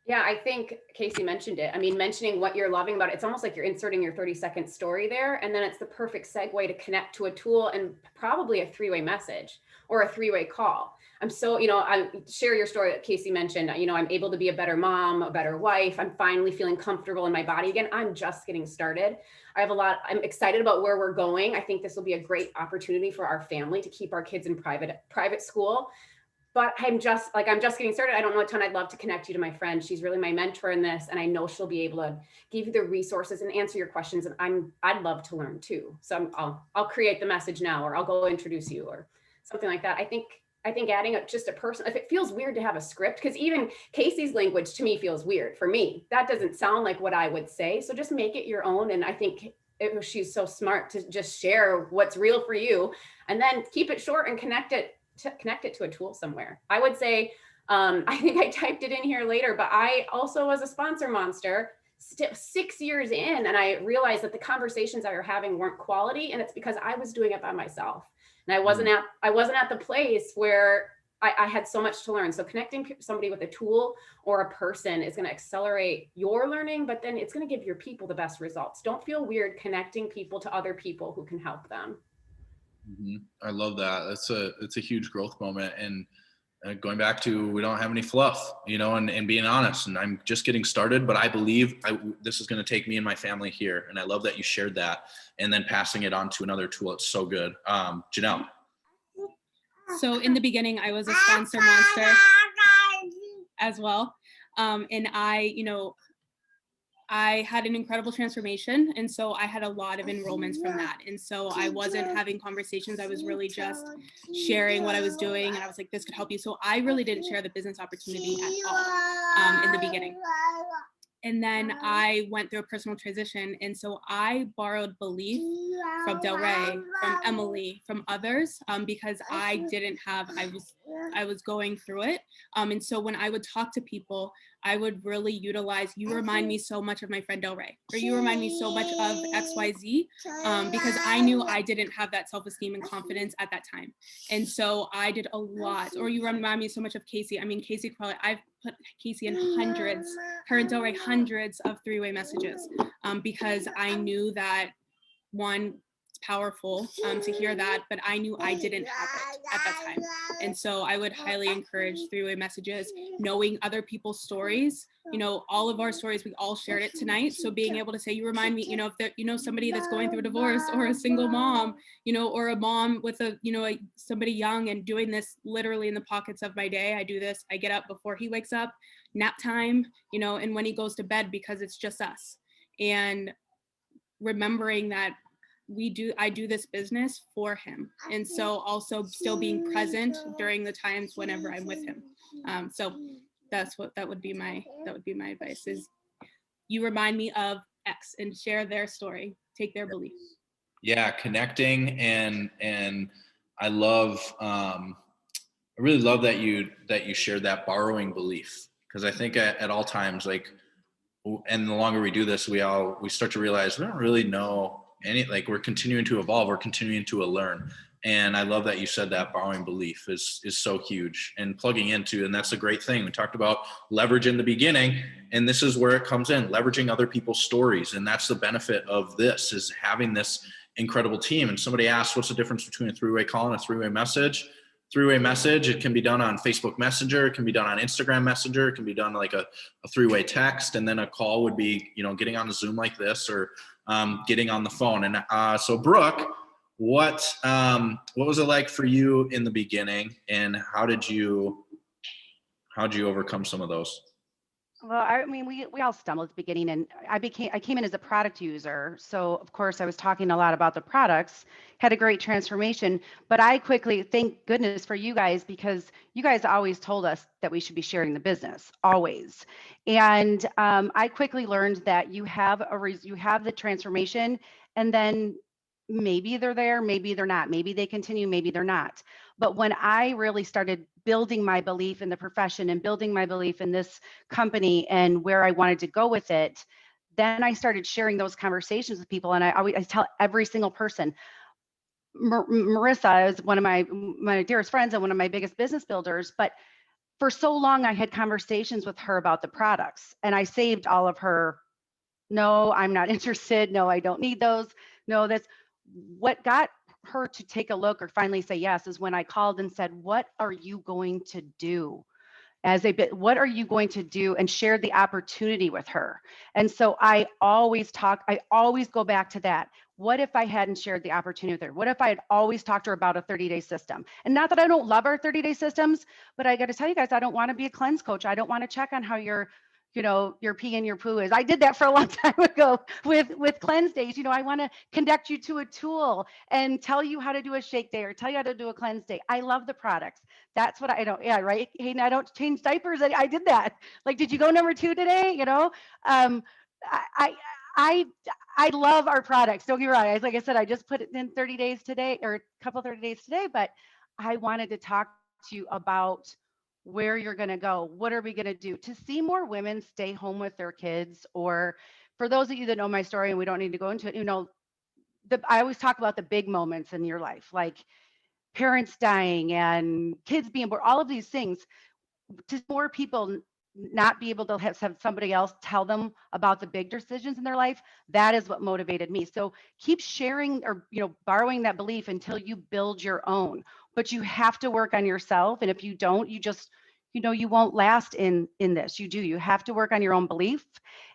Yeah, I think Casey mentioned it. I mean, mentioning what you're loving about it, it's almost like you're inserting your 30-second story there. And then it's the perfect segue to connect to a tool and probably a three-way message or a three-way call. I'm so, I share your story that Casey mentioned, I'm able to be a better mom, a better wife. I'm finally feeling comfortable in my body again. I'm just getting started. I'm excited about where we're going. I think this will be a great opportunity for our family to keep our kids in private school. But I'm just getting started. I don't know a ton. I'd love to connect you to my friend. She's really my mentor in this. And I know she'll be able to give you the resources and answer your questions. And I'd love to learn too. So I'll create the message now, or I'll go introduce you or something like that. I think adding just a person, if it feels weird to have a script, because even Casey's language to me feels weird for me. That doesn't sound like what I would say. So just make it your own. And I think she's so smart to just share what's real for you and then keep it short and connect it to a tool somewhere. I would say, I think I typed it in here later, but I also was a sponsor monster 6 years in, and I realized that the conversations I were having weren't quality, and it's because I was doing it by myself. And I wasn't at the place where I had so much to learn. So connecting somebody with a tool or a person is going to accelerate your learning, but then it's going to give your people the best results. Don't feel weird connecting people to other people who can help them. Mm-hmm. I love that. It's a huge growth moment. And going back to, we don't have any fluff, and being honest, and I'm just getting started, but I believe this is going to take me and my family here. And I love that you shared that, and then passing it on to another tool. It's so good. Janelle. So in the beginning, I was a sponsor monster as well. And I had an incredible transformation. And so I had a lot of enrollments from that. And so I wasn't having conversations. I was really just sharing what I was doing. And I was like, this could help you. So I really didn't share the business opportunity at all in the beginning. And then I went through a personal transition. And so I borrowed belief from Del Rey, from Emily, from others, because I was going through it. And so when I would talk to people, I would really utilize, you remind me so much of my friend Del Rey, or you remind me so much of XYZ, because I knew I didn't have that self-esteem and confidence at that time. And so I did a lot, or you remind me so much of Casey. I mean, Casey probably, I've put Casey in her and Del Rey, hundreds of three-way messages, because I knew that, one, it's powerful to hear that, but I knew I didn't have it at that time. And so I would highly encourage three-way messages, knowing other people's stories. All of our stories, we all shared it tonight. So being able to say, you remind me, if there, somebody that's going through a divorce, or a single mom, or a mom with somebody young, and doing this literally in the pockets of my day. I do this, I get up before he wakes up, nap time, and when he goes to bed, because it's just us. And remembering that I do this business for him. And so also still being present during the times whenever I'm with him. So that would be my advice, is you remind me of X and share their story, take their belief. Yeah. Connecting. And I really love that you shared that borrowing belief, because I think at all times, and the longer we do this, we start to realize we don't really know we're continuing to evolve, we're continuing to learn. And I love that you said that borrowing belief is so huge, and plugging into, and that's a great thing. We talked about leverage in the beginning, and this is where it comes in, leveraging other people's stories. And that's the benefit of this, is having this incredible team. And somebody asked, what's the difference between a three-way call and a three-way message? Three-way message, it can be done on Facebook Messenger, it can be done on Instagram Messenger, it can be done like a three-way text, and then a call would be, getting on a Zoom like this, or getting on the phone. And so Brooke, what was it like for you in the beginning, and how did you overcome some of those? Well, I mean, we all stumbled at the beginning, and I came in as a product user. So of course I was talking a lot about the products, had a great transformation, but I quickly, thank goodness for you guys, because you guys always told us that we should be sharing the business, always. And I quickly learned that you have the transformation, and then maybe they're there, maybe they're not, maybe they continue, maybe they're not. But when I really started building my belief in the profession and building my belief in this company and where I wanted to go with it, then I started sharing those conversations with people. And I tell every single person, Marissa is one of my dearest friends and one of my biggest business builders, but for so long, I had conversations with her about the products, and I saved all of her, no, I'm not interested. No, I don't need those. No, that's what got her to take a look or finally say yes is when I called and said, what are you going to do? What are you going to do, and share the opportunity with her. And so I always go back to that. What if I hadn't shared the opportunity with her? What if I had always talked to her about a 30-day system? And not that I don't love our 30-day systems, but I got to tell you guys, I don't want to be a cleanse coach. I don't want to check on how your pee and your poo is. I did that for a long time ago with cleanse days. I want to conduct you to a tool and tell you how to do a shake day or tell you how to do a cleanse day. I love the products. That's what I don't, yeah, right. Hayden, I don't change diapers. I did that. Like, did you go number 2 today? I love our products. Don't get me wrong. Like I said, I just put it in 30 days today, or a couple 30 days today, but I wanted to talk to you about where you're going to go. What are we going to do to see more women stay home with their kids? Or for those of you that know my story, and we don't need to go into it, I always talk about the big moments in your life, like parents dying and kids being born, all of these things. To more people not be able to have somebody else tell them about the big decisions in their life, that is what motivated me. So keep sharing or borrowing that belief until you build your own. But you have to work on yourself, and if you don't, you just you won't last in this. You have to work on your own belief.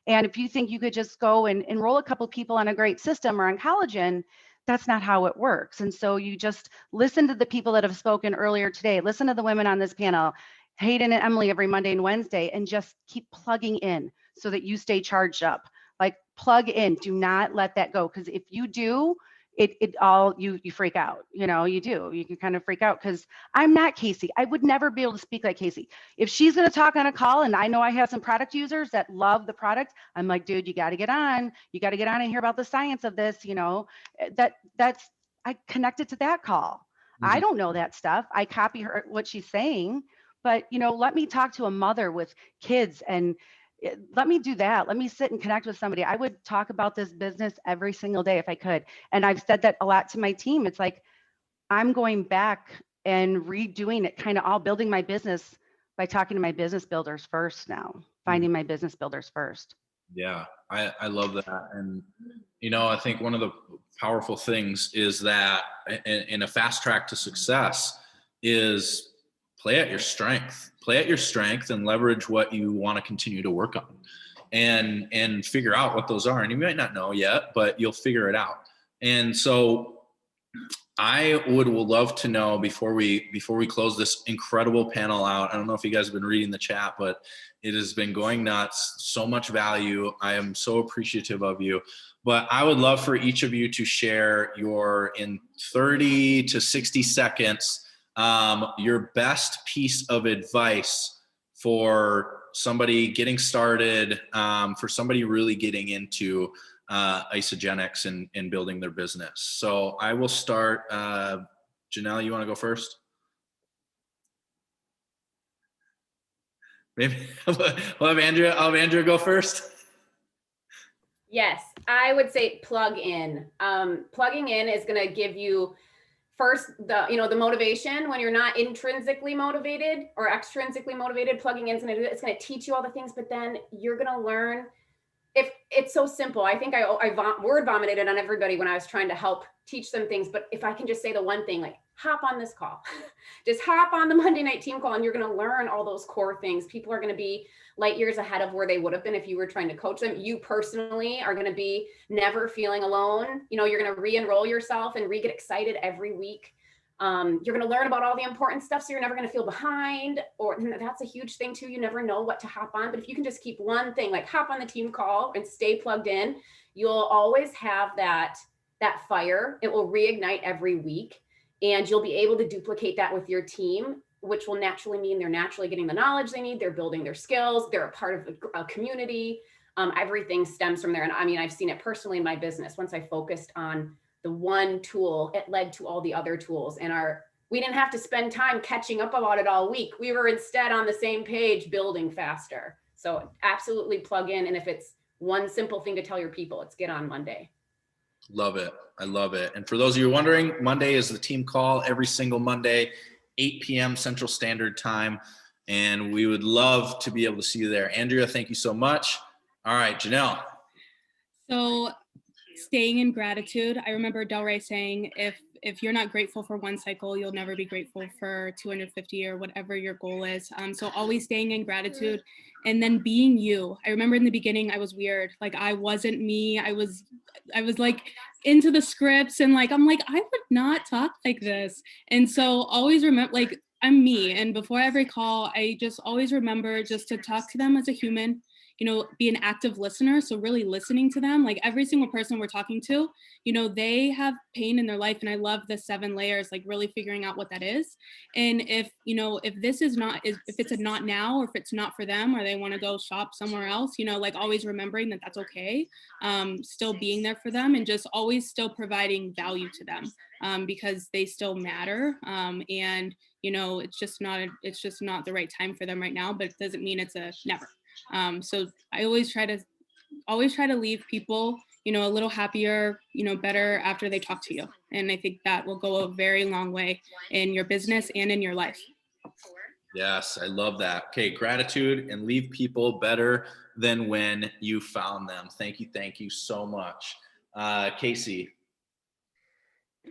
And if you think you could just go and enroll a couple people on a great system or on collagen, that's not how it works. And so you just listen to the people that have spoken earlier today, listen to the women on this panel, Hayden and Emily, every Monday and Wednesday, and just keep plugging in so that you stay charged up. Like, plug in, do not let that go. Because if you do, you freak out. You can kind of freak out, because I'm not Casey. I would never be able to speak like Casey. If she's going to talk on a call, and I know I have some product users that love the product, I'm like, dude, you got to get on. You got to get on and hear about the science of this. I connected to that call. I don't know that stuff. I copy her, what she's saying, but let me talk to a mother with kids, and let me do that. Let me sit and connect with somebody. I would talk about this business every single day if I could. And I've said that a lot to my team. It's like, I'm going back and redoing it, kind of all building my business by talking to my business builders first now, finding my business builders first. Yeah, I love that. And, I think one of the powerful things is that in a fast track to success is play at your strength and leverage what you want to continue to work on, and figure out what those are. And you might not know yet, but you'll figure it out. And so I would love to know, before we close this incredible panel out, I don't know if you guys have been reading the chat, but it has been going nuts. So much value. I am so appreciative of you. But I would love for each of you to share in 30 to 60 seconds, your best piece of advice for somebody getting started, for somebody really getting into Isagenix and building their business. So I will start. Janelle, you want to go first? Maybe I'll have Andrea go first. Yes, I would say plug in. Plugging in is going to give you first the motivation when you're not intrinsically motivated or extrinsically motivated. Plugging in is going to do it. It's going to teach you all the things, but then you're going to learn. If it's so simple, I think I word vomited on everybody when I was trying to help teach them things. But if I can just say the one thing, like, hop on this call, just hop on the Monday night team call, and you're going to learn all those core things. People are going to be light years ahead of where they would have been if you were trying to coach them. You personally are going to be never feeling alone. You're going to re-enroll yourself and get excited every week. You're going to learn about all the important stuff, so you're never going to feel behind, or that's a huge thing too. You never know what to hop on, but if you can just keep one thing, like hop on the team call and stay plugged in, you'll always have that fire. It will reignite every week, and you'll be able to duplicate that with your team, which will naturally mean they're naturally getting the knowledge they need. They're building their skills. They're a part of a community. Everything stems from there. And I mean, I've seen it personally in my business. Once I focused on the one tool, it led to all the other tools. And we didn't have to spend time catching up about it all week. We were instead on the same page, building faster. So absolutely plug in. And if it's one simple thing to tell your people, it's get on Monday. Love it. I love it. And for those of you wondering, Monday is the team call every single Monday, 8 p.m. Central Standard Time. and we would love to be able to see you there. Andrea, thank you so much. All right, Janelle. So staying in gratitude. I remember Del Rey saying, if you're not grateful for one cycle, you'll never be grateful for 250 or whatever your goal is. So always staying in gratitude, and then being you. I remember in the beginning, I was weird. Like, I wasn't me. I was like into the scripts, and like, I'm like, I would not talk like this. And so always remember, like, I'm me. And before every call, I just always remember just to talk to them as a human, you know, be an active listener. So really listening to them, like every single person we're talking to, you know, they have pain in their life. And I love the 7 layers, like really figuring out what that is. And if, you know, if this is not, if it's a not now, or if it's not for them, or they want to go shop somewhere else, you know, like always remembering that that's okay. Still being there for them, and just always still providing value to them, because they still matter. And, you know, it's just not the right time for them right now, but it doesn't mean it's a never. So I always try to leave people, you know, a little happier, you know, better after they talk to you. And I think that will go a very long way in your business and in your life. Yes, I love that. Okay, gratitude and leave people better than when you found them. Thank you so much. Casey.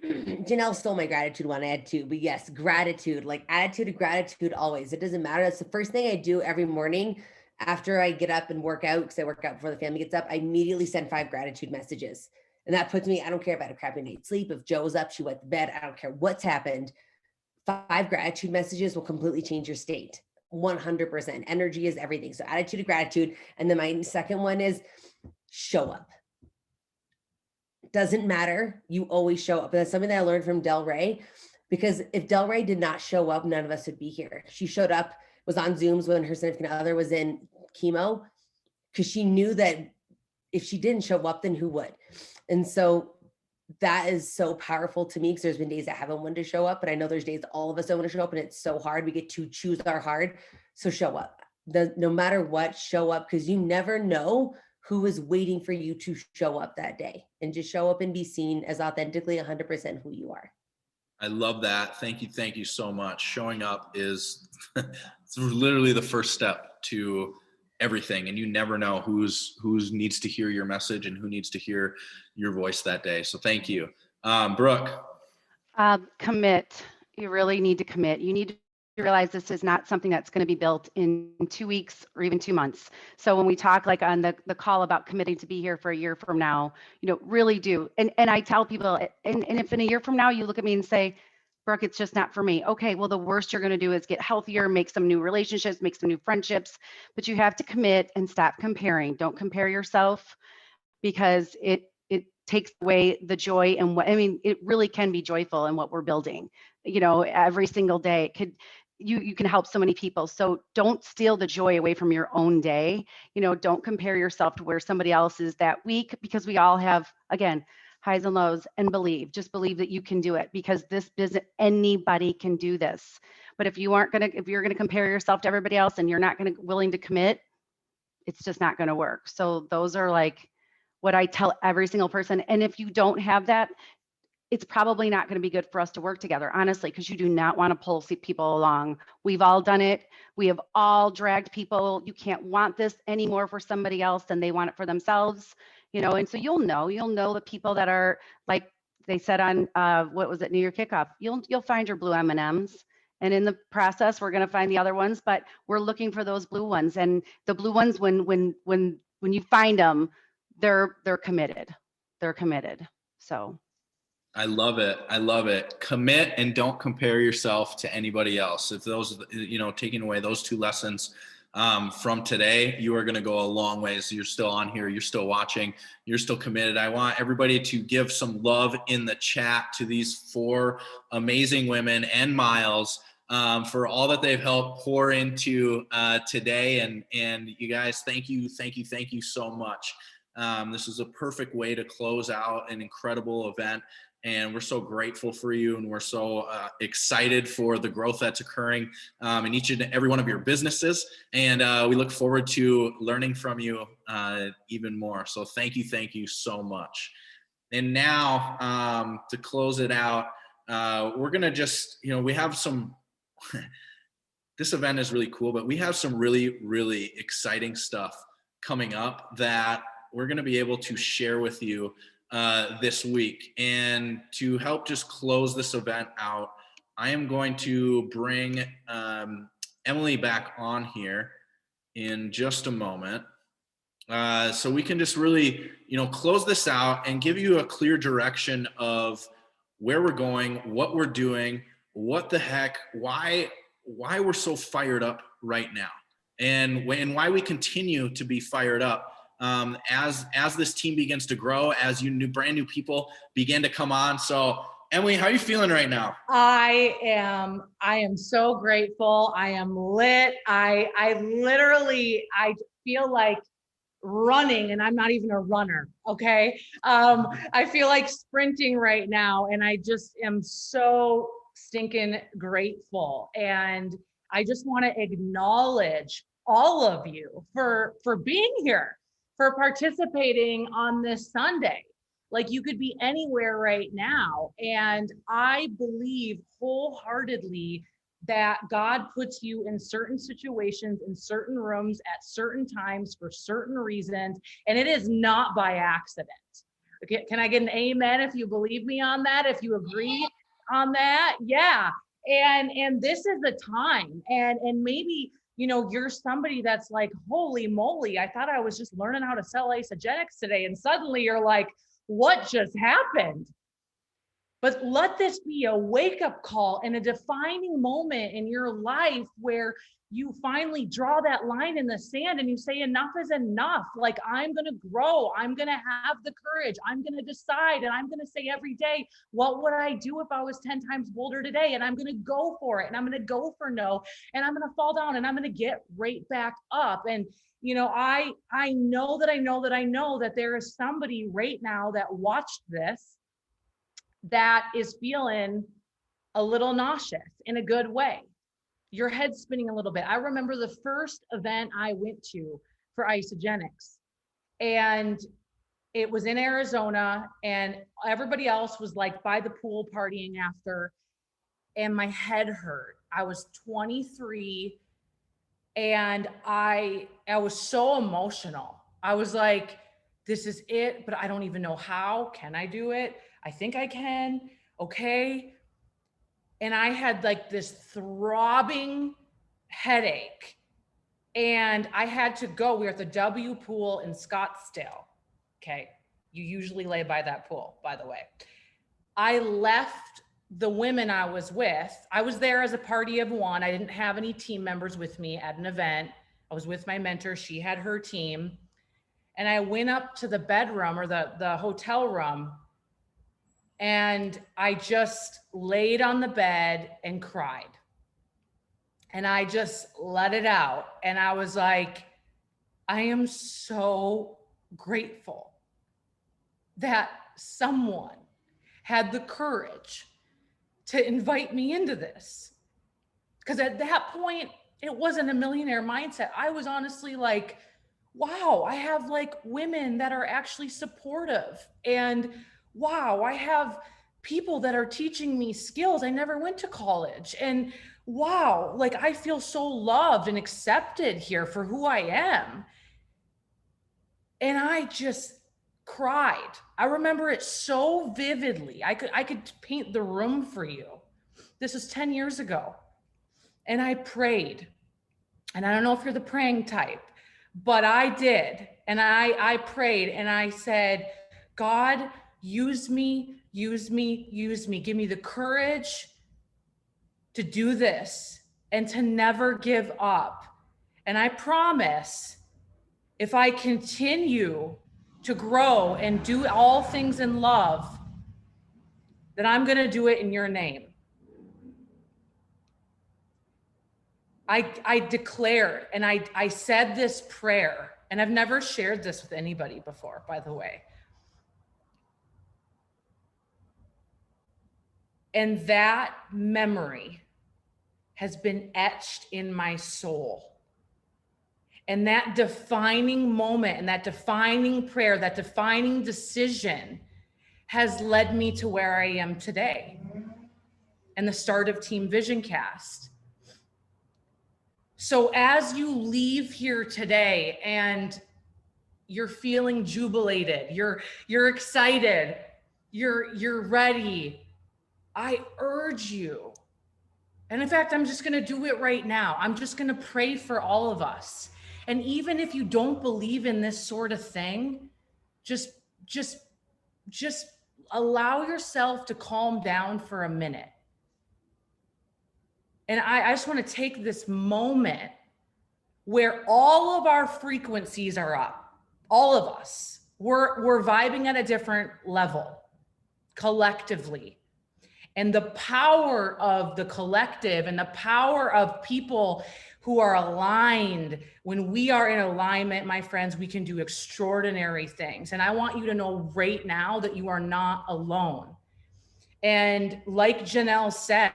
Janelle stole my gratitude one. I had two, but yes, gratitude, like attitude of gratitude always. It doesn't matter. That's the first thing I do every morning after I get up and work out, because I work out before the family gets up. I immediately send 5 gratitude messages. And that puts me, I don't care if I had a crappy night's sleep, if Joe's up, she went to bed, I don't care what's happened. 5 gratitude messages will completely change your state. 100%. Energy is everything. So attitude of gratitude. And then my second one is show up. Doesn't matter. You always show up. And that's something that I learned from Del Rey, because if Del Rey did not show up, none of us would be here. She showed up, was on Zooms when her significant other was in chemo, because she knew that if she didn't show up, then who would? And so that is so powerful to me, because there's been days I haven't wanted to show up, but I know there's days all of us don't want to show up, and it's so hard. We get to choose our hard. So show up. No matter what, show up, because you never know who is waiting for you to show up that day, and just show up and be seen as authentically 100% who you are. I love that. Thank you so much. Showing up is it's literally the first step to everything, and you never know who's needs to hear your message and who needs to hear your voice that day. So thank you. Brooke. Commit. You really need to commit. You need to realize this is not something that's going to be built in 2 weeks or even 2 months. So when we talk like on the call about committing to be here for a year from now, you know, really do. And I tell people, and if in a year from now you look at me and say, Brooke, it's just not for me. Okay, well, the worst you're going to do is get healthier, make some new relationships, make some new friendships, but you have to commit and stop comparing. Don't compare yourself, because it takes away the joy and what, I mean, it really can be joyful in what we're building, you know, every single day. It could, you can help so many people. So don't steal the joy away from your own day. You know, don't compare yourself to where somebody else is that week, because we all have, again, highs and lows, and just believe that you can do it, because this business, anybody can do this. But if you're going to compare yourself to everybody else and you're not willing to commit, it's just not going to work. So those are like what I tell every single person. And if you don't have that, it's probably not going to be good for us to work together, honestly, because you do not want to pull people along. We've all done it. We have all dragged people. You can't want this anymore for somebody else than they want it for themselves, you know. And so you'll know the people that are, like they said on what was it, New Year Kickoff, you'll find your blue M&Ms. And in the process, we're going to find the other ones, but we're looking for those blue ones. And the blue ones, when you find them, they're committed. They're committed. So. I love it. Commit and don't compare yourself to anybody else. If those, you know, taking away those 2 lessons from today, you are going to go a long ways. You're still on here. You're still watching. You're still committed. I want everybody to give some love in the chat to these 4 amazing women and Miles for all that they've helped pour into today. And you guys, thank you so much. This is a perfect way to close out an incredible event. And we're so grateful for you, and we're so excited for the growth that's occurring in each and every one of your businesses. And we look forward to learning from you even more. So thank you so much. And now to close it out, we're going to just, you know, we have some this event is really cool, but we have some really, really exciting stuff coming up that we're going to be able to share with you this week. And to help just close this event out, I am going to bring Emily back on here in just a moment. So we can just really, close this out and give you a clear direction of where we're going, what we're doing, what the heck, why we're so fired up right now, and why we continue to be fired up as this team begins to grow, as brand new people begin to come on. So Emily, how are you feeling right now? I am so grateful. I am lit. I literally feel like running, and I'm not even a runner. Okay. I feel like sprinting right now, and I just am so stinking grateful. And I just want to acknowledge all of you for being here, for participating on this Sunday. Like, you could be anywhere right now. And I believe wholeheartedly that God puts you in certain situations, in certain rooms, at certain times, for certain reasons. And it is not by accident. Okay, can I get an amen if you believe me on that? If you agree on that? Yeah. And this is the time. And maybe, you're somebody that's like, holy moly, I thought I was just learning how to sell Isagenix today. And suddenly you're like, what just happened? But let this be a wake-up call and a defining moment in your life where you finally draw that line in the sand and you say, enough is enough. Like, I'm going to grow. I'm going to have the courage. I'm going to decide. And I'm going to say every day, what would I do if I was 10 times bolder today? And I'm going to go for it. And I'm going to go for no. And I'm going to fall down and I'm going to get right back up. And I know that there is somebody right now that watched this that is feeling a little nauseous in a good way. Your head's spinning a little bit. I remember the first event I went to for Isagenix, and it was in Arizona, and everybody else was like by the pool partying after, and my head hurt. I was 23, and I was so emotional. I was like, this is it, but I don't even know how. Can I do it? I think I can. Okay. And I had like this throbbing headache, and I had to go. We were at the W pool in Scottsdale. Okay. You usually lay by that pool, by the way. I left the women I was with. I was there as a party of one. I didn't have any team members with me at an event. I was with my mentor. She had her team. And I went up to the bedroom or the hotel room, and I just laid on the bed and cried. And I just let it out. And I was like, I am so grateful that someone had the courage to invite me into this. Because at that point, it wasn't a millionaire mindset. I was honestly like, wow, I have like women that are actually supportive. And wow, I have people that are teaching me skills. I never went to college. And wow, like I feel so loved and accepted here for who I am. And I just cried. I remember it so vividly. I could paint the room for you. This was 10 years ago. And I prayed. And I don't know if you're the praying type, but I did. And I prayed and I said, God, use me, use me, use me. Give me the courage to do this and to never give up. And I promise, if I continue to grow and do all things in love, that I'm going to do it in your name. I declared, and I said this prayer, and I've never shared this with anybody before, by the way. And that memory has been etched in my soul. And that defining moment and that defining prayer, that defining decision has led me to where I am today and the start of Team VisionCast. So as you leave here today and you're feeling jubilated, you're excited, you're ready, I urge you. And in fact, I'm just going to do it right now. I'm just going to pray for all of us. And even if you don't believe in this sort of thing, just allow yourself to calm down for a minute. And I just want to take this moment where all of our frequencies are up, all of us. We're vibing at a different level collectively. And the power of the collective and the power of people who are aligned, when we are in alignment, my friends, we can do extraordinary things. And I want you to know right now that you are not alone. And like Janelle said,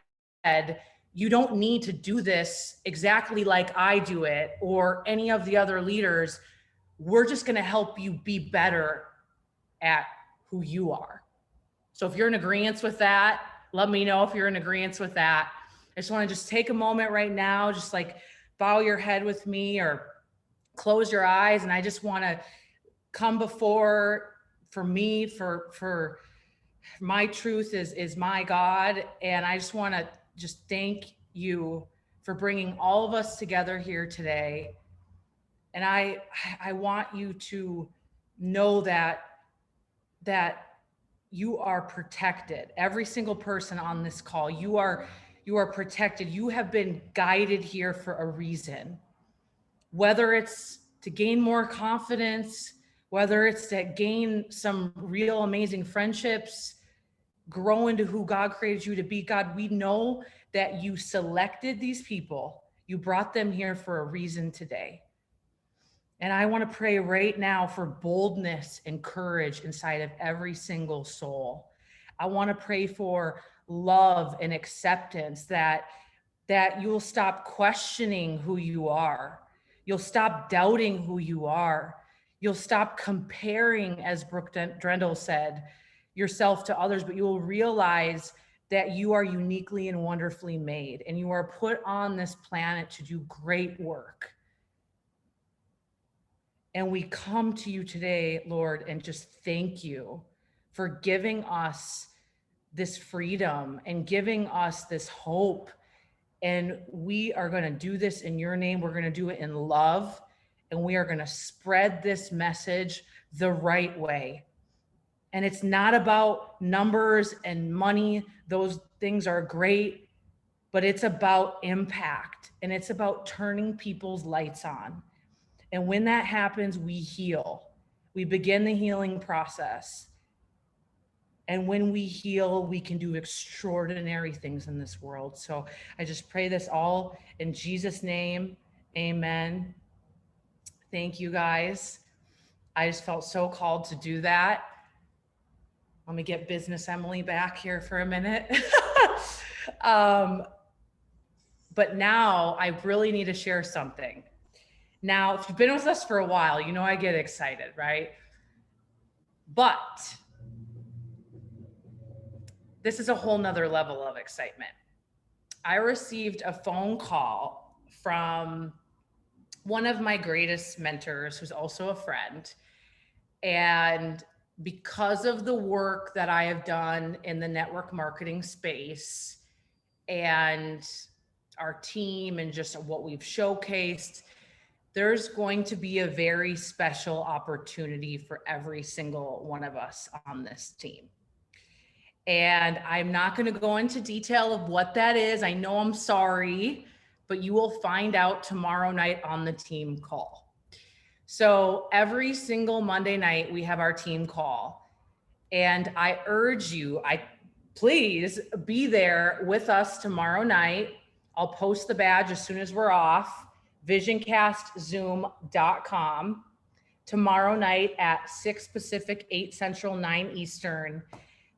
you don't need to do this exactly like I do it or any of the other leaders. We're just going to help you be better at who you are. So if you're in agreement with that, let me know if you're in agreement with that. I just want to just take a moment right now, just like bow your head with me or close your eyes. And I just want to come before, for me, for my truth is my God. And I just want to just thank you for bringing all of us together here today. And I want you to know that you are protected. Every single person on this call, you are protected. You have been guided here for a reason. Whether it's to gain more confidence, whether it's to gain some real amazing friendships, grow into who God created you to be. God, we know that you selected these people. You brought them here for a reason today. And I want to pray right now for boldness and courage inside of every single soul. I want to pray for love and acceptance, that you'll stop questioning who you are. You'll stop doubting who you are. You'll stop comparing, as Brooke Drendel said, yourself to others, but you will realize that you are uniquely and wonderfully made, and you are put on this planet to do great work. And we come to you today, Lord, and just thank you for giving us this freedom and giving us this hope. And we are going to do this in your name. We're going to do it in love. And we are going to spread this message the right way. And it's not about numbers and money. Those things are great, but it's about impact, and it's about turning people's lights on. And when that happens, we heal. We begin the healing process. And when we heal, we can do extraordinary things in this world. So I just pray this all in Jesus' name. Amen. Thank you, guys. I just felt so called to do that. Let me get Business Emily back here for a minute. But now I really need to share something. Now, if you've been with us for a while, you know I get excited, right? But this is a whole nother level of excitement. I received a phone call from one of my greatest mentors, who's also a friend. And because of the work that I have done in the network marketing space and our team and just what we've showcased, there's going to be a very special opportunity for every single one of us on this team. And I'm not going to go into detail of what that is. I know I'm sorry, but you will find out tomorrow night on the team call. So every single Monday night, we have our team call. And I urge you, please be there with us tomorrow night. I'll post the badge as soon as we're off. VisionCastZoom.com tomorrow night at 6 Pacific, 8 Central, 9 Eastern.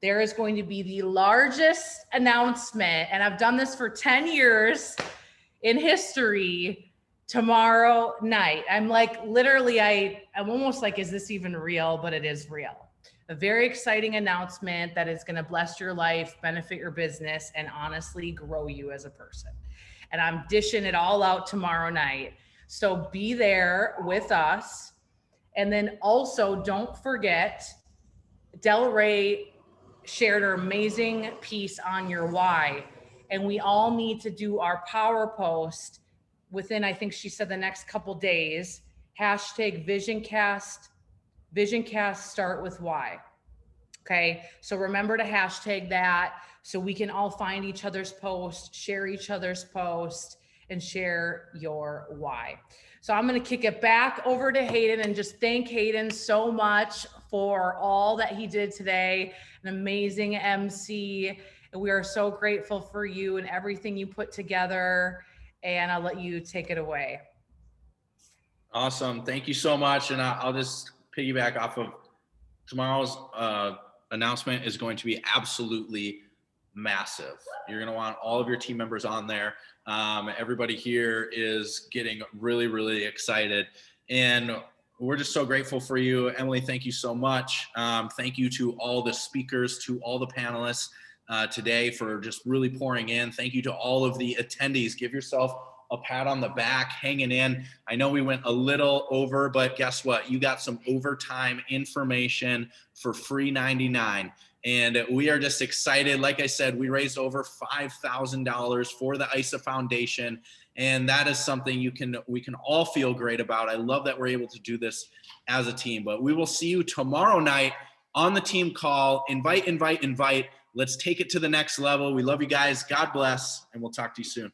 There is going to be the largest announcement, and I've done this for 10 years in history, tomorrow night. I'm like, literally, I'm almost like, is this even real? But it is real. A very exciting announcement that is going to bless your life, benefit your business, and honestly grow you as a person. and I'm dishing it all out tomorrow night. So be there with us. And then also don't forget, Del Rey shared her amazing piece on your why. And we all need to do our power post within, I think she said, the next couple days. Hashtag VisionCast start with why. Okay, so remember to hashtag that so we can all find each other's posts, share each other's posts, and share your why. So I'm going to kick it back over to Hayden and just thank Hayden so much for all that he did today. An amazing MC. And we are so grateful for you and everything you put together. And I'll let you take it away. Awesome. Thank you so much. And I'll just piggyback off of tomorrow's announcement is going to be absolutely massive. You're going to want all of your team members on there. Everybody here is getting really, really excited. And we're just so grateful for you. Emily, thank you so much. Thank you to all the speakers, to all the panelists today for just really pouring in. Thank you to all of the attendees. Give yourself a pat on the back, hanging in. I know we went a little over, but guess what? You got some overtime information for free 99. And we are just excited. Like I said, we raised over $5,000 for the ISA Foundation. And that is something we can all feel great about. I love that we're able to do this as a team. But we will see you tomorrow night on the team call. Invite. Let's take it to the next level. We love you guys. God bless. And we'll talk to you soon.